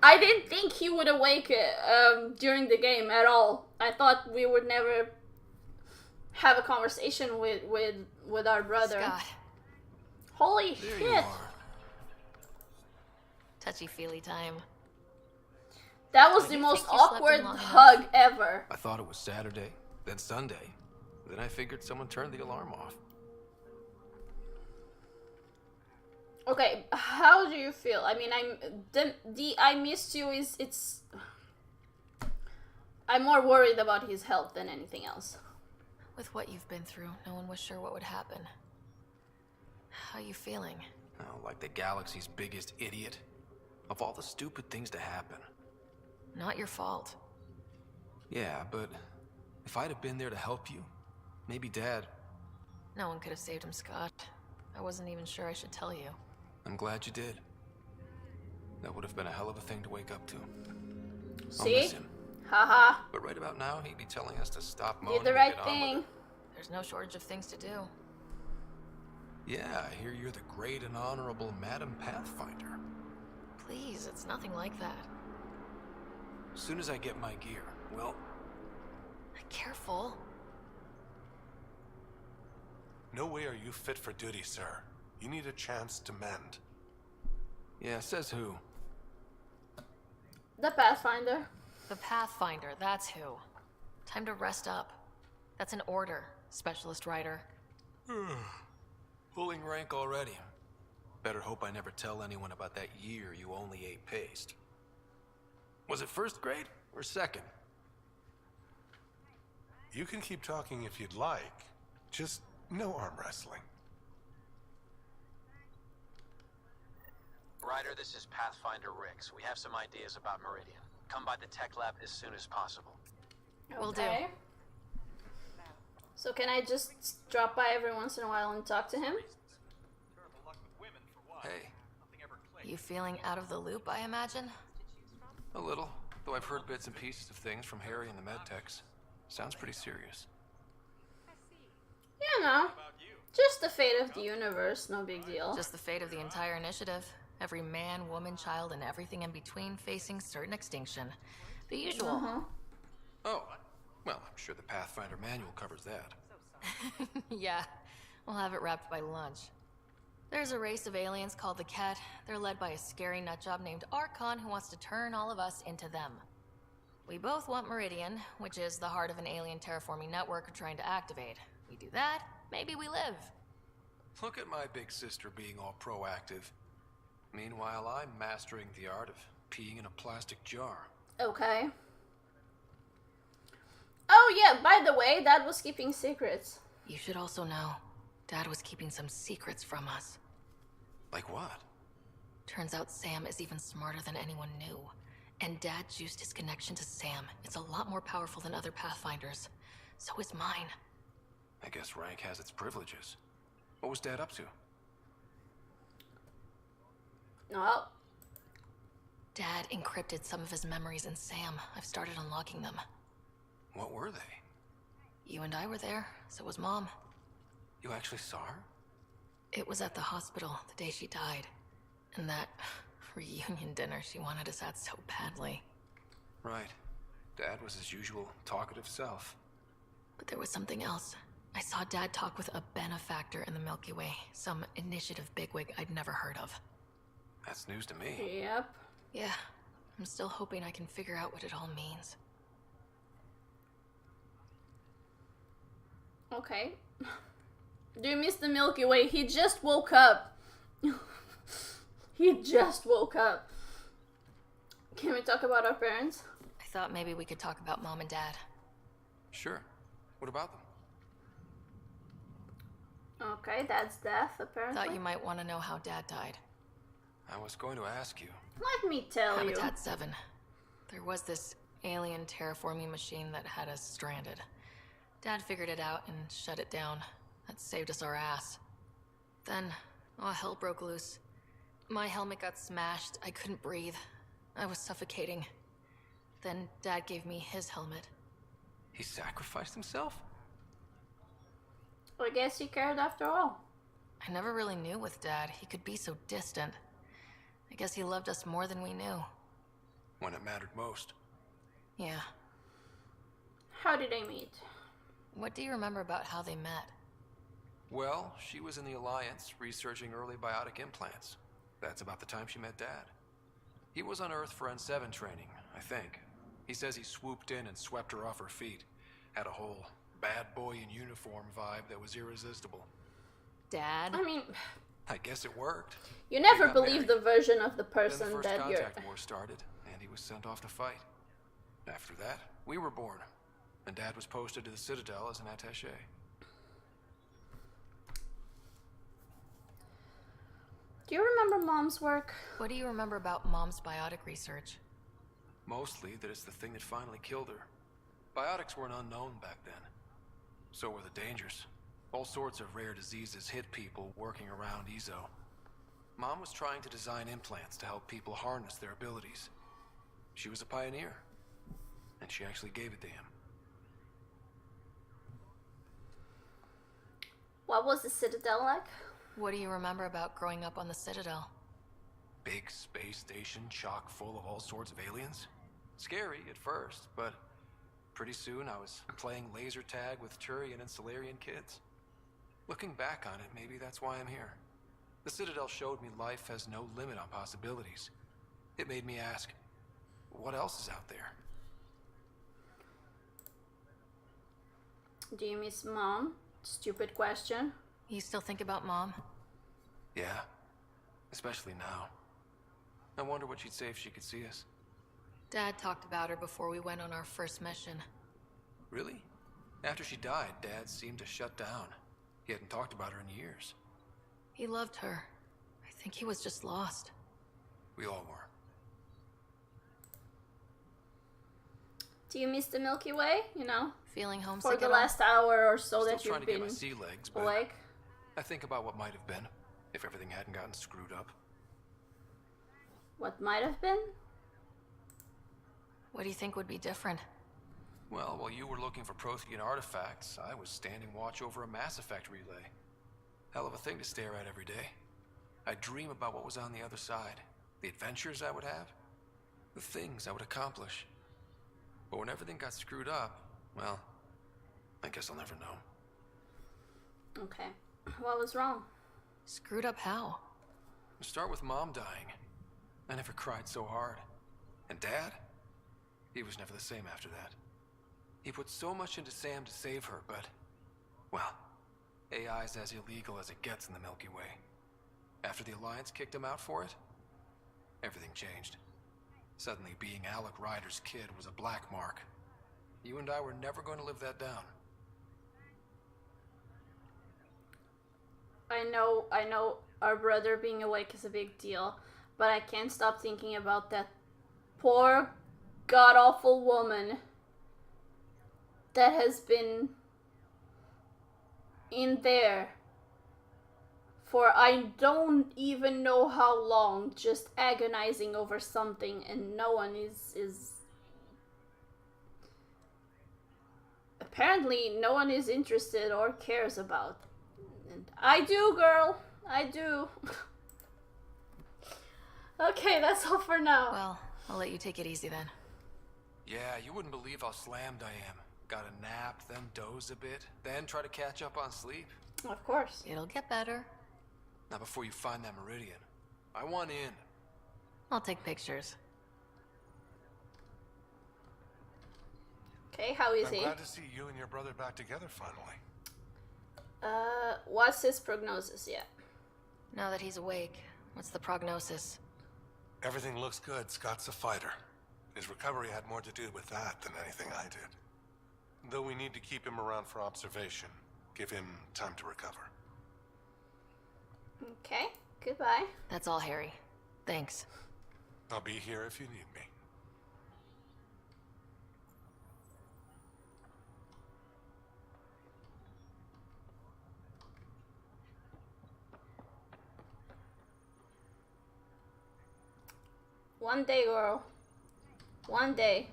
A: I didn't think he would awake during the game at all. I thought we would never have a conversation with our brother.
D: Scott.
A: Holy
K: There
A: shit!
K: you are.
D: Touchy-feely time.
A: That was
D: Don't
A: the
D: you
A: most
D: think you slept in
A: awkward
D: long enough?
A: hug ever.
K: I thought it was Saturday, then Sunday. Then I figured someone turned the alarm off.
A: Okay, how do you feel? I mean, the I missed you is it's. I'm more worried about his health than anything else.
D: With what you've been through, no one was sure what would happen. How you feeling?
K: Oh, like the galaxy's biggest idiot. Of all the stupid things to happen.
D: Not your fault.
K: Yeah, but if I'd have been there to help you, maybe Dad.
D: No one could have saved him, Scott. I wasn't even sure I should tell you.
K: I'm glad you did. That would have been a hell of a thing to wake up to. I'll
A: See?
K: miss him.
A: Haha.
K: But right about now, he'd be telling us to stop
A: Did
K: moaning
A: the
K: and
A: right
K: get on with
A: thing.
K: it.
D: There's no shortage of things to do.
K: Yeah, I hear you're the great and honorable Madam Pathfinder.
D: Please, it's nothing like that.
K: As soon as I get my gear, well...
D: Careful.
S: No way are you fit for duty, sir. You need a chance to mend.
K: Yeah, says who?
A: The Pathfinder.
D: The Pathfinder, that's who. Time to rest up. That's an order, Specialist Rider.
K: Pulling rank already. Better hope I never tell anyone about that year you only ate paste. Was it first grade or second?
S: You can keep talking if you'd like. Just no arm wrestling.
O: Ryder, this is Pathfinder Rix. We have some ideas about Meridian. Come by the tech lab as soon as possible.
D: Will do.
A: Okay. So can I just drop by every once in a while and talk to him?
K: Hey.
D: You feeling out of the loop, I imagine?
K: A little, though I've heard bits and pieces of things from Harry and the medtechs. Sounds pretty serious.
A: You know, just the fate of the universe, no big deal.
D: Just the fate of the entire initiative. Every man, woman, child, and everything in between facing certain extinction. The usual.
K: Oh, well, I'm sure the Pathfinder manual covers that.
D: Yeah, we'll have it wrapped by lunch. There's a race of aliens called the Ket. They're led by a scary nutjob named Archon who wants to turn all of us into them. We both want Meridian, which is the heart of an alien terraforming network we're trying to activate. We do that, maybe we live.
K: Look at my big sister being all proactive. Meanwhile, I'm mastering the art of peeing in a plastic jar.
A: Okay. Oh yeah, by the way, Dad was keeping secrets.
D: You should also know, Dad was keeping some secrets from us.
K: Like what?
D: Turns out Sam is even smarter than anyone knew. And Dad juiced his connection to Sam. It's a lot more powerful than other Pathfinders. So is mine.
K: I guess rank has its privileges. What was Dad up to?
A: No.
D: Dad encrypted some of his memories in Sam. I've started unlocking them.
K: What were they?
D: You and I were there, so was Mom.
K: You actually saw her?
D: It was at the hospital the day she died. And that reunion dinner she wanted us at so badly.
K: Right. Dad was his usual talkative self.
D: But there was something else. I saw Dad talk with a benefactor in the Milky Way. Some initiative bigwig I'd never heard of.
K: That's news to me.
A: Yep.
D: Yeah. I'm still hoping I can figure out what it all means.
A: Okay. Do you miss the Milky Way? He just woke up. He just woke up. Can we talk about our parents?
D: I thought maybe we could talk about Mom and Dad.
K: Sure. What about them?
A: Okay, Dad's death, apparently.
D: Thought you might want to know how Dad died.
K: I was going to ask you.
A: Let me tell you.
D: Habitat 7. There was this alien terraforming machine that had us stranded. Dad figured it out and shut it down. That saved us our ass. Then, hell broke loose. My helmet got smashed. I couldn't breathe. I was suffocating. Then Dad gave me his helmet.
K: He sacrificed himself?
A: I guess he cared after all.
D: I never really knew with Dad. He could be so distant. I guess he loved us more than we knew.
K: when it mattered most.
D: Yeah.
A: How did they meet?
D: What do you remember about how they met?
K: Well, she was in the Alliance researching early biotic implants. That's about the time she met Dad. He was on Earth for N7 training, I think. He says he swooped in and swept her off her feet. Had a whole bad boy in uniform vibe that was irresistible.
D: Dad?
A: I mean,
K: I guess it worked.
A: you never
K: got
A: believe the version of the person
K: then the
A: that
K: first
A: you're...
K: contact war started, and he was sent off to fight. After that, we were born, and Dad was posted to the Citadel as an attaché.
A: Do you remember Mom's work?
D: What do you remember about Mom's biotic research?
K: Mostly that it's the thing that finally killed her. Biotics were an unknown back then. So were the dangers. All sorts of rare diseases hit people working around EZO. Mom was trying to design implants to help people harness their abilities. She was a pioneer, and she actually gave it to him.
A: What was the Citadel like?
D: What do you remember about growing up on the Citadel?
K: Big space station chock full of all sorts of aliens. Scary at first, but pretty soon I was playing laser tag with Turian and Solarian kids. Looking back on it, maybe that's why I'm here. The Citadel showed me life has no limit on possibilities. It made me ask, what else is out there?
A: Do you miss Mom? Stupid question.
D: You still think about Mom?
K: Yeah, especially now. I wonder what she'd say if she could see us.
D: Dad talked about her before we went on our first mission.
K: Really? After she died, Dad seemed to shut down. He hadn't talked about her in years.
D: He loved her. I think he was just lost.
K: We all were.
A: Do you miss the Milky Way? You know?
D: Feeling homesick
A: for the
D: at all?
A: last hour or so
K: Still
A: that
K: trying
A: you've
K: to get
A: been
K: my sea legs, but
A: awake?
K: I think about what might have been if everything hadn't gotten screwed up.
A: What might have been?
D: What do you think would be different?
K: Well, while you were looking for Prothean artifacts, I was standing watch over a Mass Effect relay. Hell of a thing to stare at every day. I dream about what was on the other side, the adventures I would have, the things I would accomplish. But when everything got screwed up, well, I guess I'll never know.
A: Okay. What was wrong?
D: Screwed up how?
K: Start with Mom dying. I never cried so hard. And Dad? He was never the same after that. He put so much into Sam to save her, but... well, AI's as illegal as it gets in the Milky Way. After the Alliance kicked him out for it, everything changed. Suddenly being Alec Ryder's kid was a black mark. You and I were never going to live that down.
A: I know our brother being awake is a big deal, but I can't stop thinking about that poor, god-awful woman that has been in there for I don't even know how long, just agonizing over something, and no one is apparently no one is interested or cares about. And I do, girl. I do. Okay, that's all for now.
D: Well, I'll let you take it easy then.
K: Yeah, you wouldn't believe how slammed I am. Got a nap, then doze a bit, then try to catch up on sleep.
A: Of course.
D: It'll get better.
K: Not before you find that Meridian. I want in.
D: I'll take pictures.
A: Okay, how is
B: I'm
A: he?
B: glad to see you and your brother back together finally.
A: What's his prognosis yet?
D: Now that he's awake, what's the prognosis?
B: Everything looks good. Scott's a fighter. His recovery had more to do with that than anything I did. Though we need to keep him around for observation. Give him time to recover.
A: Okay, goodbye.
D: That's all, Harry. Thanks.
B: I'll be here if you need me.
A: One day, girl. One day.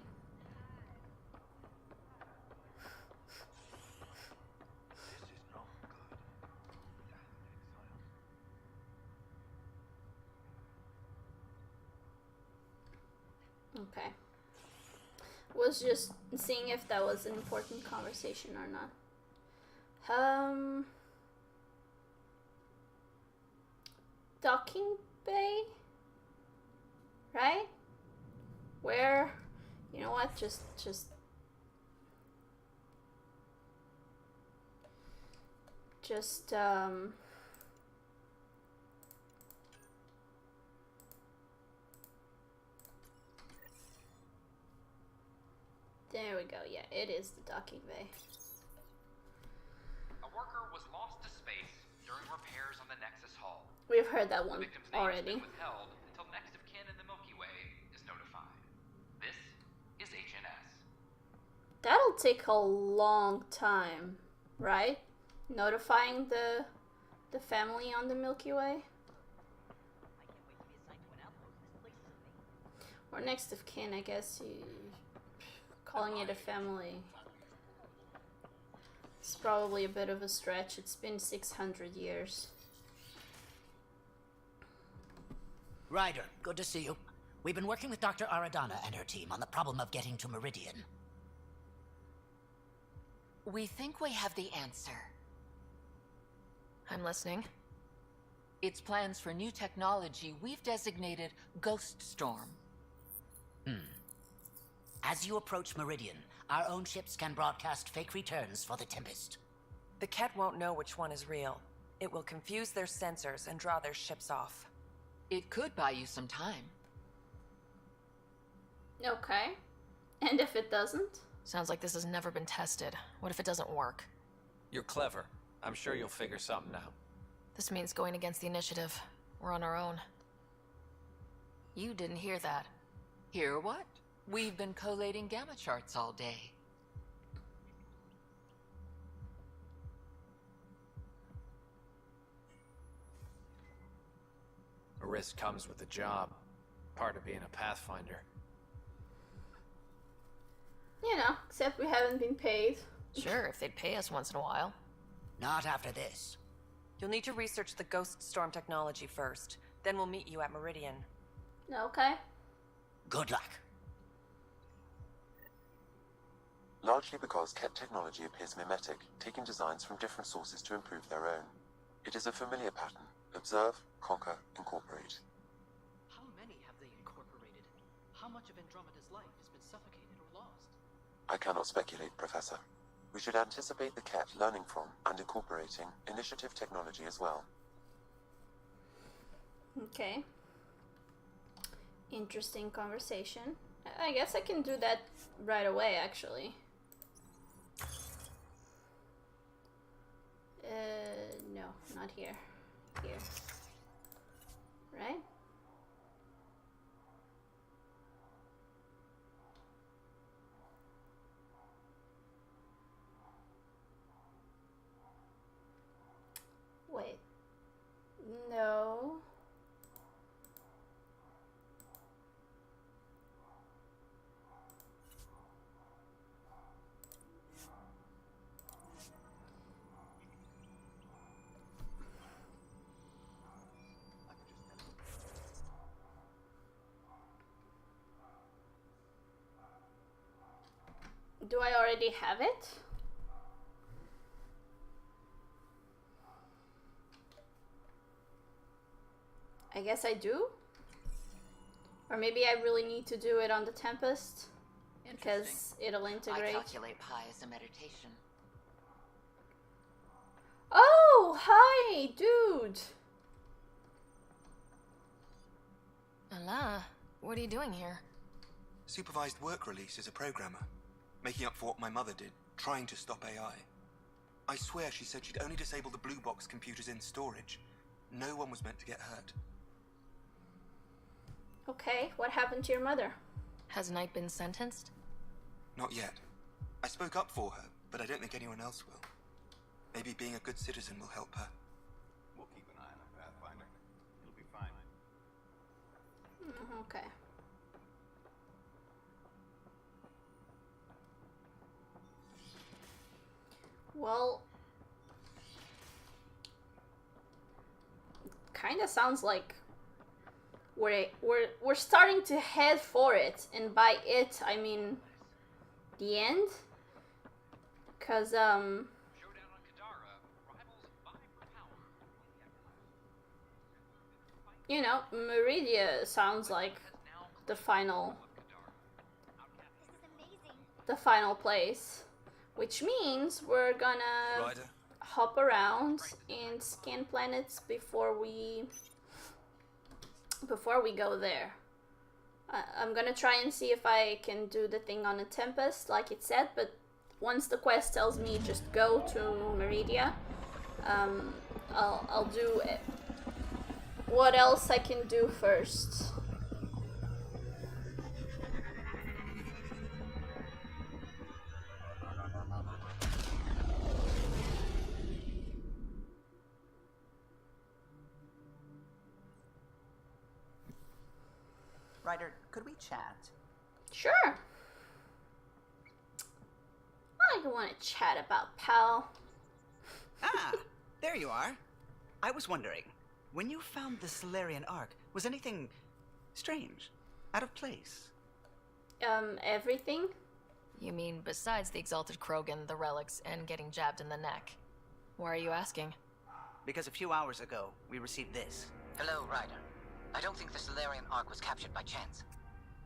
A: Okay. Was just seeing if that was an important conversation or not. Docking bay? Right? Where? You know what? Just there we go. Yeah, it is the docking bay.
V: A worker was lost to space during repairs on the Nexus hull.
A: We've heard that one
V: The victim's name
A: already.
V: has been withheld until next of kin in the Milky Way is notified. This is HNS.
A: That'll take a long time, right? Notifying the family on the Milky Way? Or next of kin, I guess. Calling it a family. It's probably a bit of a stretch. It's been 600 years.
G: Ryder, good to see you. We've been working with Dr. Aradana and her team on the problem of getting to Meridian.
J: We think we have the answer.
D: I'm listening.
J: It's plans for new technology we've designated Ghost Storm.
G: As you approach Meridian, our own ships can broadcast fake returns for the Tempest.
H: The Ket won't know which one is real. It will confuse their sensors and draw their ships off.
J: It could buy you some time.
A: Okay. And if it doesn't?
D: Sounds like this has never been tested. What if it doesn't work?
K: You're clever. I'm sure you'll figure something out.
D: This means going against the initiative. We're on our own. You didn't hear that.
J: Hear what? We've been collating gamma charts all day.
K: A risk comes with the job. Part of being a Pathfinder.
A: You know, except we haven't been paid.
D: Sure, if they'd pay us once in a while.
G: Not after this.
H: You'll need to research the Ghost Storm technology first. Then we'll meet you at Meridian.
A: Okay.
G: Good luck.
P: Largely because Ket technology appears mimetic, taking designs from different sources to improve their own. It is a familiar pattern. Observe, conquer, incorporate.
T: How many have they incorporated? How much of Andromeda's life has been suffocated or lost?
P: I cannot speculate, Professor. We should anticipate the Ket learning from and incorporating initiative technology as well.
A: Okay. Interesting conversation. I guess I can do that right away, actually. No, not here. Here. Right? Wait. No. Do I already have it? I guess I do. Or maybe I really need to do it on the Tempest because it'll integrate.
J: I calculate pi as a meditation.
A: Oh, hi, dude.
D: Allah, what are you doing here?
X: Supervised work release as a programmer. Making up for what my mother did, trying to stop AI. I swear she said she'd only disable the blue box computers in storage. No one was meant to get hurt.
A: Okay, what happened to your mother?
D: Has Knight been sentenced?
X: Not yet. I spoke up for her, but I don't think anyone else will. Maybe being a good citizen will help her.
Q: We'll keep an eye on the Pathfinder. He'll be fine.
A: Okay. Well, kind of sounds like we're starting to head for it, and by it I mean the end, cause you know, Meridia sounds like the final place, which means we're gonna
X: Ryder?
A: hop around and scan planets before we go there. I'm gonna try and see if I can do the thing on a Tempest like it said, but once the quest tells me just go to Meridia, I'll do it. What else I can do first.
M: Ryder, could we chat?
A: Sure. I want to chat about Pal.
M: Ah, there you are. I was wondering, when you found the Solarian Ark, was anything strange, out of place?
A: Everything?
D: You mean besides the Exalted Krogan, the relics, and getting jabbed in the neck? Why are you asking?
M: Because a few hours ago, we received this.
F: Hello, Ryder. I don't think the Solarian Ark was captured by chance.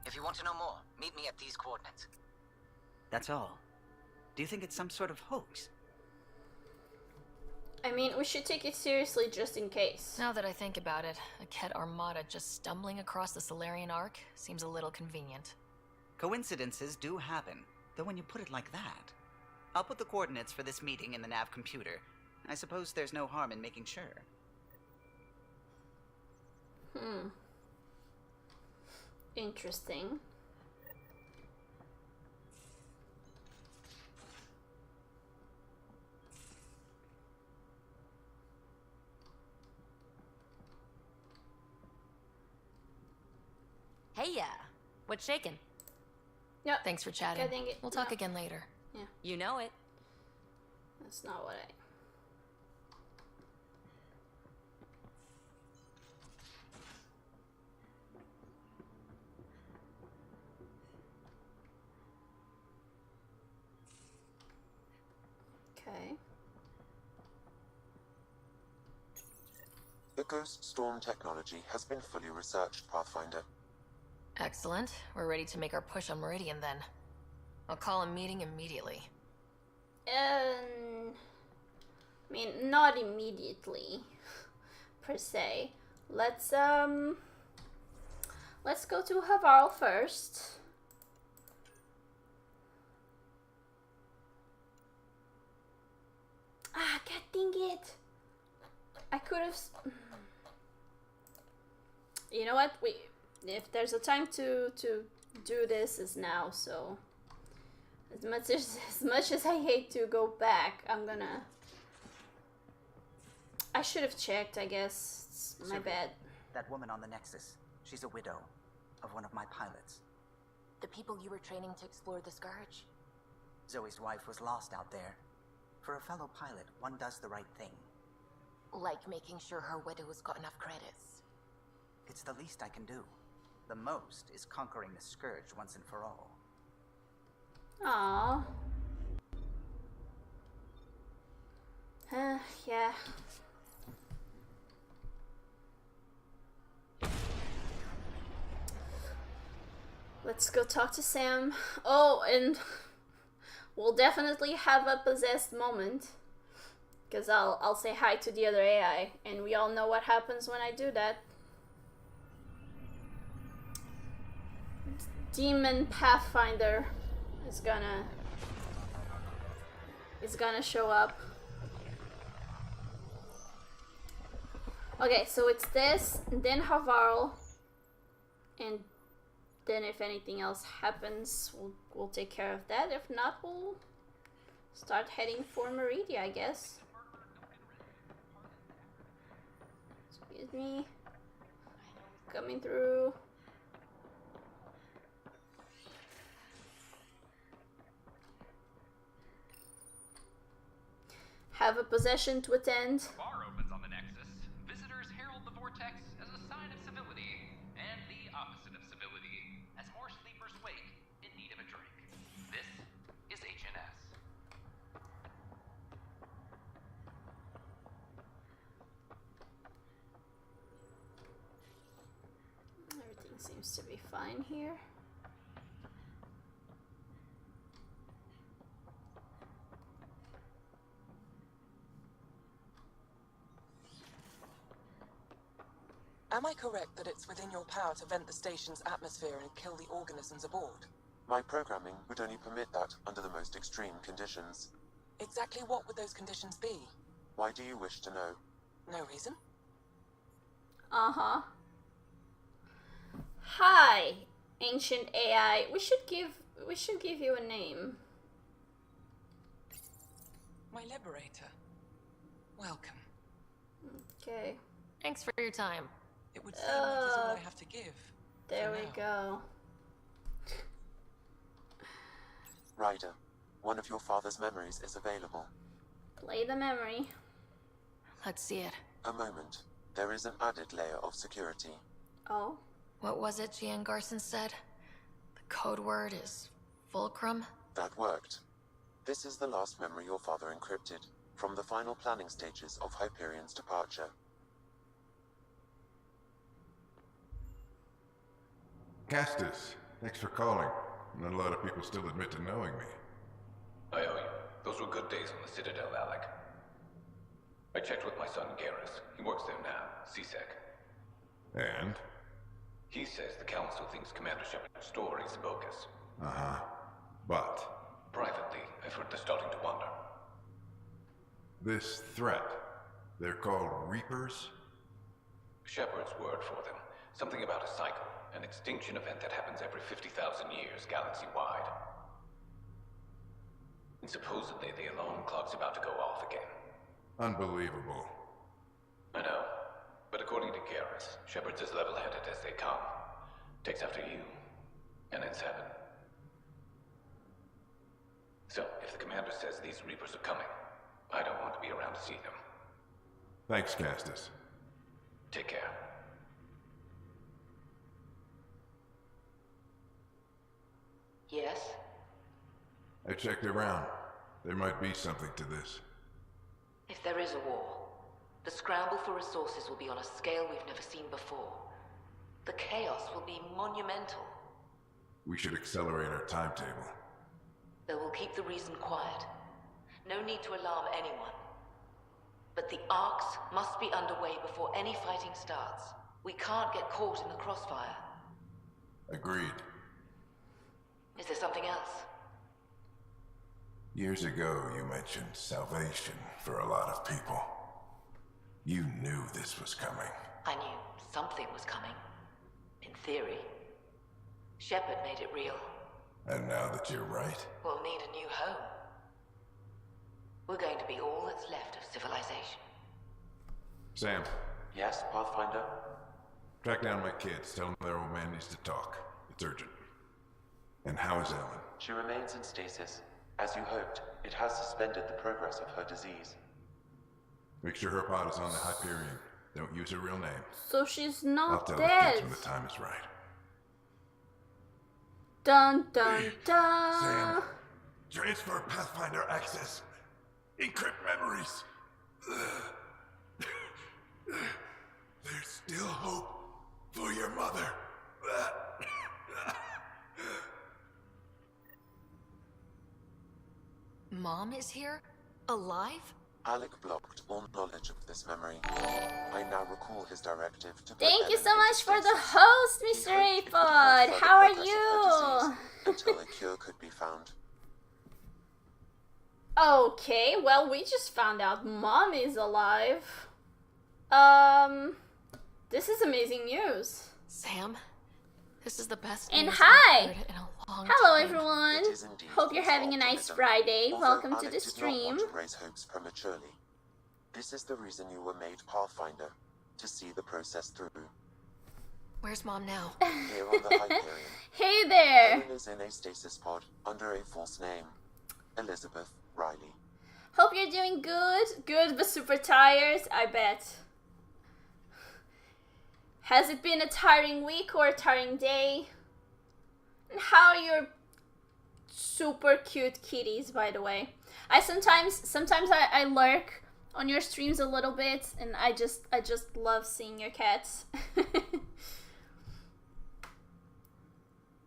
F: If you want to know more, meet me at these coordinates.
M: That's all. Do you think it's some sort of hoax?
A: I mean, we should take it seriously just in case.
D: Now that I think about it, a Ket armada just stumbling across the Solarian Ark seems a little convenient.
M: Coincidences do happen, though when you put it like that. I'll put the coordinates for this meeting in the nav computer. I suppose there's no harm in making sure.
A: Interesting.
L: Hey, what's shaking?
A: Yep.
D: Thanks for chatting. We'll talk again later.
A: Yeah.
L: You know it.
A: That's not what I... Okay.
P: The Ghost Storm technology has been fully researched, Pathfinder.
D: Excellent. We're ready to make our push on Meridian then. I'll call a meeting immediately.
A: I mean, not immediately, per se. Let's go to Havarl first. Ah, god dang it! I could have... You know what? If there's a time to do this, is now. So as much as I hate to go back, I'm gonna... I should have checked, I guess. It's my bad.
M: That woman on the Nexus, she's a widow of one of my pilots.
R: The people you were training to explore the Scourge?
M: Zoe's wife was lost out there. For a fellow pilot, one does the right thing.
R: Like making sure her widow's got enough credits.
M: It's the least I can do. The most is conquering the Scourge once and for all.
A: Aww. Yeah. Let's go talk to Sam. Oh, and we'll definitely have a possessed moment. Because I'll say hi to the other AI, and we all know what happens when I do that. Demon Pathfinder is gonna show up. Okay, so it's this, and then Havarl, and then if anything else happens, we'll take care of that. If not, we'll start heading for Meridia, I guess. Excuse me. Coming through. Have a possession to attend.
V: Bar opens on the Nexus. Visitors herald the vortex as a sign of civility,
A: seems to be fine here.
N: Am I correct that it's within your power to vent the station's atmosphere and kill the organisms aboard?
P: My programming would only permit that under the most extreme conditions.
N: Exactly what would those conditions be?
P: Why do you wish to know?
N: No reason.
A: Uh-huh. Hi, ancient AI. We should give you a name.
N: My liberator. Welcome.
A: Okay.
D: Thanks for your time.
N: It would seem like that's all I have to give.
A: There we go.
P: Ryder, one of your father's memories is available.
A: Play the memory.
D: Let's see it.
P: A moment. There is an added layer of security.
A: Oh?
D: What was it Gian Garson said? The code word is Fulcrum?
P: That worked. This is the last memory your father encrypted, from the final planning stages of Hyperion's departure.
C: Castus, thanks for calling. Not a lot of people still admit to knowing me.
L: I owe you. Those were good days on the Citadel, Alec. I checked with my son Garrus. He works there now, CSEC.
C: And?
L: He says the Council thinks Commander Shepard's story is bogus.
C: Uh-huh. But?
L: Privately, I've heard they're starting to wonder.
C: This threat, they're called Reapers?
L: Shepard's word for them. Something about a cycle, an extinction event that happens every 50,000 years, galaxy-wide. And supposedly the alarm clock's about to go off again.
C: Unbelievable.
L: I know. But according to Garrus, Shepard's as level-headed as they come. Takes after you, and then 7. So, if the commander says these Reapers are coming, I don't want to be around to see them.
C: Thanks, Castus.
L: Take care.
R: Yes?
C: I checked around. There might be something to this.
R: If there is a war, the scramble for resources will be on a scale we've never seen before. The chaos will be monumental.
C: We should accelerate our timetable.
R: They will keep the reason quiet. No need to alarm anyone. But the arcs must be underway before any fighting starts. We can't get caught in the crossfire.
C: Agreed.
R: Is there something else?
C: Years ago, you mentioned salvation for a lot of people. You knew this was coming.
R: I knew something was coming. In theory. Shepard made it real.
C: And now that you're right,
R: We'll need a new home. We're going to be all that's left of civilization.
C: Sam,
P: Yes, Pathfinder?
C: track down my kids. Tell them their old man needs to talk. It's urgent. And how is Ellen?
P: She remains in stasis. As you hoped, it has suspended the progress of her disease.
C: Make sure her pod is on the Hyperion. Don't use her real name.
A: So she's
C: I'll
A: not
C: tell the
A: dead.
C: kids when the time is right.
A: Dun dun dun.
C: Sam, transfer Pathfinder access. Encrypt memories. There's still hope for your mother.
D: Mom is here? Alive?
P: Alec blocked all knowledge of this memory. I now recall his directive to put
A: Thank you
P: Ellen
A: so
P: into
A: much for the
P: stasis.
A: host,
P: He
A: Mr.
P: hoped it would
A: Apod.
P: prevent
A: How are
P: further progress of her
A: you?
P: disease until a cure could be found.
A: Okay, well, we just found out Mom is alive. This is amazing news.
D: Sam, this is the best
A: And
D: news
A: hi!
D: I've heard in a long
A: Hello,
D: time.
A: everyone.
P: It is indeed
A: Hope you're
P: false
A: having a nice
P: optimism.
A: Friday.
P: Although
A: Welcome to
P: Alec
A: the
P: did not
A: stream.
P: want to raise hopes prematurely. This is the reason you were made Pathfinder, to see the process through.
D: Where's Mom now?
P: Here on the Hyperion.
A: Hey there.
P: Ellen is in a stasis pod under a false name. Elizabeth Riley.
A: Hope you're doing good. Good, but super tired, I bet. Has it been a tiring week or a tiring day? And how are your super cute kitties, by the way? I sometimes I lurk on your streams a little bit, and I just love seeing your cats.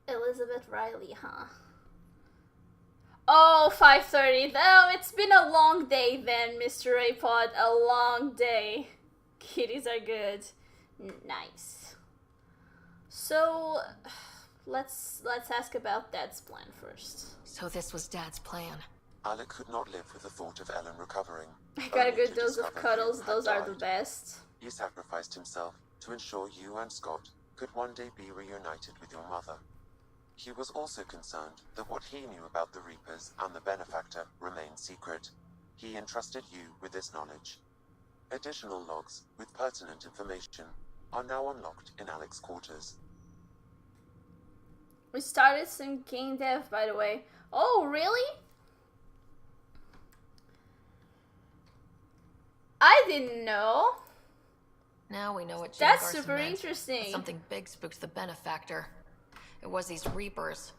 A: Elizabeth Riley, huh? Oh, 5:30. Oh, it's been a long day then, Mr. Raypod. A long day. Kitties are good. Nice. So, let's ask about Dad's plan first.
D: So this was Dad's plan.
P: Alec could not live with the thought of Ellen recovering.
A: I got a
P: only
A: good
P: to
A: dose of
P: discover
A: cuddles.
P: you had
A: Those are the
P: died.
A: best.
P: He sacrificed himself to ensure you and Scott could one day be reunited with your mother. He was also concerned that what he knew about the Reapers and the Benefactor remained secret. He entrusted you with this knowledge. Additional logs with pertinent information are now unlocked in Alec's quarters.
A: We started some game dev, by the way. Oh, really? I didn't know.
D: Now we know what Jim
A: That's
D: Garson
A: super
D: meant.
A: interesting.
D: Something big spooked the Benefactor. It was these Reapers.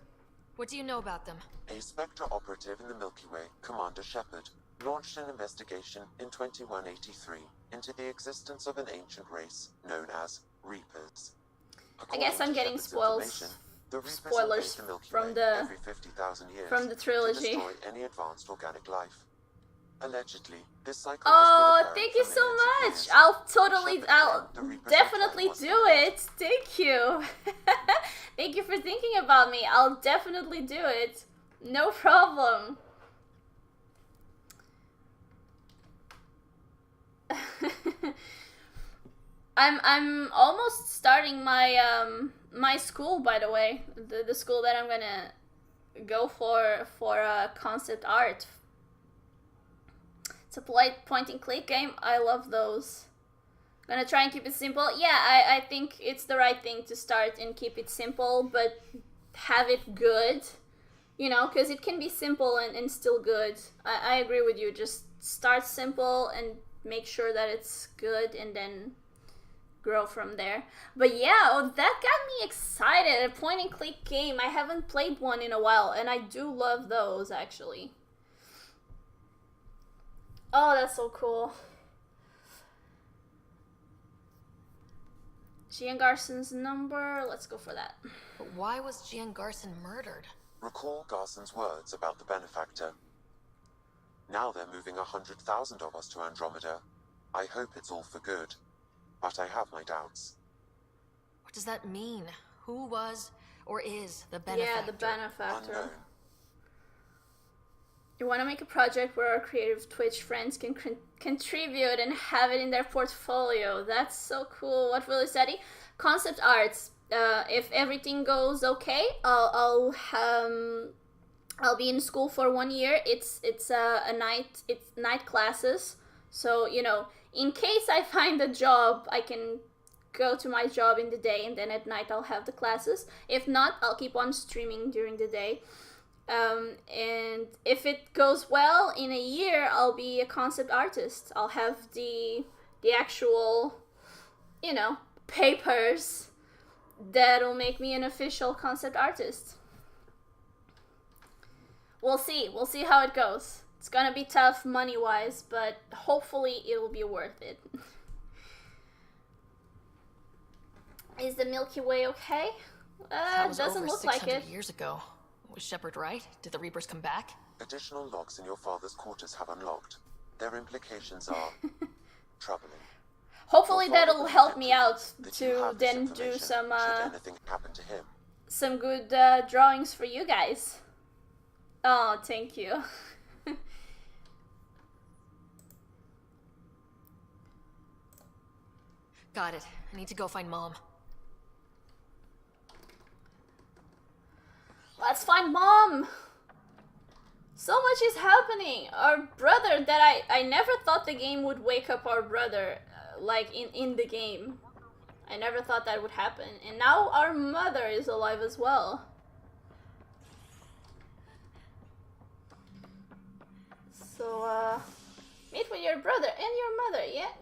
D: What do you know about them?
P: A Spectre operative in the Milky Way, Commander Shepard, launched an investigation in 2183 into the existence of an ancient race known as Reapers.
A: I guess I'm getting spoilers from the
P: every 50,000 years
A: from the trilogy.
P: to destroy any advanced organic life. Allegedly, this cycle
A: Oh,
P: has been
A: thank you
P: occurring
A: so
P: for millions of
A: much.
P: years.
A: I'll definitely do it. Thank you. Thank you for thinking about me. I'll definitely do it. No problem. I'm almost starting my my school, by the way. The school that I'm gonna go for concept art. It's a point and click game. I love those. Gonna try and keep it simple. Yeah, I think it's the right thing to start and keep it simple, but have it good. You know, because it can be simple and still good. I agree with you. Just start simple and make sure that it's good and then grow from there. But yeah, oh, that got me excited. A point and click game. I haven't played one in a while, and I do love those, actually. Oh, that's so cool. Gian Garson's number. Let's go for that.
D: But why was Gian Garson murdered?
P: Recall Garson's words about the Benefactor. Now they're moving 100,000 of us to Andromeda. I hope it's all for good, but I have my doubts.
D: What does that mean? Who was or is the Benefactor?
A: Yeah, the Benefactor.
P: Unknown.
A: You want to make a project where our creative Twitch friends can contribute and have it in their portfolio. That's so cool. What will you study? Concept arts. If everything goes okay, I'll be in school for 1 year. It's night classes. So, you know, in case I find a job, I can go to my job in the day, and then at night I'll have the classes. If not, I'll keep on streaming during the day. And if it goes well, in a year I'll be a concept artist. I'll have the actual, you know, papers that'll make me an official concept artist. We'll see how it goes. It's gonna be tough money-wise, but hopefully it'll be worth it. Is the Milky Way okay?
D: That was
A: doesn't
D: over
A: look like
D: 600
A: it.
D: years ago. Was Shepard right? Did the Reapers come back?
P: Additional logs in your father's quarters have unlocked. Their implications are troubling.
A: Hopefully that'll help me out to then do
P: Should
A: some
P: anything happen to him?
A: some good drawings for you guys. Oh, thank you.
D: Got it. I need to go find Mom.
A: Let's find Mom! So much is happening. Our brother that I never thought the game would wake up our brother, like in the game. I never thought that would happen. And now our mother is alive as well. So, meet with your brother and your mother, yeah?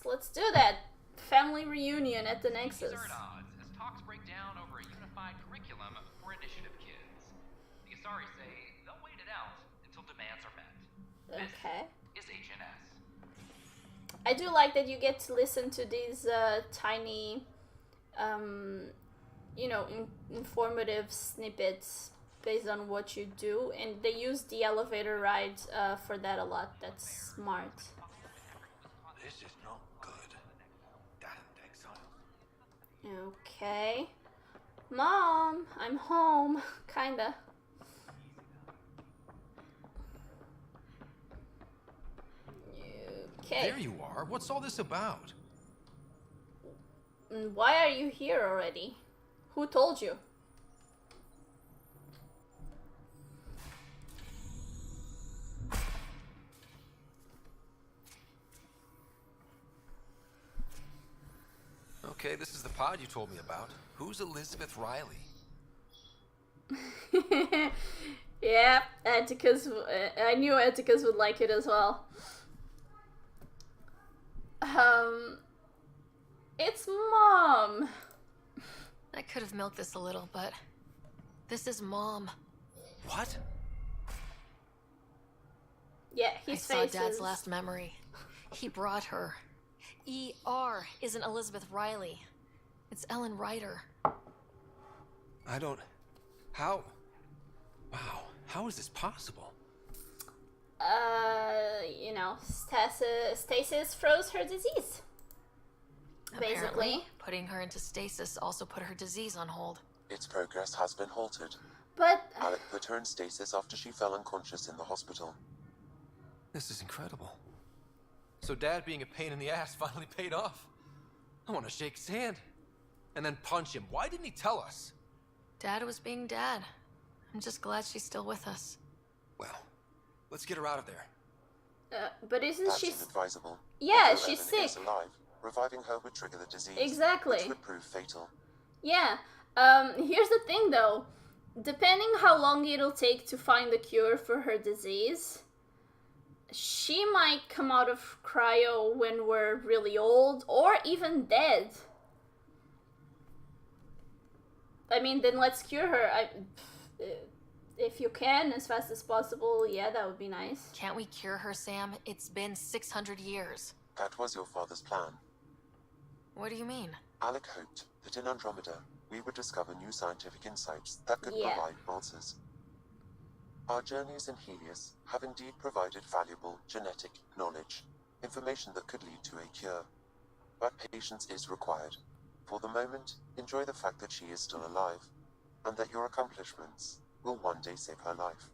A: Let's do that. Family reunion at the Nexus.
V: These are at odds as talks break down over a unified curriculum for initiative kids. The Asari say they'll wait it out until demands are met.
A: Okay.
V: This is HNS.
A: I do like that you get to listen to these tiny you know, informative snippets based on what you do, and they use the elevator ride for that a lot. That's smart.
K: This is not good. Dad in exile.
A: Okay. Mom, I'm home. Kinda. Okay.
K: There you are. What's all this about?
A: Why are you here already? Who told you?
K: Okay, this is the pod you told me about. Who's Elizabeth Riley?
A: Yeah, Atticus. I knew Atticus would like it as well. It's Mom.
D: I could have milked this a little, but this is Mom.
K: What?
A: Yeah,
D: I saw Dad's last memory. He brought her. ER isn't Elizabeth Riley. It's Ellen Ryder.
K: I don't... How... Wow, how is this possible?
A: You know, stasis froze her disease. Basically.
D: Apparently, putting her into stasis also put her disease on hold.
P: Its progress has been halted.
A: But...
P: Alec put her in stasis after she fell unconscious in the hospital.
K: This is incredible. So Dad being a pain in the ass finally paid off. I want to shake his hand. And then punch him. Why didn't he tell us?
D: Dad was being Dad. I'm just glad she's still with us.
K: Well, let's get her out of there.
A: But isn't
P: That's
A: she...
P: inadvisable.
A: Yeah,
P: Although
A: she's
P: Evan
A: sick.
P: is alive, reviving her would trigger the disease.
A: Exactly.
P: Which would prove fatal.
A: Yeah. Here's the thing, though. Depending how long it'll take to find the cure for her disease, she might come out of cryo when we're really old, or even dead. I mean, then let's cure her. If you can, as fast as possible, yeah, that would be nice.
D: Can't we cure her, Sam? It's been 600 years.
P: That was your father's plan.
D: What do you mean?
P: Alec hoped that in Andromeda, we would discover new scientific insights that could provide answers. Our journeys in Helios have indeed provided valuable genetic knowledge, information that could lead to a cure. But patience is required. For the moment, enjoy the fact that she is still alive, and that your accomplishments will one day save her life.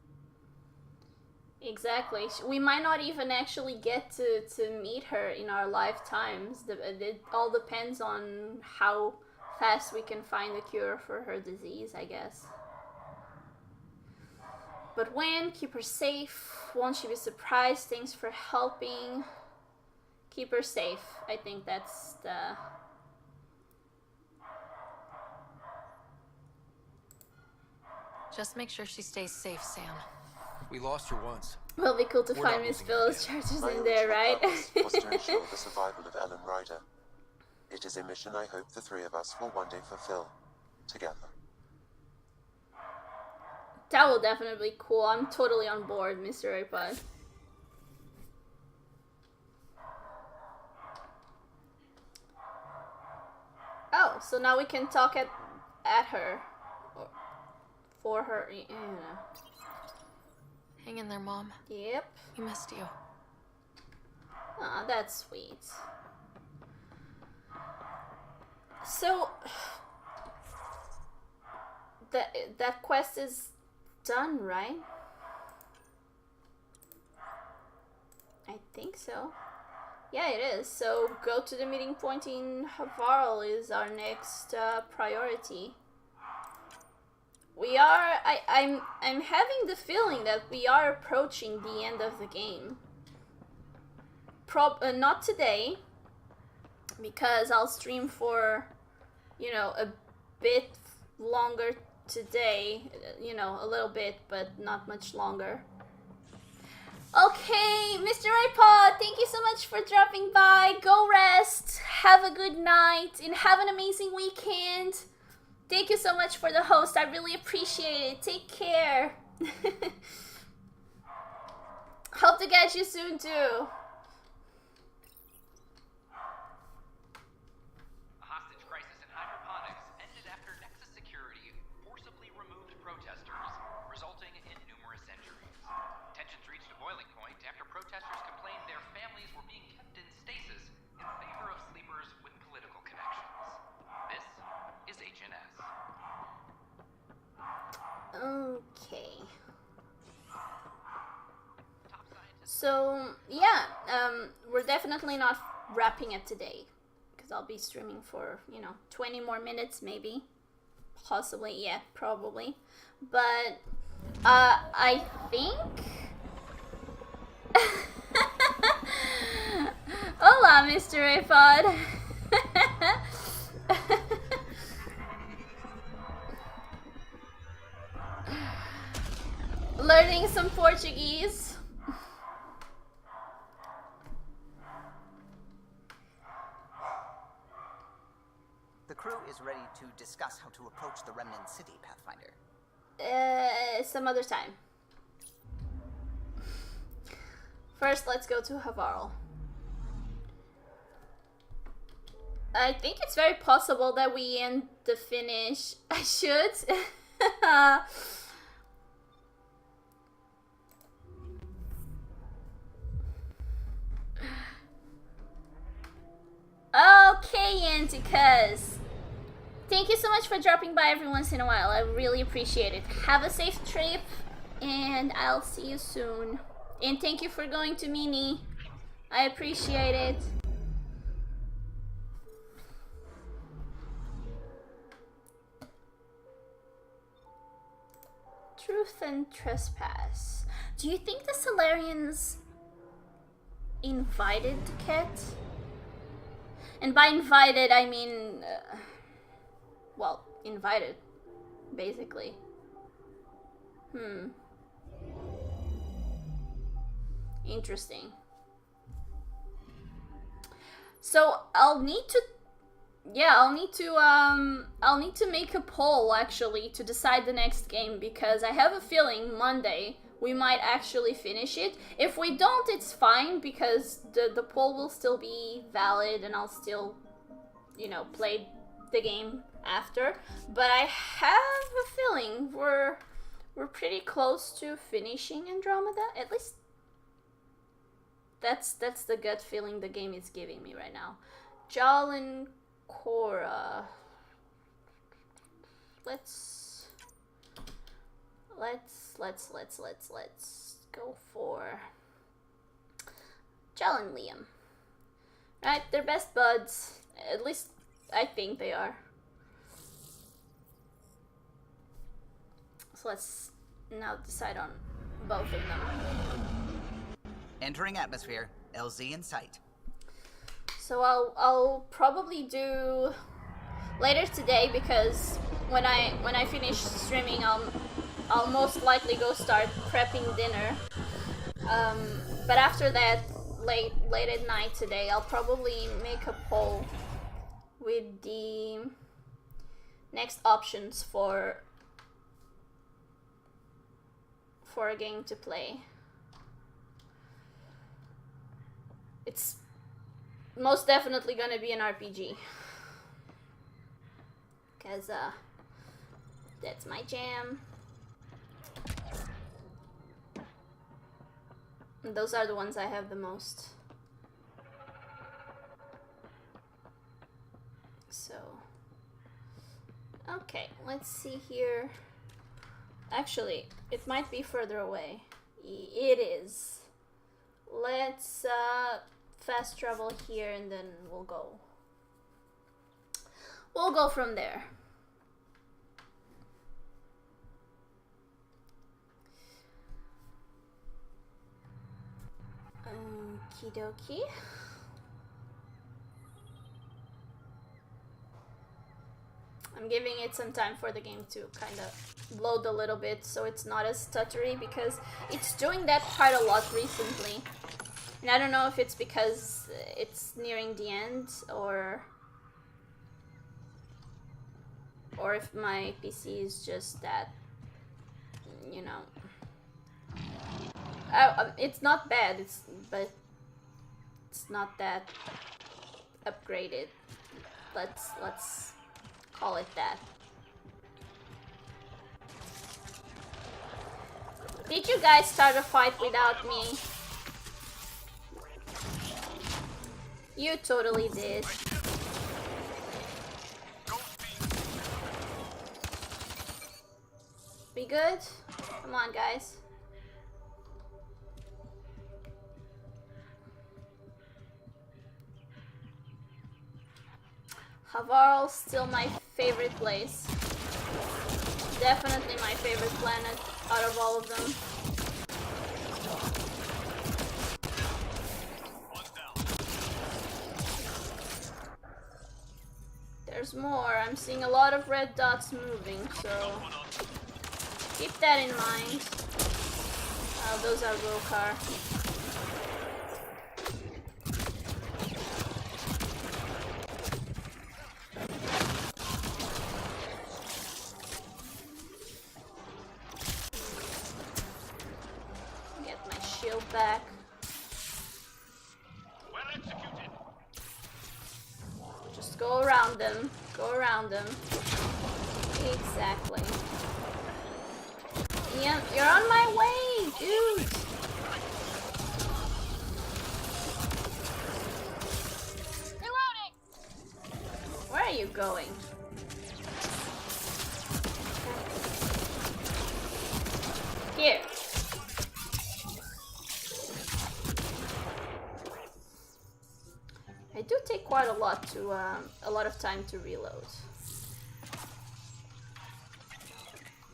A: Exactly. We might not even actually get to meet her in our lifetimes. It all depends on how fast we can find a cure for her disease, I guess. But when? Keep her safe. Won't she be surprised? Thanks for helping. Keep her safe. I think that's the...
D: Just make sure she stays safe, Sam.
K: We lost her once.
A: Will be cool to
K: We're
A: find
K: not
A: Miss
K: losing
A: Phil's
K: her again.
A: charges
P: My
A: in there,
P: original
A: right?
P: purpose was to ensure the survival of Ellen Ryder. It is a mission I hope the three of us will one day fulfill together.
A: That will definitely be cool. I'm totally on board, Mr. iPod. Oh, so now we can talk at her. Or for her, you know.
D: Hang in there, Mom.
A: Yep.
D: We missed you.
A: Aw, that's sweet. So... That quest is done, right? I think so. Yeah, it is. So go to the meeting point in Havarl is our next priority. We are... I'm having the feeling that we are approaching the end of the game. Not today, because I'll stream for, you know, a bit longer today, you know, a little bit, but not much longer. Okay, Mr. iPod, thank you so much for dropping by. Go rest, have a good night, and have an amazing weekend. Thank you so much for the host. I really appreciate it. Take care. Hope to catch you soon, too.
V: A hostage crisis in hydroponics ended after Nexus
A: So yeah, we're definitely not wrapping it today because I'll be streaming for 20 more minutes maybe, possibly, yeah, probably. But I think. Hola, Mr. Apod. Learning some Portuguese.
M: The crew is ready to discuss how to approach the Remnant City, Pathfinder.
A: Some other time. First, let's go to Havarl. I think it's very possible that we end the finish. I should. Okay, Anticus. Thank you so much for dropping by every once in a while. I really appreciate it. Have a safe trip, and I'll see you soon. And thank you for going to Mini. I appreciate it. Truth and trespass. Do you think the Solarians invited the cat? And by invited, I mean, well, invited, basically. Interesting. So I'll need to make a poll actually to decide the next game, because I have a feeling Monday we might actually finish it. If we don't, it's fine, because the poll will still be valid and I'll still, play the game after. But I have a feeling we're pretty close to finishing Andromeda. At least that's the gut feeling the game is giving me right now. Jal and Cora. Let's go for Jal and Liam. Right, they're best buds. At least I think they are. So let's now decide on both of them.
M: Entering atmosphere, LZ in sight.
A: So I'll probably do later today, because when I finish streaming, I'll most likely go start prepping dinner. But after that, late at night today, I'll probably make a poll with the next options for a game to play. It's most definitely gonna be an RPG, because that's my jam. And those are the ones I have the most. So, okay, let's see here. Actually, it might be further away. It is. Let's fast travel here, and then we'll go from there. Okie dokie. I'm giving it some time for the game to kind of load a little bit, so it's not as stuttery, because it's doing that quite a lot recently. And I don't know if it's because it's nearing the end, or if my PC is just that, it's not bad, but it's not that upgraded. Let's call it that. Did you guys start a fight without me? You totally did. We good? Come on, guys. Havarl, still my favorite place. Definitely my favorite planet out of all of them. There's more. I'm seeing a lot of red dots moving, so keep that in mind. Oh, those are Rokar. Get my shield back.
S: Well executed.
A: Just go around them. Go around them. Exactly. Ian, you're on my way, dude!
D: Reloading!
A: Where are you going? Here. I do take quite a lot of time to reload.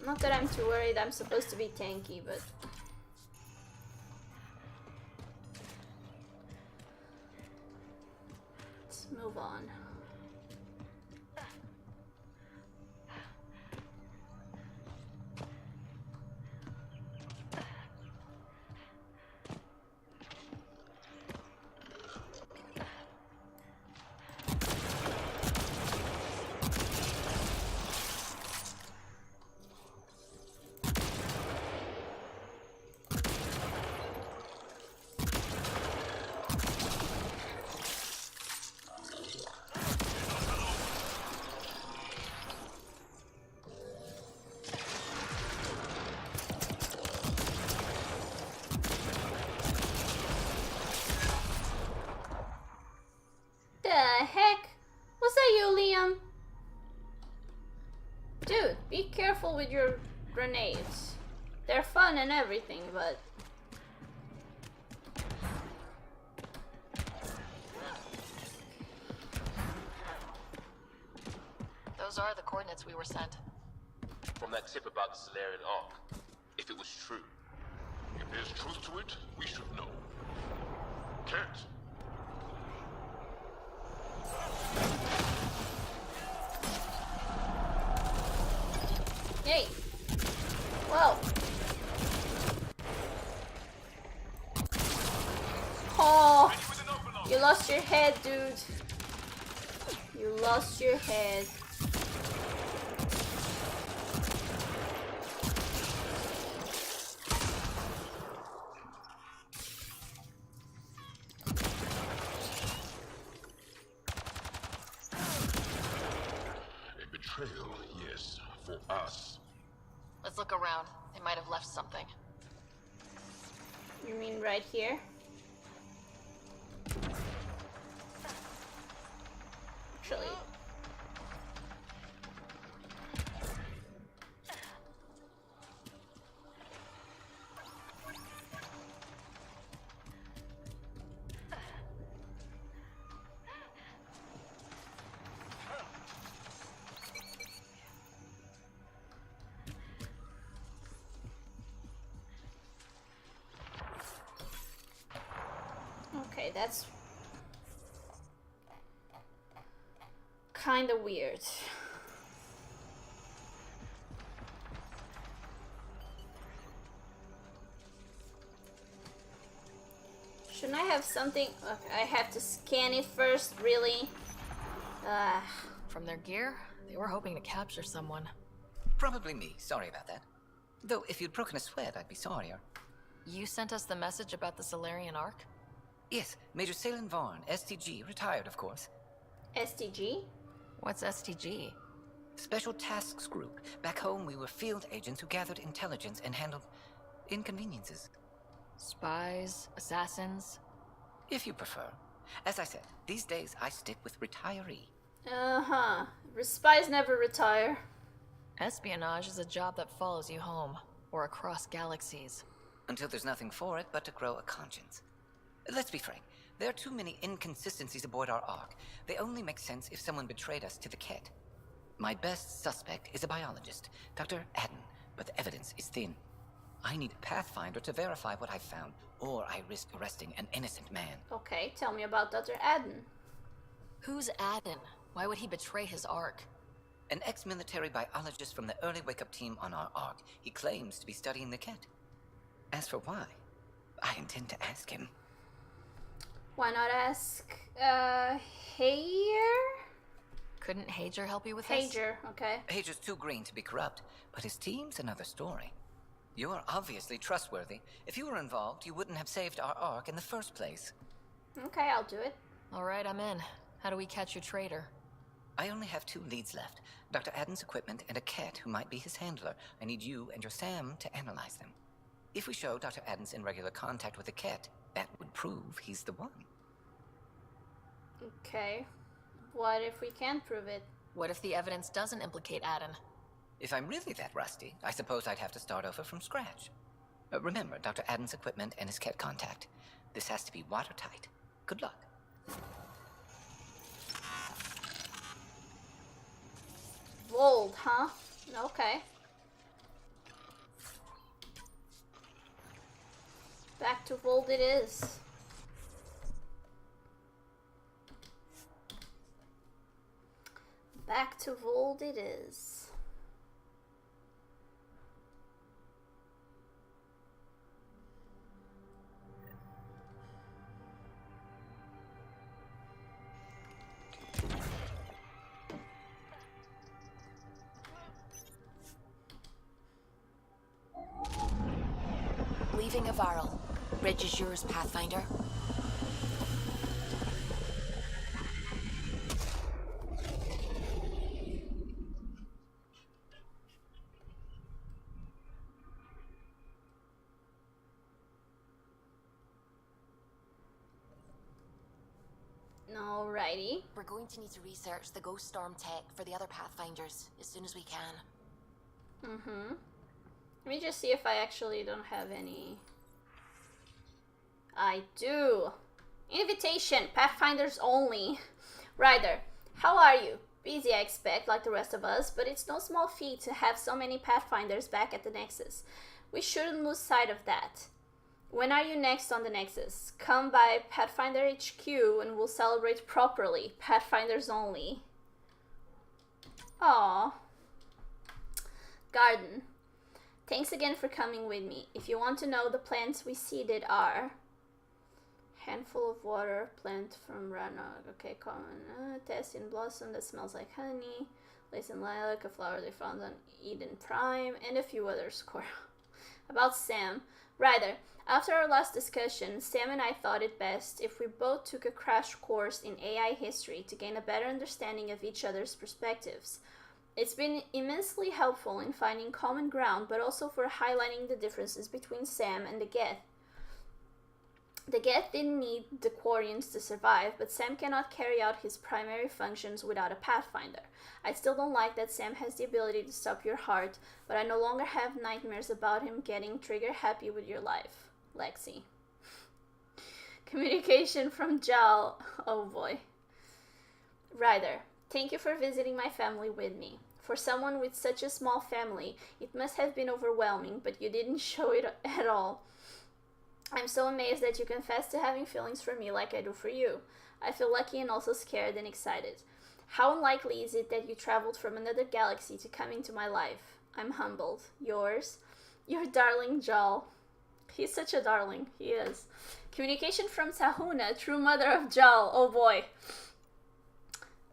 A: Not that I'm too worried, I'm supposed to be tanky, but... Let's move on. The heck? Was that you, Liam? Dude, be careful with your grenades. They're fun and everything, but...
D: Those are the coordinates we were sent.
E: From that tip about the Solarian Ark. If it was true.
S: If there's truth to it, we should know. Can't.
A: Hey! Whoa! Oh! You lost your head, dude. You lost your head.
S: A betrayal, yes, for us.
D: Let's look around. They might have left something.
A: You mean right here? Actually... Okay, that's kind of weird. Shouldn't I have something? Okay, I have to scan it first, really?
D: From their gear, they were hoping to capture someone.
F: Probably me. Sorry about that. Though, if you'd broken a sweat, I'd be sorrier.
D: You sent us the message about the Solarian Ark?
F: Yes, Major Salin Vaughn, STG, retired, of course.
A: STG?
D: What's STG?
F: Special Tasks Group. Back home, we were field agents who gathered intelligence and handled inconveniences.
D: Spies? Assassins?
F: If you prefer. As I said, these days I stick with retiree.
A: Uh-huh. Spies never retire.
D: Espionage is a job that follows you home, or across galaxies.
F: Until there's nothing for it but to grow a conscience. Let's be frank, There are too many inconsistencies aboard our Ark. They only make sense if someone betrayed us to the Ket. My best suspect is a biologist, Dr. Adden, but the evidence is thin. I need a Pathfinder to verify what I've found, or I risk arresting an innocent man.
A: Okay, tell me about Dr. Adden.
D: Who's Adden? Why would he betray his Ark?
F: An ex-military biologist from the early wake-up team on our Ark. He claims to be studying the Ket. As for why, I intend to ask him.
A: Why not ask, Hager?
D: Couldn't Hager help you with this?
A: Hager, okay.
F: Hager's too green to be corrupt, but his team's another story. You're obviously trustworthy. If you were involved, you wouldn't have saved our Ark in the first place.
A: Okay, I'll do it.
D: All right, I'm in. How do we catch your traitor?
F: I only have 2 leads left. Dr. Adden's equipment and a Ket who might be his handler. I need you and your Sam to analyze them. If we show Dr. Adden's in regular contact with the Ket, that would prove he's the one.
A: Okay. What if we can't prove it?
D: What if the evidence doesn't implicate Adden?
F: If I'm really that rusty, I suppose I'd have to start over from scratch. Remember Dr. Adden's equipment and his Ket contact. This has to be watertight. Good luck.
A: Vold, huh? Okay. Back to Vold it is. Back to Vold it is.
D: Leaving a viral. Bridge is yours, Pathfinder.
A: Alrighty.
D: We're going to need to research the Ghost Storm tech for the other Pathfinders as soon as we can.
A: Mm-hmm. Let me just see if I actually don't have any. I do. Invitation, Pathfinders only. Ryder, how are you? Busy, I expect, like the rest of us, but it's no small feat to have so many Pathfinders back at the Nexus. We shouldn't lose sight of that. When are you next on the Nexus? Come by Pathfinder HQ and we'll celebrate properly. Pathfinders only. Aww. Garden. Thanks again for coming with me. If you want to know, the plants we seeded are... handful of water, plant from Rannog. Okay, common. Tessian blossom that smells like honey. Lace and lilac, a flower they found on Eden Prime, and a few others. About Sam. Ryder, after our last discussion, Sam and I thought it best if we both took a crash course in AI history to gain a better understanding of each other's perspectives. It's been immensely helpful in finding common ground, but also for highlighting the differences between Sam and the Geth. The Geth didn't need the Quarians to survive, but Sam cannot carry out his primary functions without a Pathfinder. I still don't like that Sam has the ability to stop your heart, but I no longer have nightmares about him getting trigger happy with your life. Lexi. Communication from Jal. Oh boy. Ryder, thank you for visiting my family with me. For someone with such a small family, it must have been overwhelming, but you didn't show it at all. I'm so amazed that you confess to having feelings for me like I do for you. I feel lucky and also scared and excited. How unlikely is it that you traveled from another galaxy to come into my life? I'm humbled. Yours, your darling Jal. He's such a darling. He is. Communication from Sahuna, true mother of Jal. Oh boy.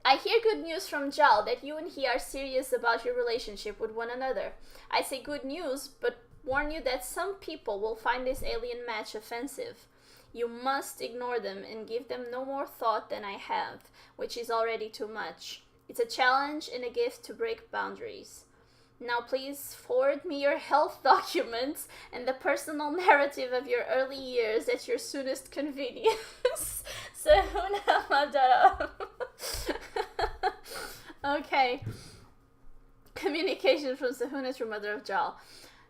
A: I hear good news from Jal that you and he are serious about your relationship with one another. I say good news, but warn you that some people will find this alien match offensive. You must ignore them and give them no more thought than I have, which is already too much. It's a challenge and a gift to break boundaries. Now please forward me your health documents and the personal narrative of your early years at your soonest convenience. Sahuna Madara. Okay. Communication from Sahuna to Mother of Jal.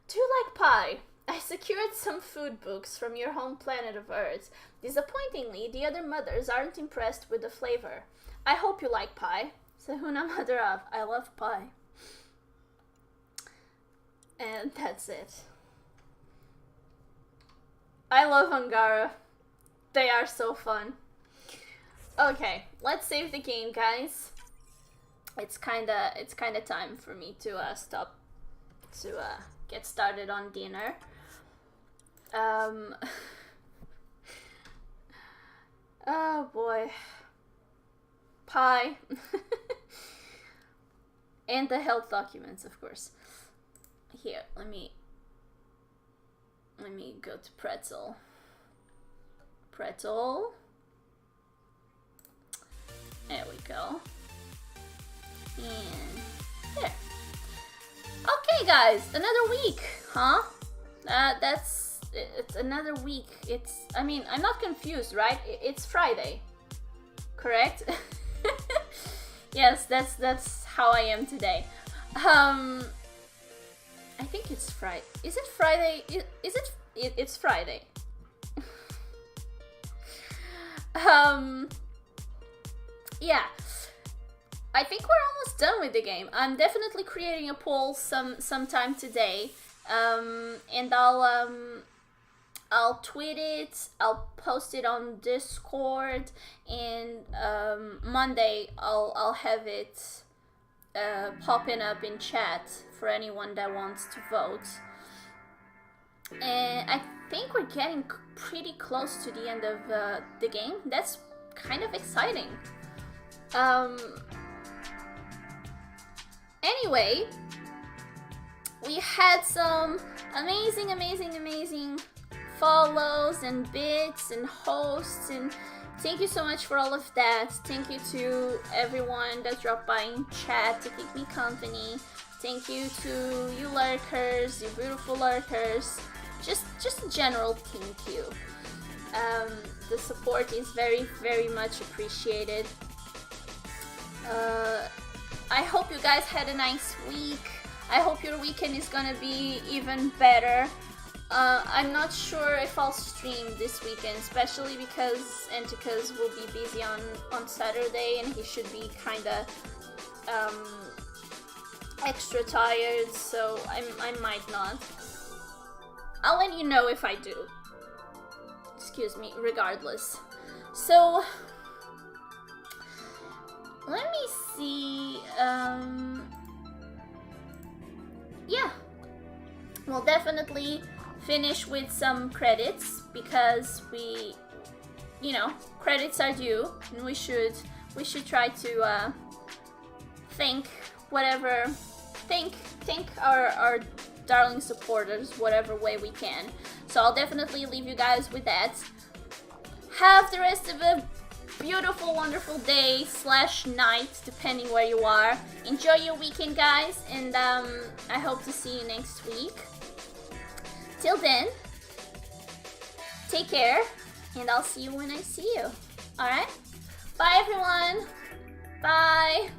A: Do you like pie? I secured some food books from your home planet of Earth. Disappointingly, the other mothers aren't impressed with the flavor. I hope you like pie. Sehuna mother of, I love pie. And that's it. I love Angara. They are so fun. Okay, let's save the game, guys. It's kinda time for me to stop to get started on dinner. Oh boy. Pie. And the health documents, of course. Here, let me go to pretzel. Pretzel. There we go. And there. Okay, guys, another week, huh? It's another week. I mean, I'm not confused, right? It's Friday, correct? Yes, that's how I am today. I think it's Friday. Is it Friday? Is it? It's Friday. Yeah. I think we're almost done with the game. I'm definitely creating a poll sometime today. And I'll tweet it, I'll post it on Discord, and Monday I'll have it popping up in chat for anyone that wants to vote. And I think we're getting pretty close to the end of the game. That's kind of exciting. Anyway, we had some amazing follows and bits and hosts, and thank you so much for all of that. Thank you to everyone that dropped by in chat to keep me company. Thank you to you lurkers, you beautiful lurkers. Just a general thank you. The support is very much appreciated. I hope you guys had a nice week. I hope your weekend is gonna be even better. I'm not sure if I'll stream this weekend, especially because Antikas will be busy on Saturday, and he should be kinda extra tired, so I might not. I'll let you know if I do. Excuse me, regardless. So let me see. Yeah, we'll definitely finish with some credits because we, credits are due, and we should try to thank our darling supporters whatever way we can. So I'll definitely leave you guys with that. Have the rest of a beautiful, wonderful day / night, depending where you are. Enjoy your weekend, guys, and I hope to see you next week. Till then, take care, and I'll see you when I see you. Alright? Bye, everyone. Bye.